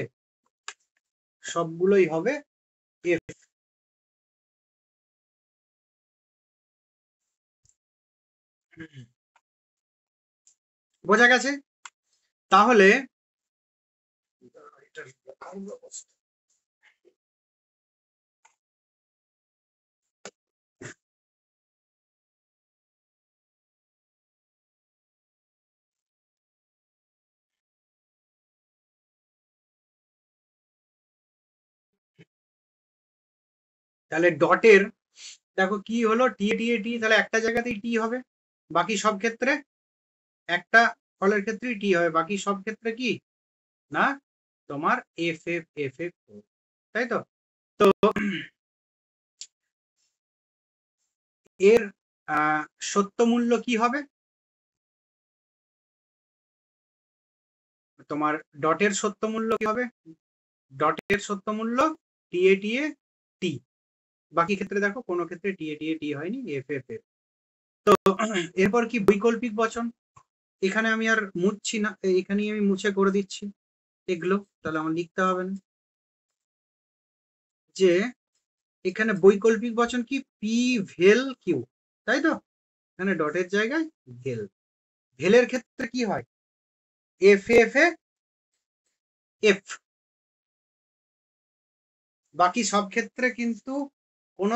Speaker 1: সবগুলোই হবে এফ। বোঝা গেছে? তাহলে তাহলে ডটের দেখো কি হলো টি এ টি এ টি, তাহলে একটা জায়গাতেই টি হবে, বাকি সব ক্ষেত্রে একটা ফলের ক্ষেত্রেই টি হবে, বাকি সব ক্ষেত্রে কি না তোমার এফ এফ এফ এফ, তাই তো? তো এর সত্য মূল্য কি হবে, তোমার ডটের সত্য মূল্য কি হবে, ডটের সত্য মূল্য টি এ টি এ টি, বাকি ক্ষেত্রে দেখো কোনো ক্ষেত্রে টি এ টি এ টি হয়নি, এফ এফ এফ। তো এরপর কি বৈকল্পিক বচন, এখানে আমি আর মুছছি না, এখানেই আমি মুছে করে দিচ্ছি এগুলো, তাহলে আমার লিখতে হবে না, যে এখানে বৈকল্পিক বচন কি পি ভেল কিউ, তাই তো? এখানে ডটের জায়গায় ভেল, ভেলের ক্ষেত্রে কি হয় এফ এফ এ এফ, বাকি সব ক্ষেত্রে কিন্তু কোন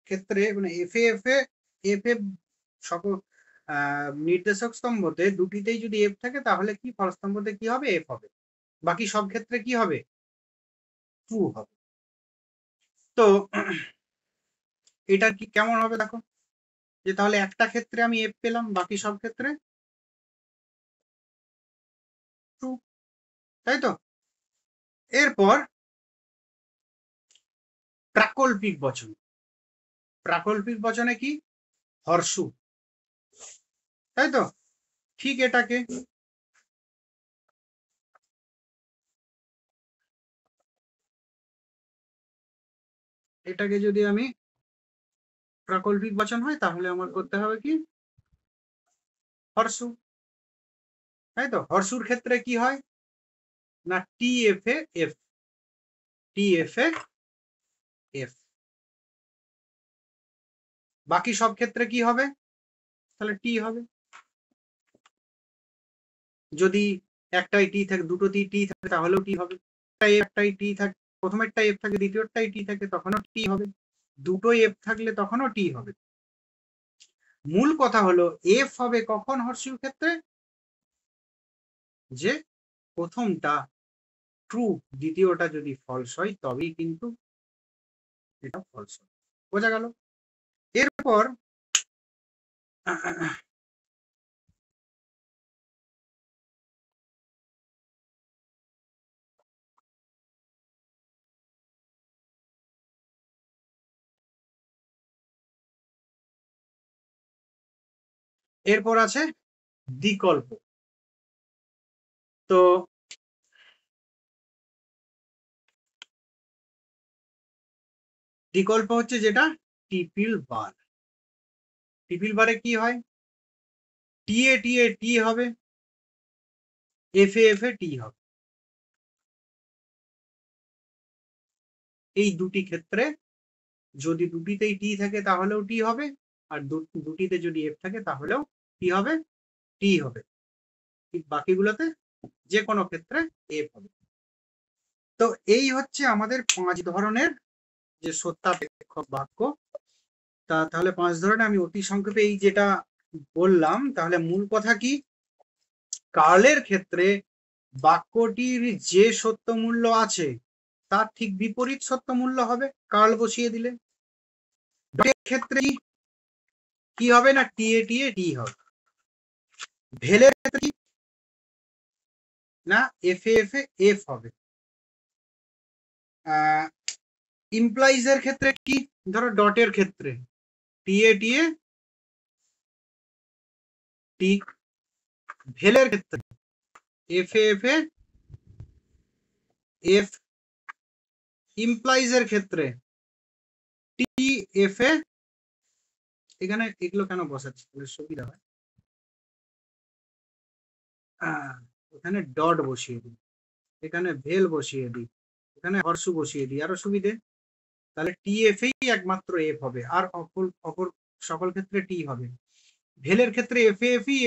Speaker 1: ক্ষেত্রে মানে এফ এফ এ এফ এফ, সকল নির্দেশক স্তম্ভতে দুটিতেই যদি এফ থাকে তাহলে কি ফল স্তম্ভতে কি হবে এফ হবে, বাকি সব ক্ষেত্রে কি হবে ট্রু হবে। তো এটা কি কেমন হবে দেখো, যে তাহলে একটা ক্ষেত্রে আমি এফ পেলাম, বাকি সব ক্ষেত্রে ট্রু, তাই তো। এরপর প্রাকল্পিক বচন। প্রাকল্পিক বচনে কি হর্ষু, তাই তো। ঠিক এটাকে যদি আমি প্রাকল্পিক বচন হয় তাহলে আমার করতে হবে কি হর্ষু, তাই তো। হর্ষুর ক্ষেত্রে কি হয় না টি এফ এ এফ, টি এফ এ এফ। বাকি সব ক্ষেত্রে কি হবে, তাহলে টি হবে। যদি একটাই টি থাকে, দুটোতেই টি থাকে তাহলেও টি হবে। একটাই টি থাকে, প্রথমেরটাই এফ থাকে, দ্বিতীয়টাই টি থাকে, তখনও টি হবে। দুটোই এফ থাকলে তখনও টি হবে। মূল কথা হলো এফ হবে কখন হর্ষির ক্ষেত্রে, যে প্রথমটা ট্রু, দ্বিতীয়টা যদি ফলস হয় তবেই কিন্তু এটা ফলস হয়। বোঝা গেল। এরপর এরপর আছে বিকল্প। তো বিকল্প হচ্ছে যেটা টিপিল বার। টিপিল বারে কি হয়, টি এ টি হবে, এফ এ টি হবে। এই দুটি ক্ষেত্রে যদি দুটিতেই টি থাকে তাহলেও টি হবে, আর দুটিতে যদি এফ থাকে তাহলেও টি হবে, টি হবে। বাকিগুলোতে যে কোনো ক্ষেত্রে এফ হবে। তো এই হচ্ছে আমাদের 5 ধরনের যে সত্যাপেক্ষক বাক্য। তাহলে 5 ধরনের আমি অতি সংক্ষেপে এই যেটা বললাম, তাহলে মূল কথা কি, কার্লের ক্ষেত্রে বাক্যটির যে সত্য মূল্য আছে তার ঠিক বিপরীত সত্য মূল্য হবে কার্ল বসিয়ে দিলে। ক্ষেত্রে কি হবে না টি এ টি হবে। ভেলের ক্ষেত্রে না এফ এ এফ হবে। ইমপ্লাইজ এর ক্ষেত্রে কি, ধরো ডটের ক্ষেত্রে টি এ টি। ভেলের ক্ষেত্রে এফ এ এফ। ইমপ্লাইজ এর ক্ষেত্রে টি এফ এ। এখানে এগুলো কেন বসাচ্ছি, সুবিধা হয়, এখানে ডট বসিয়ে দিই, এখানে ভেল বসিয়ে দিই, এখানে হর্ষু বসিয়ে দিই, আরো সুবিধে। তাহলে টি এফ এই একমাত্র এফ হবে, আর অপর সকল ক্ষেত্রে টি হবে। ভেলের ক্ষেত্রে এফ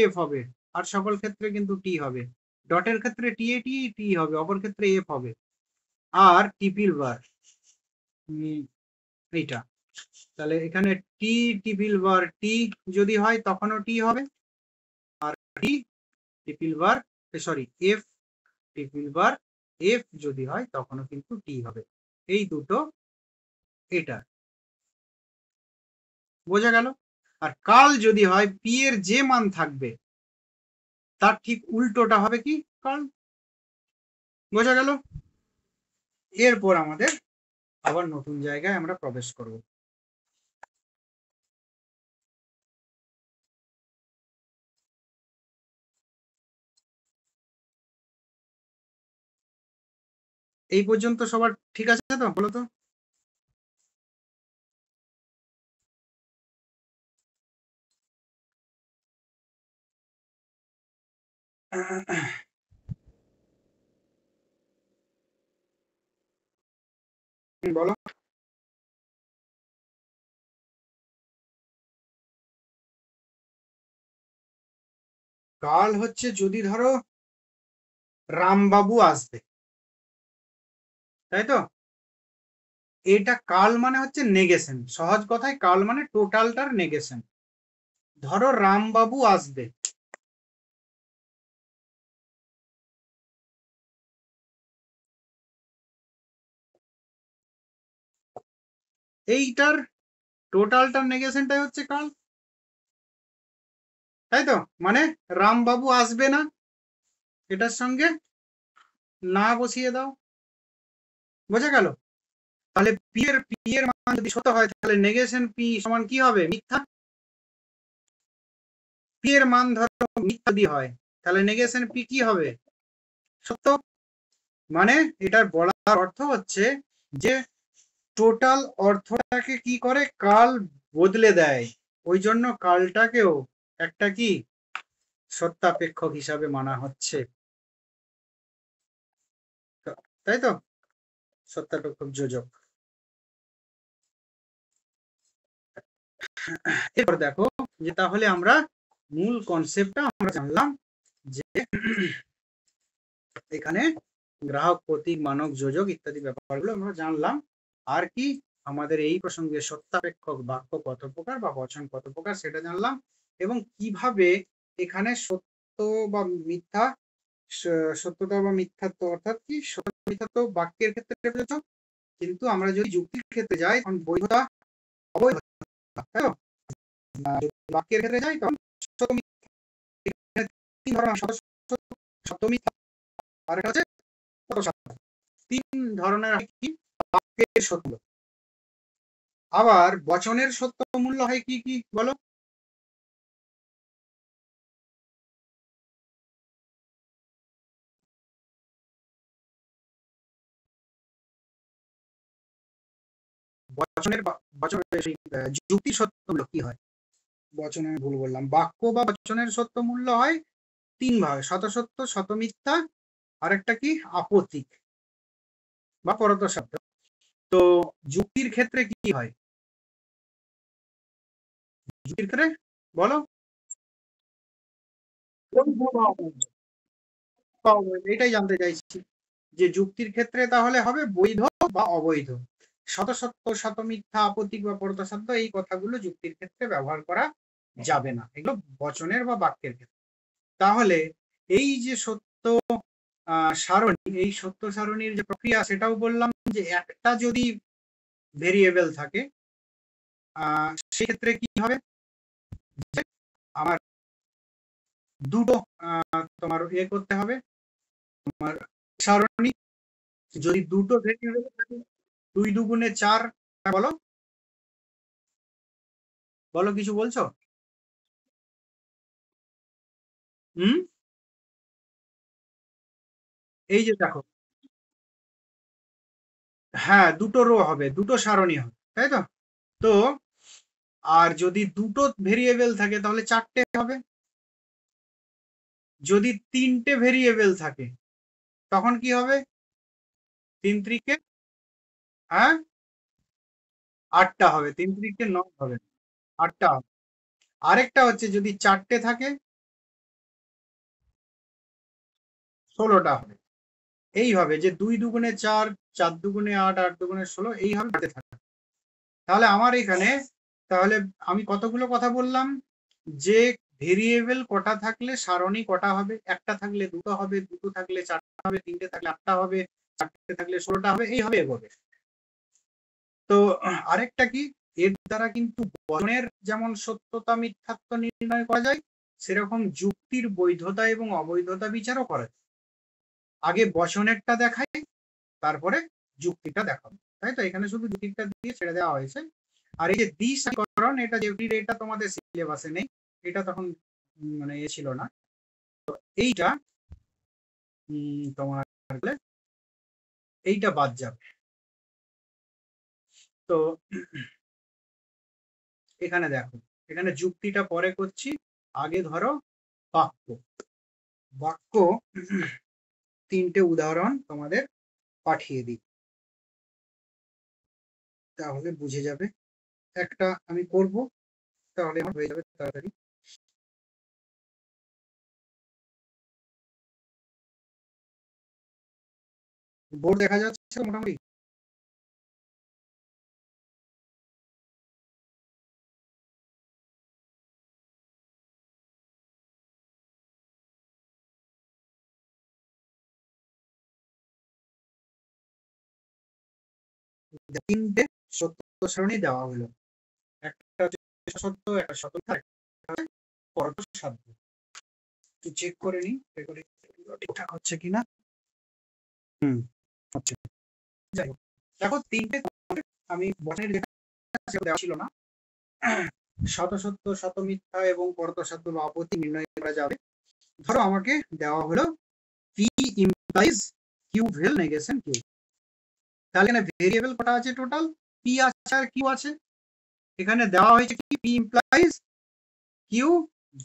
Speaker 1: এফ হবে, আর সকল ক্ষেত্রে কিন্তু টি হবে। ডটের ক্ষেত্রে টি এ টি হবে, অপর ক্ষেত্রে এফ হবে। আর টিপিল বার এইটা, তাহলে এখানে টি টিপিল বার টি যদি হয় তখনও টি হবে, আর টি টিপিল বার সরি এফ টিপিল বার এফ যদি হয় তখনও কিন্তু টি হবে। এই দুটো এটা বোঝা গেল। আর কাল যদি হয় পি এর যে মান থাকবে তার ঠিক উল্টোটা হবে কি কাল। বোঝা গেল। এরপর আমাদের আবার নতুন জায়গায় আমরা প্রবেশ করব। এই পর্যন্ত সবার ঠিক আছে তো, বলো তো। বলো। কাল হচ্ছে যদি ধরো রামবাবু আসবে, তাই তো। এটা কাল মানে হচ্ছে নেগেশন, সহজ কথায় কাল মানে টোটালটার নেগেশন। ধরো রামবাবু আসবে, এইটার টোটালটার নেগেশনটাই হচ্ছে কাল, তাই তো? মানে রামবাবু আসবে না, এটার সঙ্গে না বসিয়ে দাও, বোঝা গেল? তাহলে পি এর মান যদি সত্য হয় তাহলে নেগেশন পি সমান কি হবে? মিথ্যা। পি এর মান ধরো মিথ্যা যদি হয় তাহলে নেগেশন পি কি হবে? সত্য। মানে এটার বলার অর্থ হচ্ছে যে টোটাল অর্থটাকে কি করে, কাল বদলে দেয়, ওই জন্য কালটাকেও একটা কি সত্যাপেক্ষক হিসাবে মানা হচ্ছে, তাই তো? সত্যাপেক্ষক যোজক। এরপর দেখো যে তাহলে আমরা মূল কনসেপ্টটা আমরা জানলাম যে এখানে গ্রাহক, প্রতীক, মানক, যোজক ইত্যাদি ব্যাপারগুলো আমরা জানলাম। আর কি আমাদের এই প্রসঙ্গে সত্যাপেক্ষক বাক্য কত প্রকার বা বচন কত প্রকার সেটা জানলাম, এবং কিভাবে এখানে সত্য বা মিথ্যা, সত্যতা বা মিথ্যাত্ব অর্থাৎ কি সত্য মিথ্যাত্ব বাক্যের ক্ষেত্রে প্রযোজ্য, কিন্তু আমরা যদি যুক্তির ক্ষেত্রে যাই তখন বৈধতা অবৈধতা, তাই তো? বাক্যের ক্ষেত্রে যাই তখন সত্য মিথ্যা, তিন ধরনের সত্য মিথ্যা, আর একটা হচ্ছে তিন ধরনের কি বাক্যের সত্য। আবার বচনের সত্য মূল্য হয় কি কি বলো? যুক্তির সত্য মূল্য কি হয়? বচনে ভুল বললাম, বাক্য বা বচনের সত্য মূল্য হয় তিন ভাবে: শতসত্য, শতমিথ্যা, আরেকটা কি আপত্তিক বা পরত শব্দ। তো যুক্তির ক্ষেত্রে কি হয়? যুক্তির ক্ষেত্রে বলো। এটাই জানতে চাইছি যে যুক্তির ক্ষেত্রে তাহলে হবে বৈধ বা অবৈধ। শতসত্য, শতমিথ্যা, আপত্তিক বা পরত শব্দ এই কথাগুলো যুক্তির ক্ষেত্রে ব্যবহার করা যাবে না, এগুলো বচনের বা বাক্যের ক্ষেত্রে। তাহলে এই যে সত্য সারণী, এই সত্য সারণীর যে প্রক্রিয়া সেটাও বললাম যে একটা যদি ভেরিয়েবল থাকে সেক্ষেত্রে কি হবে, আমার দুটো তোমার ইয়ে করতে হবে, তোমার সারণী যদি দুটো ভেরিয়েবল থাকে, 2 দুগুণে 4, বলো বলো কিছু বলছো? হুম, এই যে দেখো, হ্যাঁ দুটো রো হবে, দুটো সারণী হবে, তাই তো? তো আর যদি দুটো ভেরিয়েবল থাকে তাহলে 4টে হবে, যদি 3টে ভেরিয়েবল থাকে তখন কি হবে? 3 ত্রিকে হ্যাঁ 8টা হবে, 3 ত্রিকে 9 হবে, 8টা হবে। আরেকটা হচ্ছে যদি 4টে থাকে 16টা হবে। এইভাবে যে 2 দুগুণে 4, 4 দুগুণে 8, 8 দুগুণে 16, এইভাবে বাড়তে থাকে। তাহলে আমার এখানে, তাহলে আমি কতগুলো কথা বললাম যে ভেরিয়েবল কটা থাকলে সারণী কটা হবে, একটা থাকলে দুটো হবে, দুটো থাকলে 4টা হবে, 3টে থাকলে 8টা হবে, 4টে থাকলে 16টা হবে, এইভাবে এগোবে। তো আরেকটা কি, এর দ্বারা কিন্তু বচনের যেমন সত্যতা মিথ্যাত্ব নির্ণয় করা যায়, সেরকম যুক্তির বৈধতা এবং অবৈধতা বিচারও করা যায়। আগে বচনেরটা দেখাই, তারপরে যুক্তিটা দেখাবো, তাই তো? এখানে শুধু যুক্তিটা দিয়ে ছেড়ে দেওয়া হয়েছে। আর এই যে দ্বিসারীকরণ, এটা যে এটা তোমাদের সিলেবাসে নেই, এটা তখন মানে এ ছিল না, এইটা তোমার এইটা বাদ যাবে। তো এখানে দেখো, এখানে যুক্তিটা পরে করছি, আগে ধরো বাক্য। বাক্য 3টে উদাহরণ তোমাদের পাঠিয়ে দিই, তাহলে বুঝে যাবে। একটা আমি করব, তাহলে আমার হয়ে যাবে তাড়াতাড়ি। বোর্ড দেখা যাচ্ছে মোটামুটি? তিনটে সত্য সারণী দেওয়া হলো, একটা হচ্ছে সত্য, একটা স্বতন্ত্র, একটা পরত সাধ্য। একটু চেক করে নিই ঠিকঠাক হচ্ছে কিনা। হচ্ছে। যাই হোক, দেখো তিনটে আমি বছরের যেটা দেওয়া ছিল না, শত সত্য, শত মিথ্যা এবং পরত সাধ্য বা আপত্তি নির্ণয় করা যাবে। ধরো আমাকে দেওয়া হলো P implies Q vel negation Q. তাহলে এখানে ভেরিয়েবল কটা আছে টোটাল? পি আছে আর কিউ আছে। এখানে দেওয়া হয়েছে কি P implies Q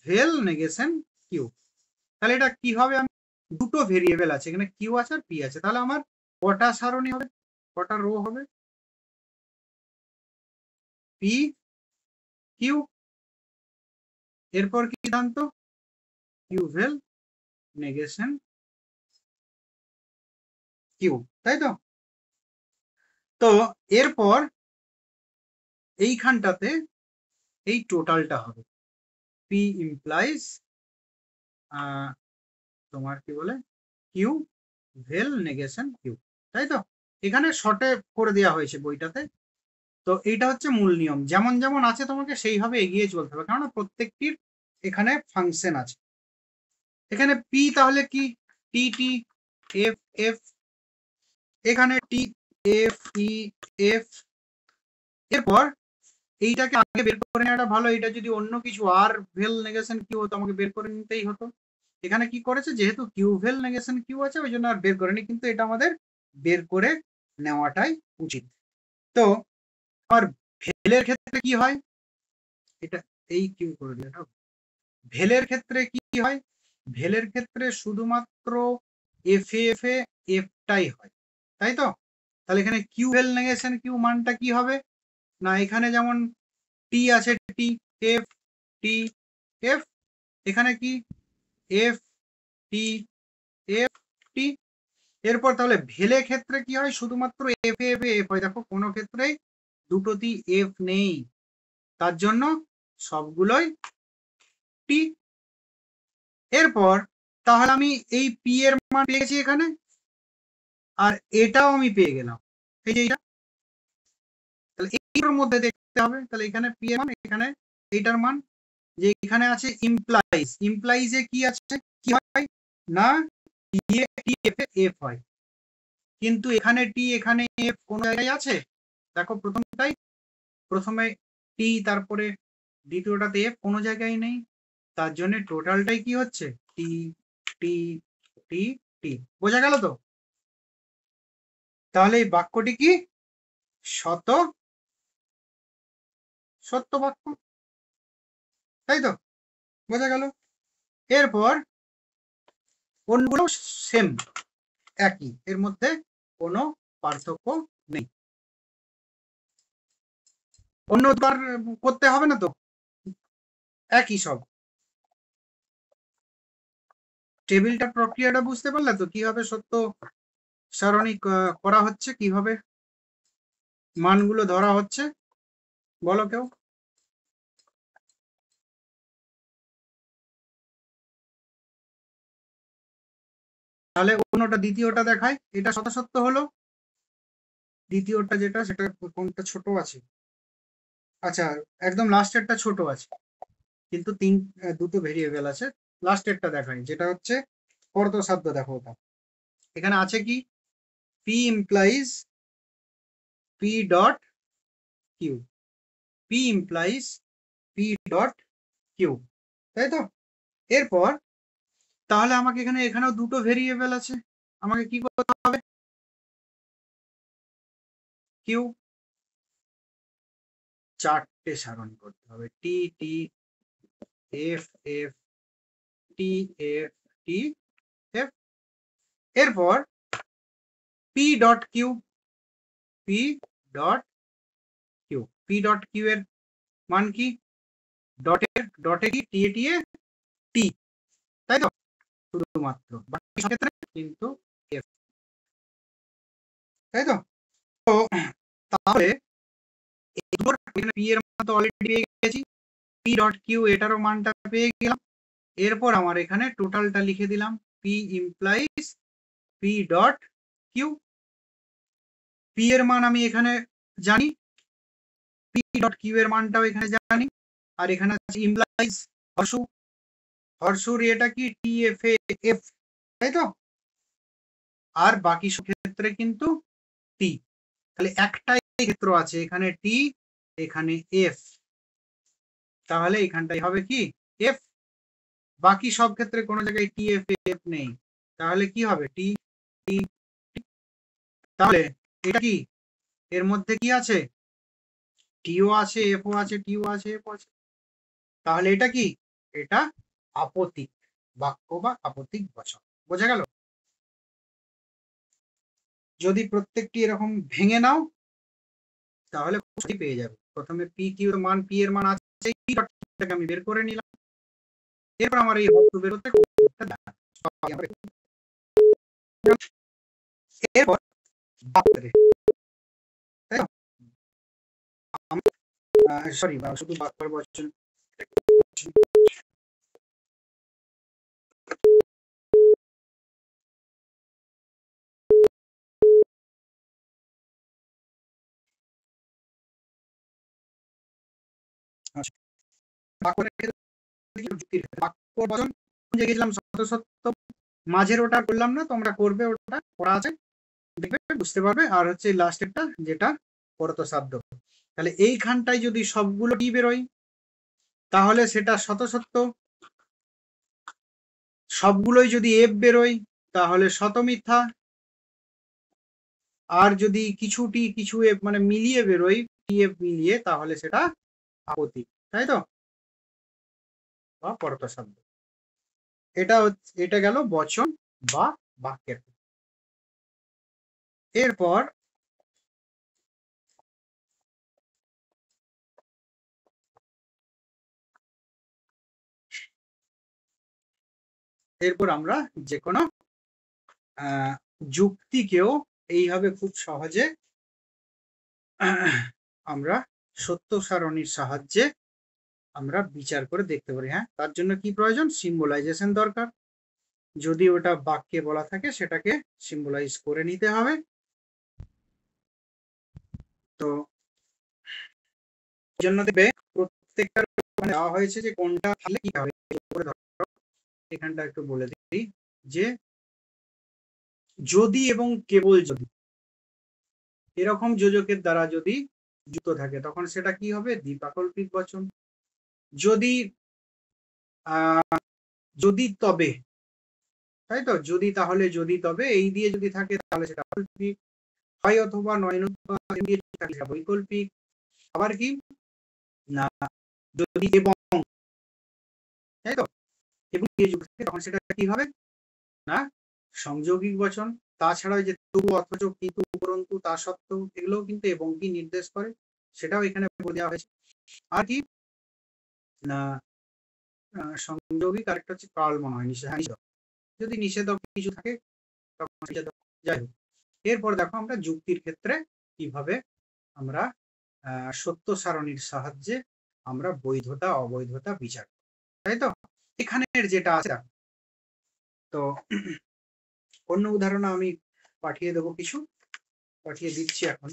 Speaker 1: vel negation Q. তাহলে এটা কি হবে? আমি দুটো ভেরিয়েবল আছে, এখানে কিউ আছে আর পি আছে। তাহলে আমার কটা সারণী হবে, কটা রো হবে? পি কিউ, এরপর কি সিদ্ধান্ত? কিউ ভেল নেগেশন কিউ, তাই তো? তো এরপর এইখানটাতে এই টোটালটা হবে পি ইমপ্লাইজ তোমার কি বলে কিউ ভেল নেগেশন কিউ, তাই তো? এখানে শর্টে করে দেওয়া হয়েছে বইটাতে। তো এইটা হচ্ছে মূল নিয়ম, যেমন যেমন আছে তোমাকে সেইভাবে এগিয়ে চলতে হবে, কারণ প্রত্যেকটির এখানে ফাংশন আছে। এখানে পি তাহলে কি? টি টি এফ এফ, এখানে টি এফ ই এফ। এরপর এইটাকে আগে বের করে নেওয়াটা ভালো। এটা যদি অন্য কিছু আর ভেল নেগেশন কিউ হতো আমাকে বের করে নিতেই হতো। এখানে কি করেছে, যেহেতু কিউ ভেল নেগেশন কিউ আছে ওই জন্য আর বের করে নি, কিন্তু এটা আমাদের বের করে নেওয়াটাই উচিত। তো আর ভেলের ক্ষেত্রে কি হয়, এটা এই কিউ করে দিই। এটা ভেলের ক্ষেত্রে কি হয়? ভেলের ক্ষেত্রে শুধুমাত্র এফ এফ এ এফটাই হয়, তাই তো? তাহলে এখানে কিউ ভেল নেগেশন কিউ মানটা কি হবে না, এখানে যেমন টি আছে টি এফ টি এফ, এখানে কি এফ টি এফ টি। এরপর তাহলে ভেলে ক্ষেত্রে কি হয়? শুধুমাত্র এফ এফ এফ হয়। দেখো কোনো ক্ষেত্রেই দুটোতেই এফ নেই, তার জন্য সবগুলোই টি। এরপর তাহলে আমি এই পি এর মান পেয়েছি এখানে, আর এটাও আমি পেয়ে গেলাম, এই যে এইটা। তাহলে এইটার মধ্যে দেখতে হবে, তাহলে এখানে পি এর মান, এখানে এইটার মান। যে এখানে আছে ইমপ্লাইজ, ইমপ্লাইজে কি আছে, কি হয় না টি এফ এফ হয়, কিন্তু এখানে টি এখানে এফ কোন জায়গায় আছে? দেখো প্রথমটাই, প্রথমে টি তারপরে দ্বিতীয়টাতে এফ কোনো জায়গায় নেই, তার জন্য টোটালটাই কি হচ্ছে টি টি টি টি। বোঝা গেল তো? তাহলে এই বাক্যটি কি সত্য বাক্য, তাই তো? বোঝা গেল? এরপর কোনগুলো সেম, একই, এর মধ্যে কোনো পার্থক্য নেই। অন্যবার করতে হবে না তো, একই সব। টেবিলটার প্রক্রিয়াটা বুঝতে পারলে তো, কিভাবে সত্য সারণী করা হচ্ছে, কিভাবে মানগুলো ধরা হচ্ছে? বলো কেউ। তাহলে অন্যটা দ্বিতীয়টা দেখায়, এটা শত সত্য হলো। দ্বিতীয়টা যেটা, সেটা কোনটা ছোট আছে? আচ্ছা, একদম লাস্টেরটা ছোট আছে, কিন্তু দুটো ভেরিয়েবল আছে। লাস্টেরটা দেখায়, যেটা হচ্ছে পরতসাধ্য। দেখো ওটা এখানে আছে কি, P implies P dot Q, P implies P dot Q, তাই তো? এরপর তাহলে আমাকে এখানেও দুটো ভেরিয়েবল আছে, আমাকে কি করতে হবে? কিউ চারটে সারণী করতে হবে, T T F F T F T F. এরপর P dot Q, P dot Q, P dot Q এর মান কি? ডটে কি টি এ টি এ টি, তাই তো? শুধুমাত্র, বাকি সব ক্ষেত্রে কিন্তু এফ, তাই তো? তো তাহলে পি এর মান তো অলরেডি পেয়ে গেছি, পি ডট কিউ এটারও মানটা পেয়ে গেলাম। এরপর আমার এখানে টোটালটা লিখে দিলাম, P implies P dot Q. P এর মান আমি এখানে জানি পি ডট কিউ এর মানটাও এখানে জানি, আর এখানে আছে ইমপ্লাইজ হর্ষু, হর্ষুর এটা কি টি এফ এফ, তাই তো, আর বাকি সব ক্ষেত্রে কিন্তু টি। তাহলে একটাই ক্ষেত্র আছে এখানে টি, এখানে এফ, তাহলে এখানটাই হবে কি এফ, বাকি সব ক্ষেত্রে কোনো জায়গায় টি এফ এফ নেই, তাহলে কি হবে টি টি। তাহলে এটা কি এর মধ্যে কি আছে, টিও আছে এফও আছে, টিও আছে এফও আছে, তাহলে এটা কি, এটা আপতিক বাক্য বা আপতিক বচন। বোঝা গেল? যদি প্রত্যেকটি এরকম ভেঙে নাও তাহলে পেয়ে যাবে। প্রথমে পি কিউ এর মান, পি এর মান আছে, আমি বের করে নিলাম, এরপর আমার এই বের করতে এরপর সরি শুধু বাক্য বচন মাঝের ওটা করলাম না, তোমরা করবে, ওটা পড়া আছে, দেখবে বুঝতে পারবে। আর হচ্ছে লাস্টেরটা যেটা পরতসাধ্য, তাহলে এইখানটায় যদি সবগুলো কি বেরোয় তাহলে সেটা শতসত্য, সবগুলোই যদি এফ বেরোয় তাহলে শত মিথ্যা, আর যদি কিছুটি কিছু এফ মানে মিলিয়ে বেরোয়, টি এফ মিলিয়ে, তাহলে সেটা আপতিক, তাই তো, বা পরতসাধ্য। এটা গেল বচন বা বাক্যের। এরপর আমরা যে কোনো যুক্তিকেও এইভাবে খুব সহজে আমরা সত্য সারণীর সাহায্যে আমরা বিচার করে দেখতে পারি। হ্যাঁ, তার জন্য কি প্রয়োজন, সিম্বলাইজেশন দরকার। যদি ওটা বাক্যে বলা থাকে সেটাকে সিম্বলাইজ করে নিতে হবে। তো জন্য দেখবে প্রত্যেকটা দেওয়া হয়েছে যে কোনটা থাকলে কি হবে। এখানটা একটু বলে দিই যে যদি এবং কেবল যদি এরকম যোজকের দ্বারা যদি যুক্ত থাকে তখন সেটা কি হবে, দ্বিপাকল্পিক বচন। যদি যদি তবে, তাই তো, যদি তাহলে যদি তবে এই দিয়ে যদি থাকে তাহলে সেটা বৈকল্পিক, হয় অথবা নয় দিয়ে থাকলে সেটা বৈকল্পিক। আবার কি না, যদি এবং, তাই তো, এবং তখন সেটা কি হবে না সংযোগিক বচন। তাছাড়াও যে তবু, অথচ, কিন্তু, উপরন্তু, তা সত্ত্বেও, এগুলোও কিন্তু এবং কি নির্দেশ করে, সেটাও এখানে বলে দেওয়া হয়েছে। আর কি না সংযোগিক, আরেকটা হচ্ছে কাল মনে হয় নিষেধক, যদি নিষেধক কিছু থাকে তখন যাই হোক। এরপর দেখো আমরা যুক্তির ক্ষেত্রে কিভাবে আমরা সত্য সারণীর সাহায্যে আমরা বৈধতা অবৈধতা বিচার, তাই তো। এখানের যেটা আছে, তো অন্য উদাহরণ আমি পাঠিয়ে দেবো, কিছু পাঠিয়ে দিচ্ছি এখন।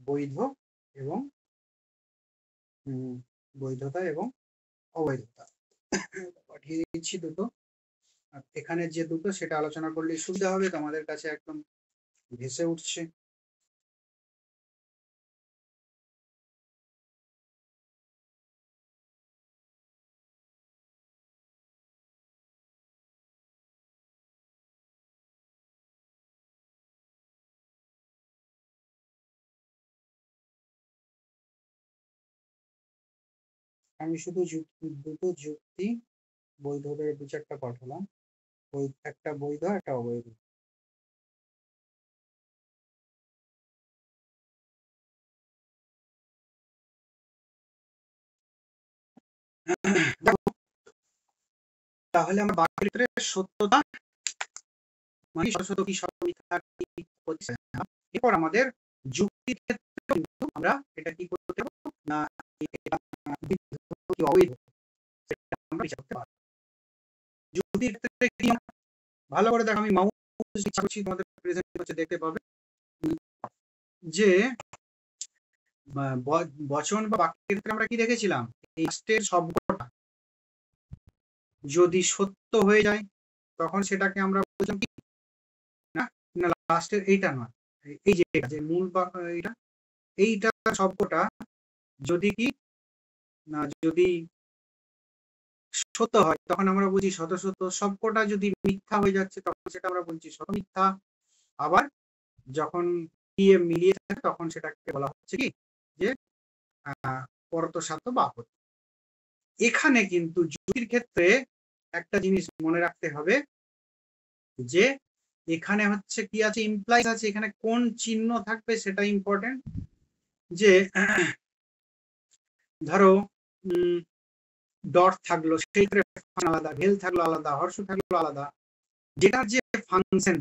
Speaker 1: বৈধ এবং বৈধতা এবং অবৈধতা পাঠিয়ে দিচ্ছি দুটো। এখানে যে দুটো সেটা আলোচনা করলে সুবিধা হবে, তোমাদের কাছে একদম ভেসে উঠছে। আমি শুধু দুটো যুক্তি বৈধতার বিচারটা পাঠালাম, একটা বৈধ একটা অবৈধ। তাহলে আমরা বাক্যের ক্ষেত্রে সত্যতা মানে সত্য কি মিথ্যা কি, এরপর আমাদের যুক্তির ক্ষেত্রে কিন্তু আমরা এটা কি করতে পারবো না, অবৈধ সেটা আমরা বিচার করতে পারবো। যুক্তির ক্ষেত্রে কি ভালো করে দেখো, আমি মাউস তোমাদের প্রেজেন্ট হচ্ছে দেখতে পাবে। যে বচন বা বাক্যের ক্ষেত্রে আমরা কি দেখেছিলাম, এই লাস্টের শব্দটা যদি সত্য হয়ে যায় তখন সেটাকে আমরা বললাম কি না, না লাস্টের এইটা নয়, এই যে মূল এইটা এইটা শব্দটা যদি কি না যদি সত্য হয় তখন আমরা বুঝি শত সত্য, সবকটা যদি মিথ্যা হয়ে যাচ্ছে তখন সেটা আমরা বলছি শত মিথ্যা। আবার যখন পিএম মিলিয়ে থাকে তখন সেটাকে বলা হচ্ছে কি যে পরতসাধ্য বা আপত্তি। এখানে কিন্তু যুক্তির ক্ষেত্রে একটা জিনিস মনে রাখতে হবে যে এখানে হচ্ছে কি আছে, ইমপ্লাইজ আছে, এখানে কোন চিহ্ন থাকবে সেটা ইম্পর্টেন্ট। যে ধরো ডট থাকলো সেই আলাদা, ভেল থাকলো আলাদা, হর্ষ থাকলো আলাদা, যেটার যে ফাংশন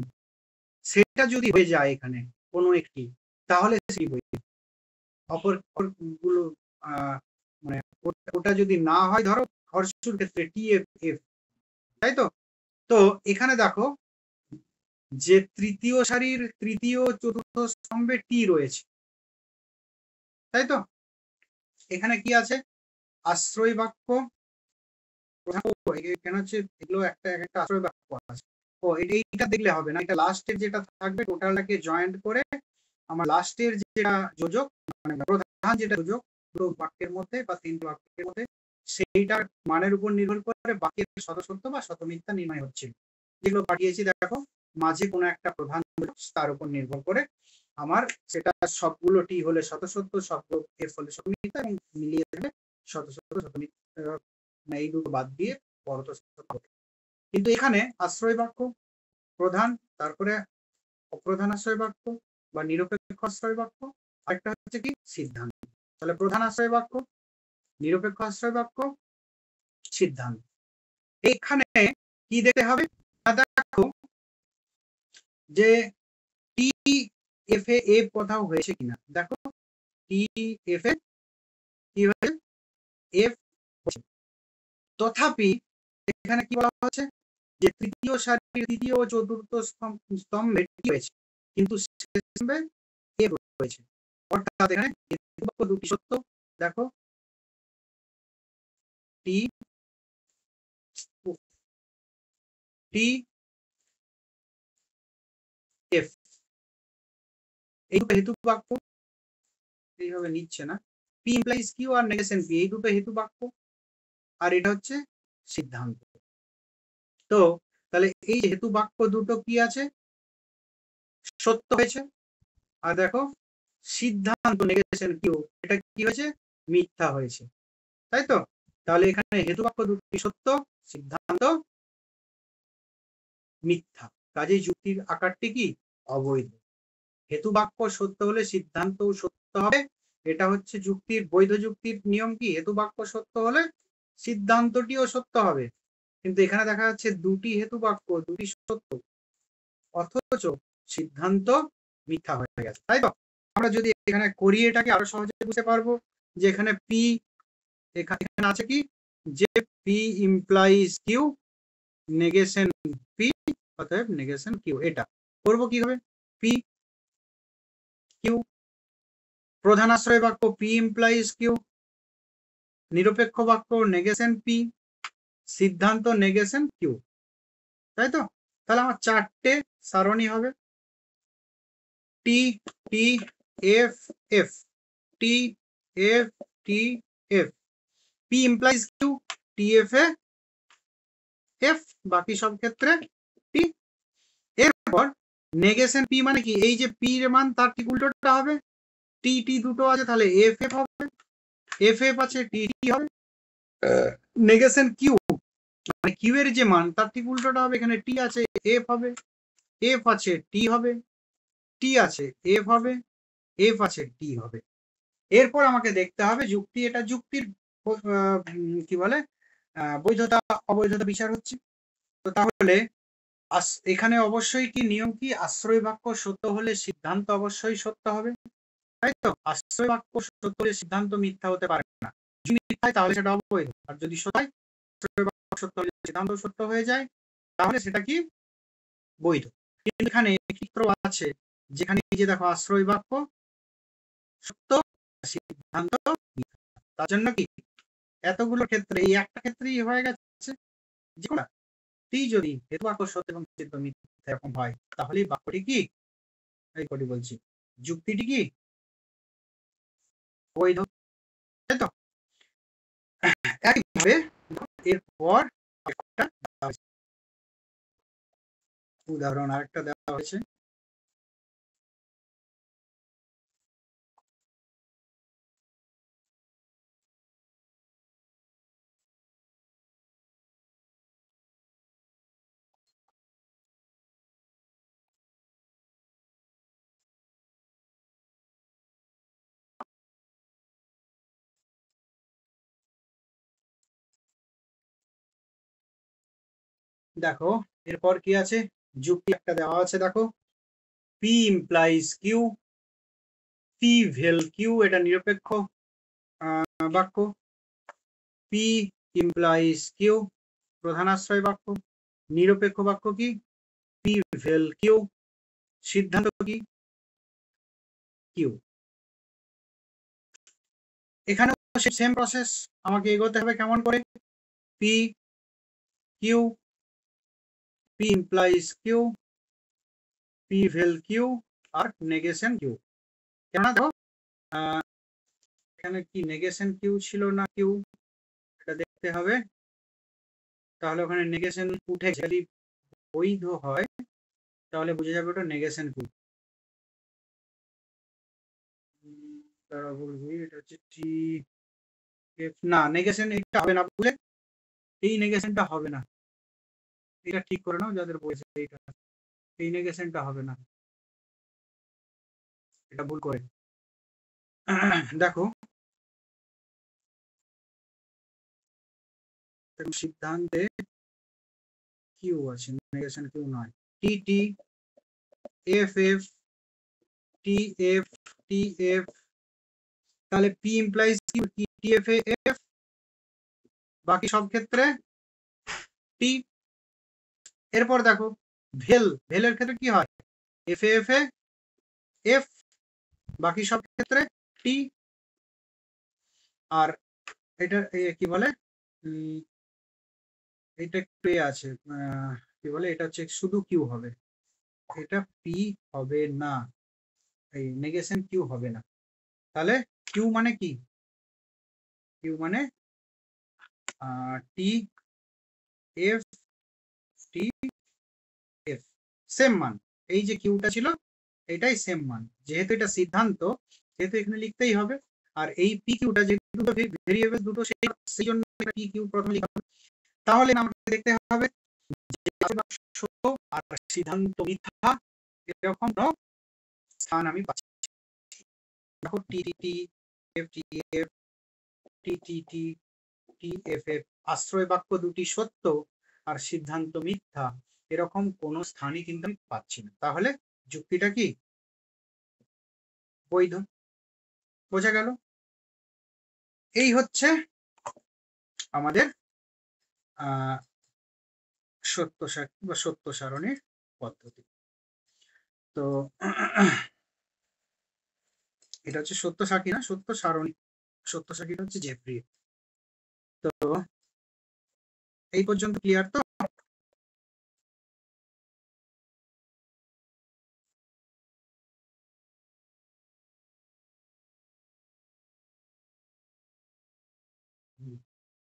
Speaker 1: সেটা যদি হয়ে যায় এখানে কোনো একটি, তাহলে সেই বই অপর গুলো মানে ওটা যদি না হয়, ধরো হর্ষর ক্ষেত্রে টি এফ এফ, তাই তো। তো এখানে দেখো যে তৃতীয় সারির তৃতীয় চতুর্থ স্তম্ভে টি রয়েছে, তাই তো। এখানে কি আছে, আশ্রয় বাক্য, কেন হচ্ছে এগুলো একটা একটা আশ্রয় বাক্য আছে। ও এইটা দেখলে হবে না, এটা লাস্টের যেটা থাকবে টোটালটাকে জয়েন্ট করে আমার লাস্টের যেটা যোজক, মানে প্রধান যেটা যোজক পুরো বাক্যের মধ্যে বা তিনটি বাক্যের মধ্যে, সেইটার মানের উপর নির্ভর করে বাক্যের শতসত্য বা শতমিথ্যা নির্ণয় হচ্ছে। যেগুলো পাঠিয়েছি দেখো, মাঝে কোনো একটা প্রধান তার উপর নির্ভর করে আমার সেটা সবগুলো টি হলে শতসত্য, সবগুলো এফ হলে শতমিথ্যা, এবং মিলিয়ে দেবে শতসত্য শতমিথ্যা, এই দুটো বাদ দিয়ে পরতসত্য। কিন্তু এখানে আশ্রয় বাক্য, প্রধান, তারপরে অপ্রধান আশ্রয় বাক্য বা নিরপেক্ষ আশ্রয় বাক্য, আরেকটা হচ্ছে কি সিদ্ধান্ত। তাহলে প্রধান আশ্রয় বাক্য, নিরপেক্ষ আশ্রয় বাক্য, সিদ্ধান্ত। এখানে কি দেখতে হবে, দেখো যে টি এফ এ কোথাও হয়েছে কিনা, দেখো টি এফ এ কি হয়েছে, এফ। তথাপি এখানে কি বলা হচ্ছে যে তৃতীয় সারির তৃতীয় ও চতুর্থ স্তম্ভে টি হয়েছে, কিন্তু স্তম্ভে এফ রয়েছে, অর্থাৎ এখানে দুটি সত্য। দেখো টি টি এফ, এই দুটো হেতু বাক্য, এইভাবে নিচ্ছে না, পি ইমপ্লাইজ কিউ আর নেগেশন পি, এই দুটো হেতু বাক্য, আর এটা হচ্ছে সিদ্ধান্ত। তো তাহলে এই হেতু বাক্য দুটো কি আছে, সত্য হয়েছে। আর দেখো সিদ্ধান্ত নেগেশন কিউ, এটা কি হয়েছে, মিথ্যা হয়েছে, তাই তো। তাহলে এখানে হেতু বাক্য দুটি সত্য, সিদ্ধান্ত মিথ্যা, কাজেই যুক্তির আকারটি কি অবৈধ। হেতু বাক্য সত্য হলে সিদ্ধান্তও সত্য হবে, এটা হচ্ছে যুক্তির বৈধ যুক্তির নিয়ম। কি হেতু বাক্য সত্য হলে সিদ্ধান্তটিও সত্য হবে, কিন্তু এখানে দেখা যাচ্ছে দুটি হেতু বাক্য দুটি সত্য, অথচ সিদ্ধান্ত মিথ্যা হয়ে গেছে, তাই তো। আমরা যদি এখানে করি এটাকে আরো সহজে বুঝতে পারবো যে এখানে পি, এখানে আছে কি যে P implies Q negation P, অতএব নেগেশন কিউ। এটা করবো কিভাবে, পি কিউ, প্রধান আশ্রয় বাক্য পি ইমপ্লাইজ কিউ, নিরপেক্ষ বাক্য নেগেশন পি, সিদ্ধান্ত নেগেশন কিউ, তাই তো। তাহলে আমার চারটে সারণী হবে, T T F F, T F T F, P implies Q, T F এ এফ, বাকি সব ক্ষেত্রে টি। এরপর নেগেশন পি মানে কি, এই যে পি এর মান তার ঠিক উল্টোটা হবে, টি টি দুটো আছে তাহলে এফ এফ হবে, এফ এফ আছে টি টি হবে। নেগেশন কিউ মানে কিউ এর যে মান তার ঠিক উল্টোটা হবে, এখানে টি আছে এফ হবে, এফ আছে টি হবে, টি আছে এফ হবে, এফ আছে টি হবে। এরপর আমাকে দেখতে হবে যুক্তি, এটা যুক্তির কি বলে বৈধতা অবৈধতা বিচার হচ্ছে। তো তাহলে এখানে অবশ্যই কি নিয়ম কি, আশ্রয় বাক্য সত্য হলে সিদ্ধান্ত অবশ্যই সত্য হবে, তাই তো। আশ্রয় বাক্য সত্য হলে সিদ্ধান্ত মিথ্যা হতে পারে না, যদি মিথ্যা হয় তাহলে সেটা অবৈধ, আর যদি সত্য হয় আশ্রয় বাক্য সত্য হলে সিদ্ধান্ত সত্য হয়ে যায় তাহলে সেটা কি বৈধ। কিন্তু এখানে চিত্র আছে যেখানে যে দেখো আশ্রয় বাক্য সত্য, সিদ্ধান্ত মিথ্যা। তার জন্য কি এতগুলো ক্ষেত্রে এই একটা ক্ষেত্রেই হয়ে গেছে যে টি যদি হেতু বাক্য সত্য এবং সিদ্ধ মিথ্যা এরকম হয়, তাহলে বাক্যটি কি, এই কটি বলছি, যুক্তিটি কি বৈধ, তাই তো? একইভাবে এরপর উদাহরণ আরেকটা দেওয়া হয়েছে, দেখো এরপর কি আছে, যুক্তি একটা দেওয়া আছে, দেখো P implies Q, P vel Q, এটা নিরপেক্ষ বাক্য, পি ইমপ্লাইজ কিউ প্রধানাশ্রয় বাক্য, নিরপেক্ষ বাক্য কি পি ভেল কিউ, সিদ্ধান্ত কি কিউ। এখানে সেম প্রসেস, আমাকে এগোতে হবে কেমন করে, P Q, P implies Q, P vel Q আর নেগেশন কিউ। কেননা দেখো এখানে কি নেগেশন কিউ ছিল না কিউ, এটা দেখতে হবে। তাহলে ওখানে নেগেশন উঠে যদি বৈধ হয় তাহলে বুঝে যাবে ওটা নেগেশন কিউ। তারা বলবি এটা হচ্ছে টি এফ, না নেগেশন এটা হবে না, বুঝলে এই নেগেশনটা হবে না, এটা ঠিক করে নাও যাদের বলেছে এইটা, এই নেগেশনটা হবে না, এটা ভুল করে। দেখো সিদ্ধান্তে কিউ আছে, নেগেশন কিউ নয়, T T F F T F T F, তাহলে P implies Q T F F, বাকি সব ক্ষেত্রে টি। এরপর দেখো ভেল, ভেলের ক্ষেত্রে কি হয়, এফ এফ এফ, বাকি সব ক্ষেত্রে টি। আর এটা কি বলে, এটা একটু আছে কি বলে, এটা হচ্ছে শুধু কিউ হবে, এটা পি হবে না, এই নেগেশন কিউ হবে না। তাহলে কিউ মানে কি, কিউ মানে টি এফ টি এফ, সেম মান, এই যে কিউটা ছিল এটাই সেম মান, যেহেতু এটা সিদ্ধান্ত সেহেতু এখানে লিখতেই হবে। আর এই পি কিউটা যেহেতু দুটো ভেরিয়েবল দুটো, সেই জন্য পি কিউ প্রথমে লিখতে হবে। তাহলে আমাকে দেখতে হবে সত্য আর সিদ্ধান্ত মিথ্যা এরকম স্থান আমি পাচ্ছি। দেখো T T F T F T T T T F F, আশ্রয় বাক্য দুটি সত্য আর সিদ্ধান্ত মিথ্যা, এরকম কোন স্থানই কিন্তু আমি পাচ্ছি না, তাহলে যুক্তিটা কি বৈধ। বোঝা গেল? এই হচ্ছে আমাদের সত্য সারণী বা সত্য সারণীর পদ্ধতি। তো এটা হচ্ছে সত্য সারণী না, সত্য সারণী, সত্য সারণীটা হচ্ছে জেফরি। তো এই পর্যন্ত ক্লিয়ার তো?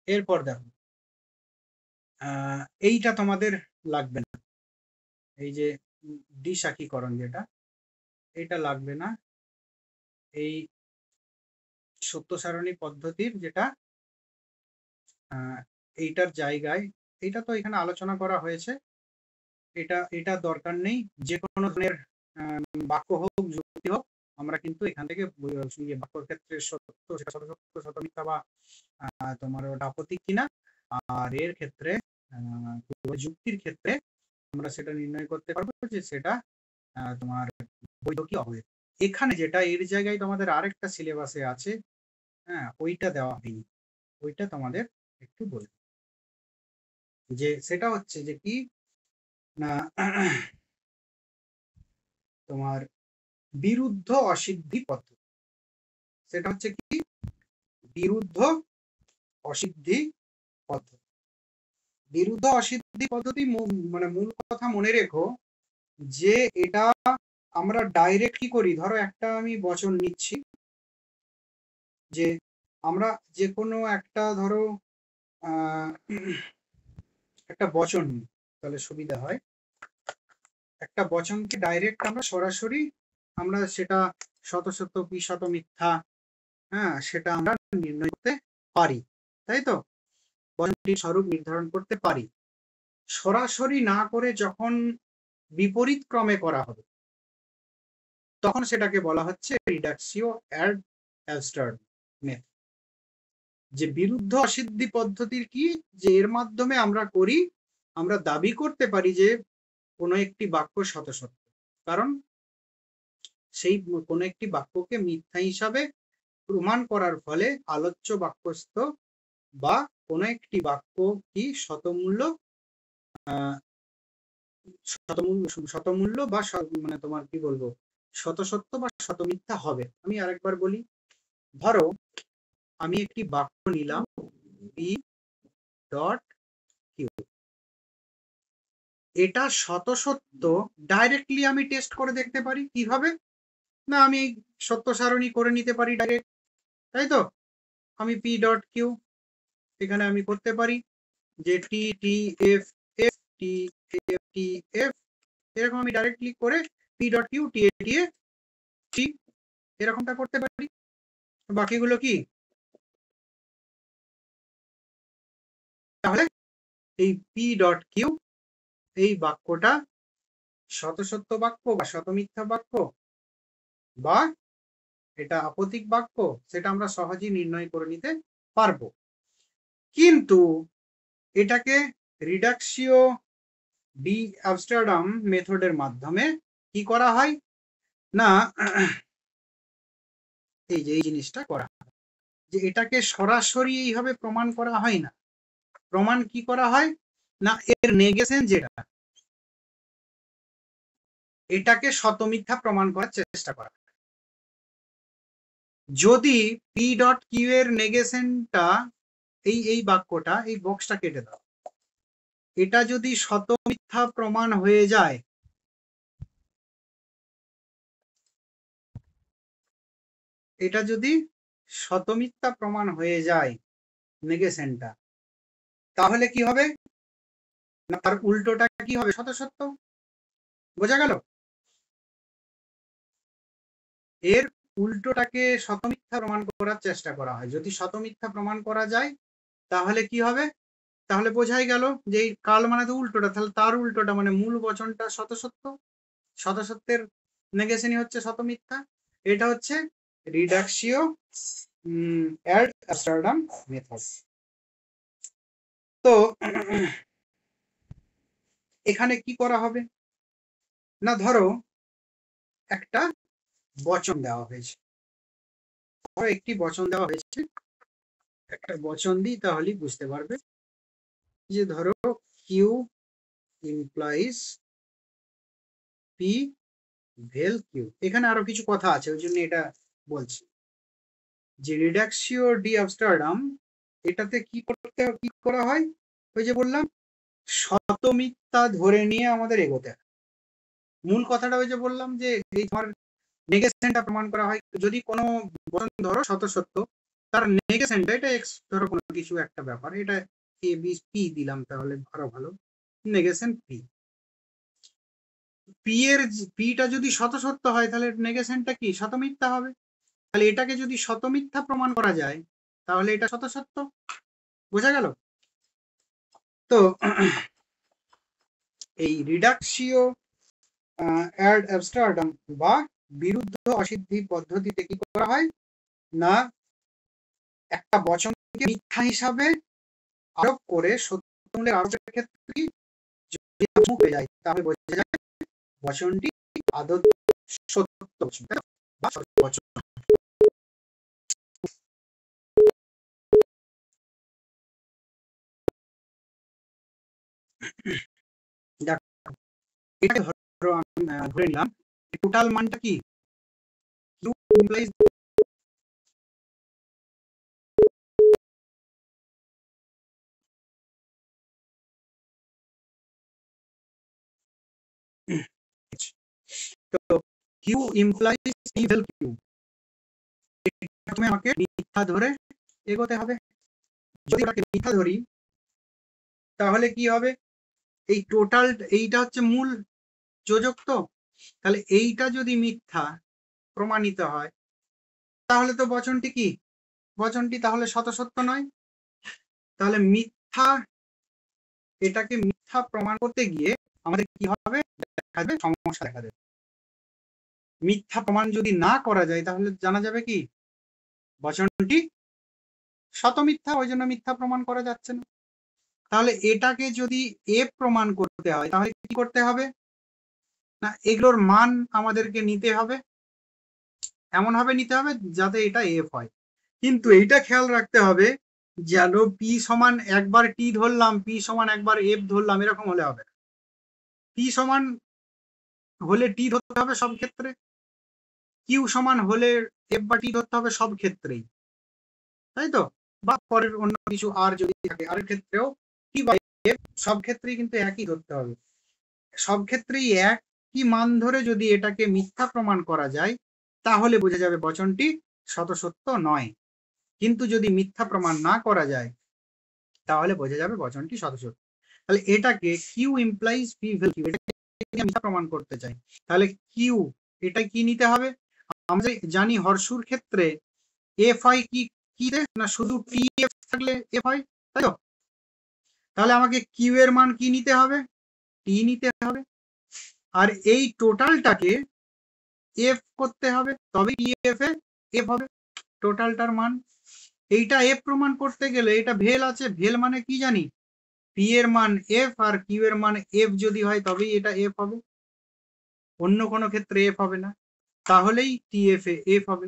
Speaker 1: এরপর দেখো এইটা তোমাদের লাগবে না, এই যে দ্বিসাক্ষীকরণ যেটা, এটা লাগবে না। এই সত্য সারণী পদ্ধতির যেটা এইটার জায়গায়, এটা তো এখানে আলোচনা করা হয়েছে, এটা দরকার নেই। যে কোনো ধরনের বাক্য হোক যুক্তি হোক, আমরা কিন্তু এখান থেকে বাক্যর ক্ষেত্রে সত্য সেটা সত্য সত্য মিথ্যা বা তোমার ওটা আপত্তি কিনা, আর এর ক্ষেত্রে যুক্তির ক্ষেত্রে আমরা সেটা নির্ণয় করতে পারবো যে সেটা তোমার বৈধ কি অবৈধ। এখানে যেটা এর জায়গায় তোমাদের আরেকটা সিলেবাসে আছে, হ্যাঁ ওইটা দেওয়া হয়নি, ওইটা তোমাদের একটু বলবো, যে সেটা হচ্ছে যে কি না তোমার বিরুদ্ধ অসিদ্ধি পদ্ধতি। সেটা হচ্ছে কি বিরুদ্ধ অসিদ্ধি পদ্ধতি। বিরুদ্ধ অসিদ্ধি পদ্ধতি মানে মূল কথা মনে রেখো যে এটা আমরা ডাইরেক্ট কি করি, ধরো একটা আমি বচন নিচ্ছি, যে আমরা যে কোনো একটা ধরো একটা বচন নিই তাহলে সুবিধা হয়। একটা বচনকে ডাইরেক্ট আমরা সরাসরি আমরা সেটা শত সত্য কি শত মিথ্যা, হ্যাঁ, সেটা আমরা নির্ণয় করতে পারি, তাই তো, বচনটির স্বরূপ নির্ধারণ করতে পারি। সরাসরি না করে যখন বিপরীত ক্রমে করা হবে তখন সেটাকে বলা হচ্ছে রিডাকশিও অ্যাড অ্যাবস্ট্রাক্ট মেথড। যে বিরুদ্ধ অসিদ্ধি পদ্ধতির কি, যে এর মাধ্যমে আমরা করি, আমরা দাবি করতে পারি যে কোনো একটি বাক্য শত সত্য, কারণ সেই কোনো একটি বাক্যকে মিথ্যা হিসাবে প্রমাণ করার ফলে আলোচ্য বাক্যস্থ বা কোনো একটি বাক্য কি শতমূল্য শতমূল্য বা মানে তোমার কি বলবো শত সত্য বা শত মিথ্যা হবে। আমি আরেকবার বলি, ধরো আমি একটি বাক্য নিলাম পি ডট কিউ, এটা শত সত্য ডাইরেক্টলি আমি টেস্ট করে দেখতে পারি কিভাবে, না আমি সত্য সারণী করে নিতে পারি ডাইরেক্ট, তাই তো। আমি পি ডট কিউ এখানে আমি করতে পারি যে T T F F T F T F, এরকম আমি ডাইরেক্টলি করে পি ডট কিউ টি এ টি এ টি এরকমটা করতে পারি। বাকিগুলো কি, তাহলে এই পি ডট কিউ এই বাক্যটা শত সত্য বাক্য বা শত মিথ্যা বাক্য বা এটা আপতিক বাক্য, সেটা আমরা সহজেই নির্ণয় করে নিতে পারবো। কিন্তু এটাকে রিডাকশিও ডি অ্যাবস্টারডাম মেথডের মাধ্যমে কি করা হয় না, এই যে এই জিনিসটা করা হয় যে এটাকে সরাসরি এইভাবে প্রমাণ করা হয় না। প্রমাণ কি করা হয় না, এর নেগেশন যেটা, এটাকে শত মিথ্যা প্রমাণ করার চেষ্টা করা হয়। যদি পি ডট কিউ এর নেগেশনটা এই বাক্যটা এই বক্সটা কেটে দাও, এটা যদি শত মিথ্যা প্রমাণ হয়ে যায়, এটা যদি শত মিথ্যা প্রমাণ হয়ে যায় নেগেশনটা, তাহলে কি হবে না তার উল্টোটা কি হবে শত সত্য। বোঝা গেল? এর উল্টোটাকে শত মিথ্যা প্রমাণ করার চেষ্টা করা হয়। যদি শত মিথ্যা প্রমাণ করা যায় তাহলে কি হবে, তাহলে বোঝাই গেল যে এই কাল মানে তো উল্টোটা, তাহলে তার উল্টোটা মানে মূল বচনটা শত সত্য, শত সত্যের নেগেশনই হচ্ছে শত মিথ্যা। এটা হচ্ছে রিডাকশিও অ্যাড অ্যাবস্টারডাম মেথড। তো এখানে কি করা হবে না, ধরো একটা বচন দেওয়া হয়েছে, ধরো একটি বচন দেওয়া হয়েছে, একটা বচন দিই তাহলেই বুঝতে পারবে। যে ধরো Q implies P vel Q, এখানে আরো কিছু কথা আছে ওই জন্য এটা বলছি যে রিডাকশিও ডি অ্যাবস্টারডাম এটাতে কি করা হয়, ওই যে বললাম শত মিথ্যা ধরে নিয়ে আমাদের এগোতে হয়। মূল কথাটা ওই যে বললাম যে এই তোমার নেগেশনটা প্রমাণ করা হয়। যদি কোনো বচন ধরো শত সত্য, তার নেগেশনটা এটা এক্স ধরো কোনো কিছু একটা ব্যাপার, এটা এ বি পি দিলাম তাহলে আরো ভালো, নেগেশন পি, পি এর পিটা যদি শত সত্য হয় তাহলে নেগেশনটা কি শত মিথ্যা হবে। তাহলে এটাকে যদি শত মিথ্যা প্রমাণ করা যায় তাহলে এটা শত সত্য। বোঝা গেল? তো এই রিডাকশিও অ্যাড অ্যাবস্টারডাম বা বিরুদ্ধ অসিদ্ধি পদ্ধতিতে কি করা হয় না, একটা বচনকে মিথ্যা হিসাবে আরোপ করে সত্যমূল্যের আরোপের ক্ষেত্রে যদি মুখ হয়ে যায় তাহলে বোঝা যায় বচনটি আদৌ সত্য বচন বা সত্য বচন। এটাকে ধরো আমি ধরে নিলাম টোটাল মানটা কি, কিউ ইমপ্লাইজ তো Q implies P vel Q, আমাকে মিথ্যা ধরে এগোতে হবে। যদি এটাকে মিথ্যা ধরি তাহলে কি হবে, এই টোটাল এইটা হচ্ছে মূল যোজক, তো তাহলে এইটা যদি মিথ্যা প্রমাণিত হয় তাহলে তো বচনটি কি, বচনটি তাহলে শতসত্য নয়। তাহলে মিথ্যা, এটাকে মিথ্যা প্রমাণ করতে গিয়ে আমাদের কি হবে, দেখা যাবে সমস্যা দেখা দেবে। মিথ্যা প্রমাণ যদি না করা যায় তাহলে জানা যাবে কি বচনটি শত মিথ্যা, ওই জন্য মিথ্যা প্রমাণ করা যাচ্ছে না। তাহলে এটাকে যদি এফ প্রমাণ করতে হয় তাহলে কি করতে হবে না, এগুলোর মান আমাদেরকে নিতে হবে, এমন ভাবে নিতে হবে যাতে এটা এফ হয়। কিন্তু এইটা খেয়াল রাখতে হবে যেন পি সমান একবার টি ধরলাম, পি সমান একবার এফ ধরলাম, এরকম হলে হবে না। পি সমান হলে টি ধরতে হবে সব ক্ষেত্রে, কিউ সমান হলে এফ বা টি ধরতে হবে সব ক্ষেত্রেই, তাই তো। বা পরের অন্য কিছু আর যদি থাকে আর ক্ষেত্রেও টি বা এফ সব ক্ষেত্রেই কিন্তু একই ধরতে হবে। সব ক্ষেত্রেই একই মান ধরে যদি এটাকে মিথ্যা প্রমাণ করা যায় তাহলে বোঝা যাবে বচনটি শতসত্য নয়। কিন্তু যদি মিথ্যা প্রমাণ না করা যায় তাহলে বোঝা যাবে বচনটি শতসত্য। তাহলে এটাকে Q implies P vel Q, এটাকে মিথ্যা প্রমাণ করতে চাই, তাহলে কিউ এটা কি নিতে হবে, আমরা জানি হর্ষুর ক্ষেত্রে এফ হয় কি কি না শুধু টি এফ থাকলে এফ হয়, তাই তো। তাহলে আমাকে কিউ এর মান কি নিতে হবে, টি নিতে হবে, আর এই টোটালটাকে এফ করতে হবে, তবে টি এফ এ এফ হবে টোটালটার মান। এইটা এফ প্রমাণ করতে গেলে এটা ভেল আছে, ভেল মানে কি জানি পি এর মান এফ আর কিউ এর মান এফ যদি হয় তবেই এটা এফ হবে, অন্য কোনো ক্ষেত্রে এফ হবে না, তাহলেই টি এফ এ এফ হবে,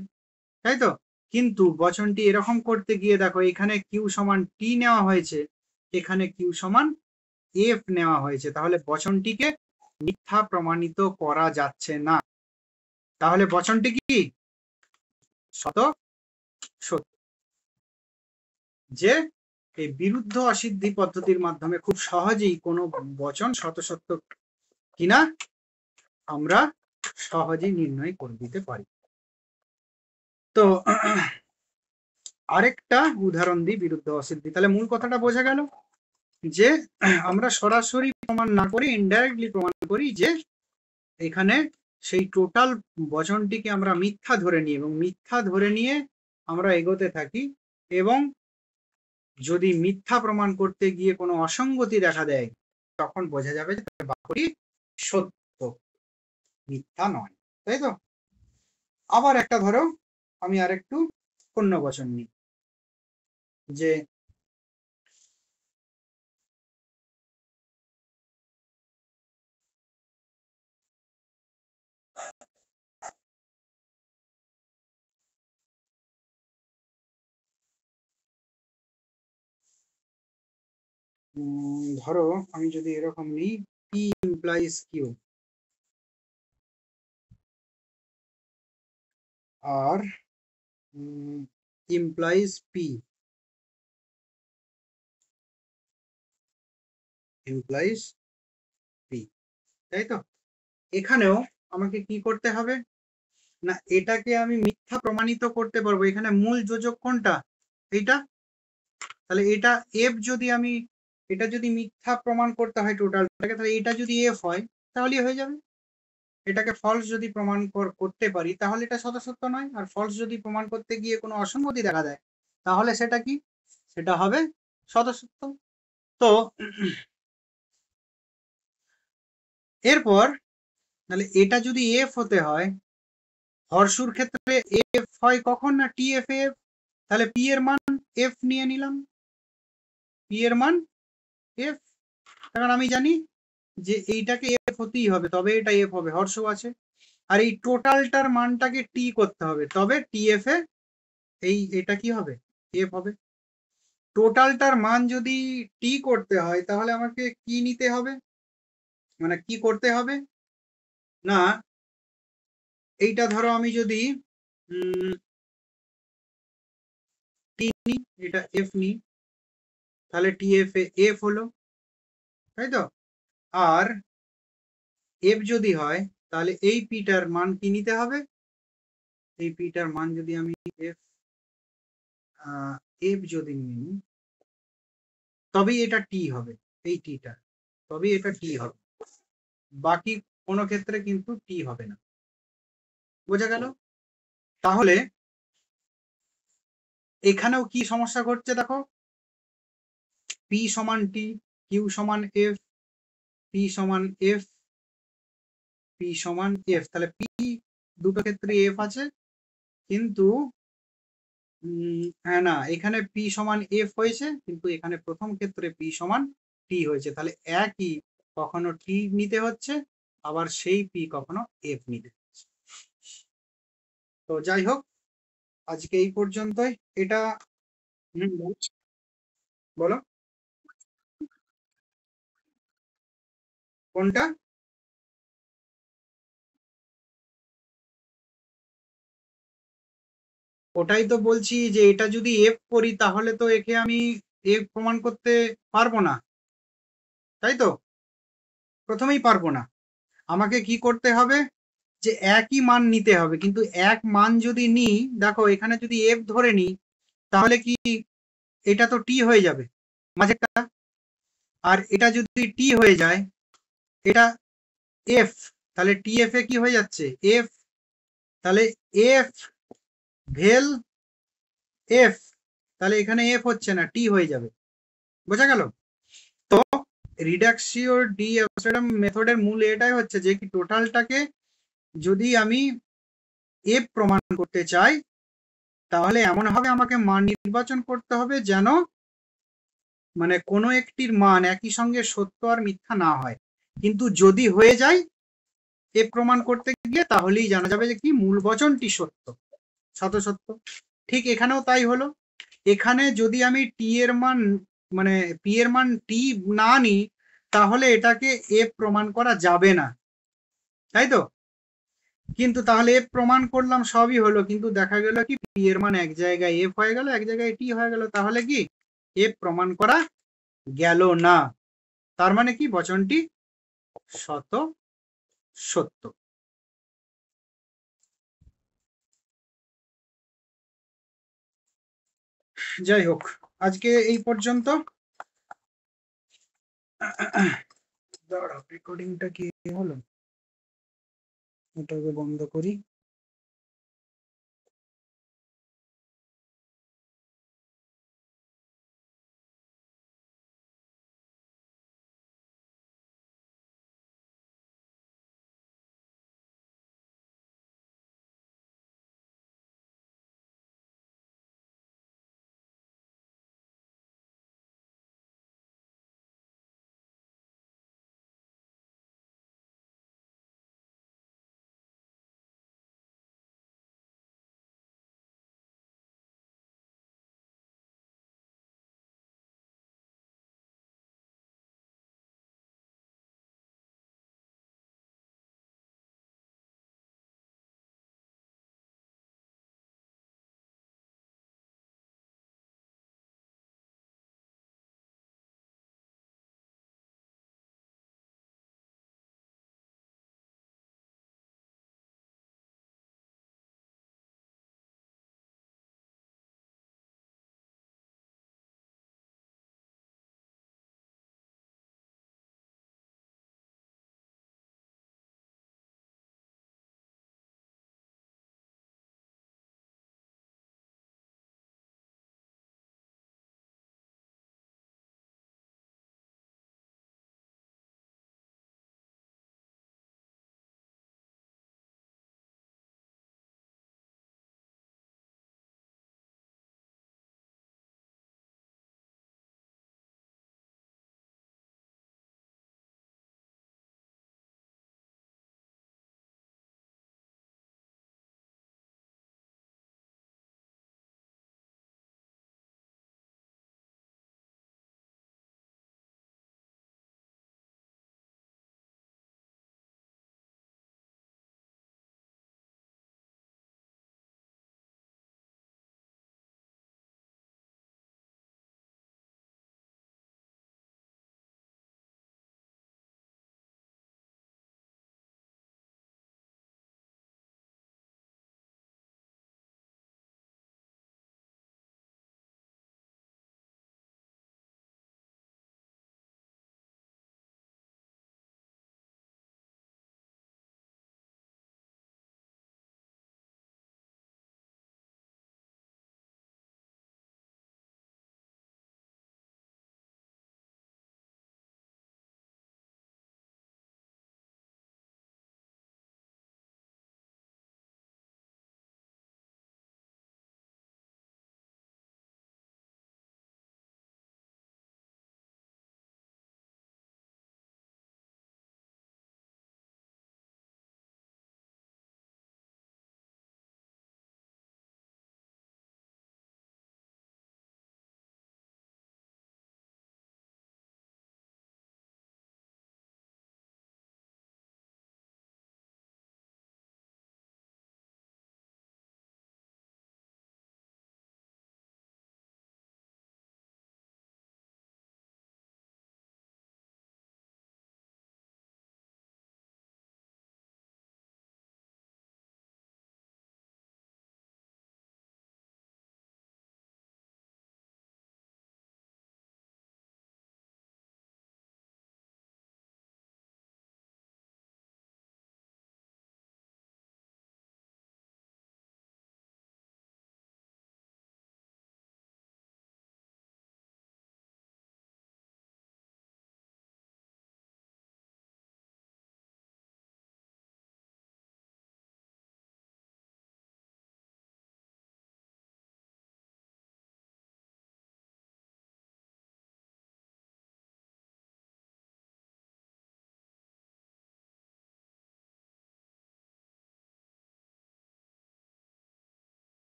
Speaker 1: তাই তো। কিন্তু বচনটি এরকম করতে গিয়ে দেখো এখানে কিউ সমান টি নেওয়া হয়েছে, এখানে কিউ সমান এফ নেওয়া হয়েছে, তাহলে বচনটিকে মিথ্যা প্রমাণিত করা যাচ্ছে না। তাহলে বচনটি কি শত সত্য, যে এই বিরুদ্ধ অসিদ্ধি পদ্ধতির মাধ্যমে খুব সহজেই কোনো বচন শত সত্য কিনা আমরা সহজেই নির্ণয় করে দিতে পারি। তো আরেকটা উদাহরণ দিই বিরুদ্ধ অসিদ্ধি, তাহলে মূল কথাটা বোঝা গেল যে আমরা সরাসরি প্রমাণ না করে ইনডাইরেক্টলি প্রমাণ করি যে এখানে সেই টোটাল বচনটিকে আমরা মিথ্যা ধরে নিই এবং মিথ্যা ধরে নিয়ে আমরা এগোতে থাকি, এবং যদি মিথ্যা প্রমাণ করতে গিয়ে কোনো অসঙ্গতি দেখা দেয় তখন বোঝা যাবে যে বাক্যটি সত্য, মিথ্যা নয়, তাই তো। আবার একটা ধরো আমি আরেকটু পূর্ণ বচন নিই, যে ধরো আমি যদি এরকম নিই পি ইমপ্লাইজ কিউ আর ইমপ্লাইজ পি ইমপ্লাইজ পি, তাই তো। এখানেও আমাকে কি করতে হবে না, এটাকে আমি মিথ্যা প্রমাণিত করতে পারবো, এখানে মূল যোজক কোনটা এইটা, তাহলে এটা এফ যদি আমি এটা যদি মিথ্যা প্রমাণ করতে হয় টোটালটাকে, তাহলে এটা যদি এফ হয় তাহলেই হয়ে যাবে। এটাকে ফলস যদি প্রমাণ করতে পারি তাহলে এটা শতসত্য নয়, আর ফলস যদি প্রমাণ করতে গিয়ে কোনো অসঙ্গতি দেখা দেয় তাহলে সেটা কি, সেটা হবে শতসত্য। তো এরপর তাহলে এটা যদি এফ হতে হয়, হর্ষুর ক্ষেত্রে এফ হয় কখন না টি এফ এফ, তাহলে পি এর মান এফ নিয়ে নিলাম, পি এর মান এফ, কারণ আমি জানি যে এইটাকে এফ হতেই হবে তবে এটা এফ হবে, হর্ষ আছে, আর এই টোটালটার মানটাকে টি করতে হবে তবে টি এফ এ এটা কি হবে এফ হবে। টোটালটার মান যদি টি করতে হয় তাহলে আমাকে কি নিতে হবে, মানে কি করতে হবে না, এইটা ধরো আমি যদি টি নি, এটা এফ নি, তাহলে টি এফ এ এফ হলো, তাই তো। আর এফ যদি হয় তাহলে এই পিটার মান কি নিতে হবে? এই পিটার মান যদি আমি এফ যদি নিই, তবেই এটা টি হবে, এই টিটা তবেই এটা টি হবে, বাকি কোনো ক্ষেত্রে কিন্তু টি হবে না। বোঝা গেল? তাহলে এখানেও কি সমস্যা ঘটছে দেখো, পি সমান টি, কিউ সমান এফ, পি সমান এফ, পি সমান এফ, তাহলে পি দুটো ক্ষেত্রে এফ আছে, কিন্তু হ্যাঁ না, এখানে পি সমান এফ হয়েছে, কিন্তু এখানে প্রথম ক্ষেত্রে পি সমান টি হয়েছে, তাহলে একই কখনো টি নিতে হচ্ছে, আবার সেই পি কখনো এফ নিতে হচ্ছে। তো যাই হোক, আজকে এই পর্যন্তই। এটা বলো কোনটা? ওটাই তো বলছি যে এটা যদি এফ করি তাহলে তো একে আমি এফ প্রমাণ করতে পারবো না, তাই তো? প্রথমেই পারবো না, আমাকে কি করতে হবে, যে একই মান নিতে হবে, কিন্তু এক মান যদি নিই, দেখো এখানে যদি এফ ধরে নিই, তাহলে কি এটা তো টি হয়ে যাবে মাঝেরটা, আর এটা যদি টি হয়ে যায়, এটা এফ, তাহলে টি এফ এ কি হয়ে যাচ্ছে এফ, তাহলে এফ ভেল এফ, তাহলে এখানে এফ হচ্ছে না, টি হয়ে যাবে। বোঝা গেল? তো রিডাকশিও ডি অ্যাবসর্ডাম মেথডের মূল এটাই হচ্ছে যে কি টোটালটাকে যদি আমি এফ প্রমাণ করতে চাই, তাহলে এমন ভাবে আমাকে মান নির্বাচন করতে হবে যেন মানে কোনো একটির মান একই সঙ্গে সত্য আর মিথ্যা না হয়, কিন্তু যদি হয়ে যায় এফ প্রমাণ করতে গিয়ে, তাহলেই জানা যাবে যে কি মূল বচনটি সত্য, শত সত্য। ঠিক এখানেও তাই হলো, এখানে যদি আমি টি এর মান মানে পি এর মান টি না নিই, তাহলে এটাকে এফ প্রমাণ করা যাবে না, তাই তো? কিন্তু তাহলে এফ প্রমাণ করলাম, সবই হলো, কিন্তু দেখা গেল কি পি এর মান এক জায়গায় এফ হয়ে গেল, এক জায়গায় টি হয়ে গেল, তাহলে কি এফ প্রমাণ করা গেল না, তার মানে কি বচনটি শত সত্য। যাই হোক, আজকে এই পর্যন্ত। রেকর্ডিংটা কি হলো, এটাকে বন্ধ করি।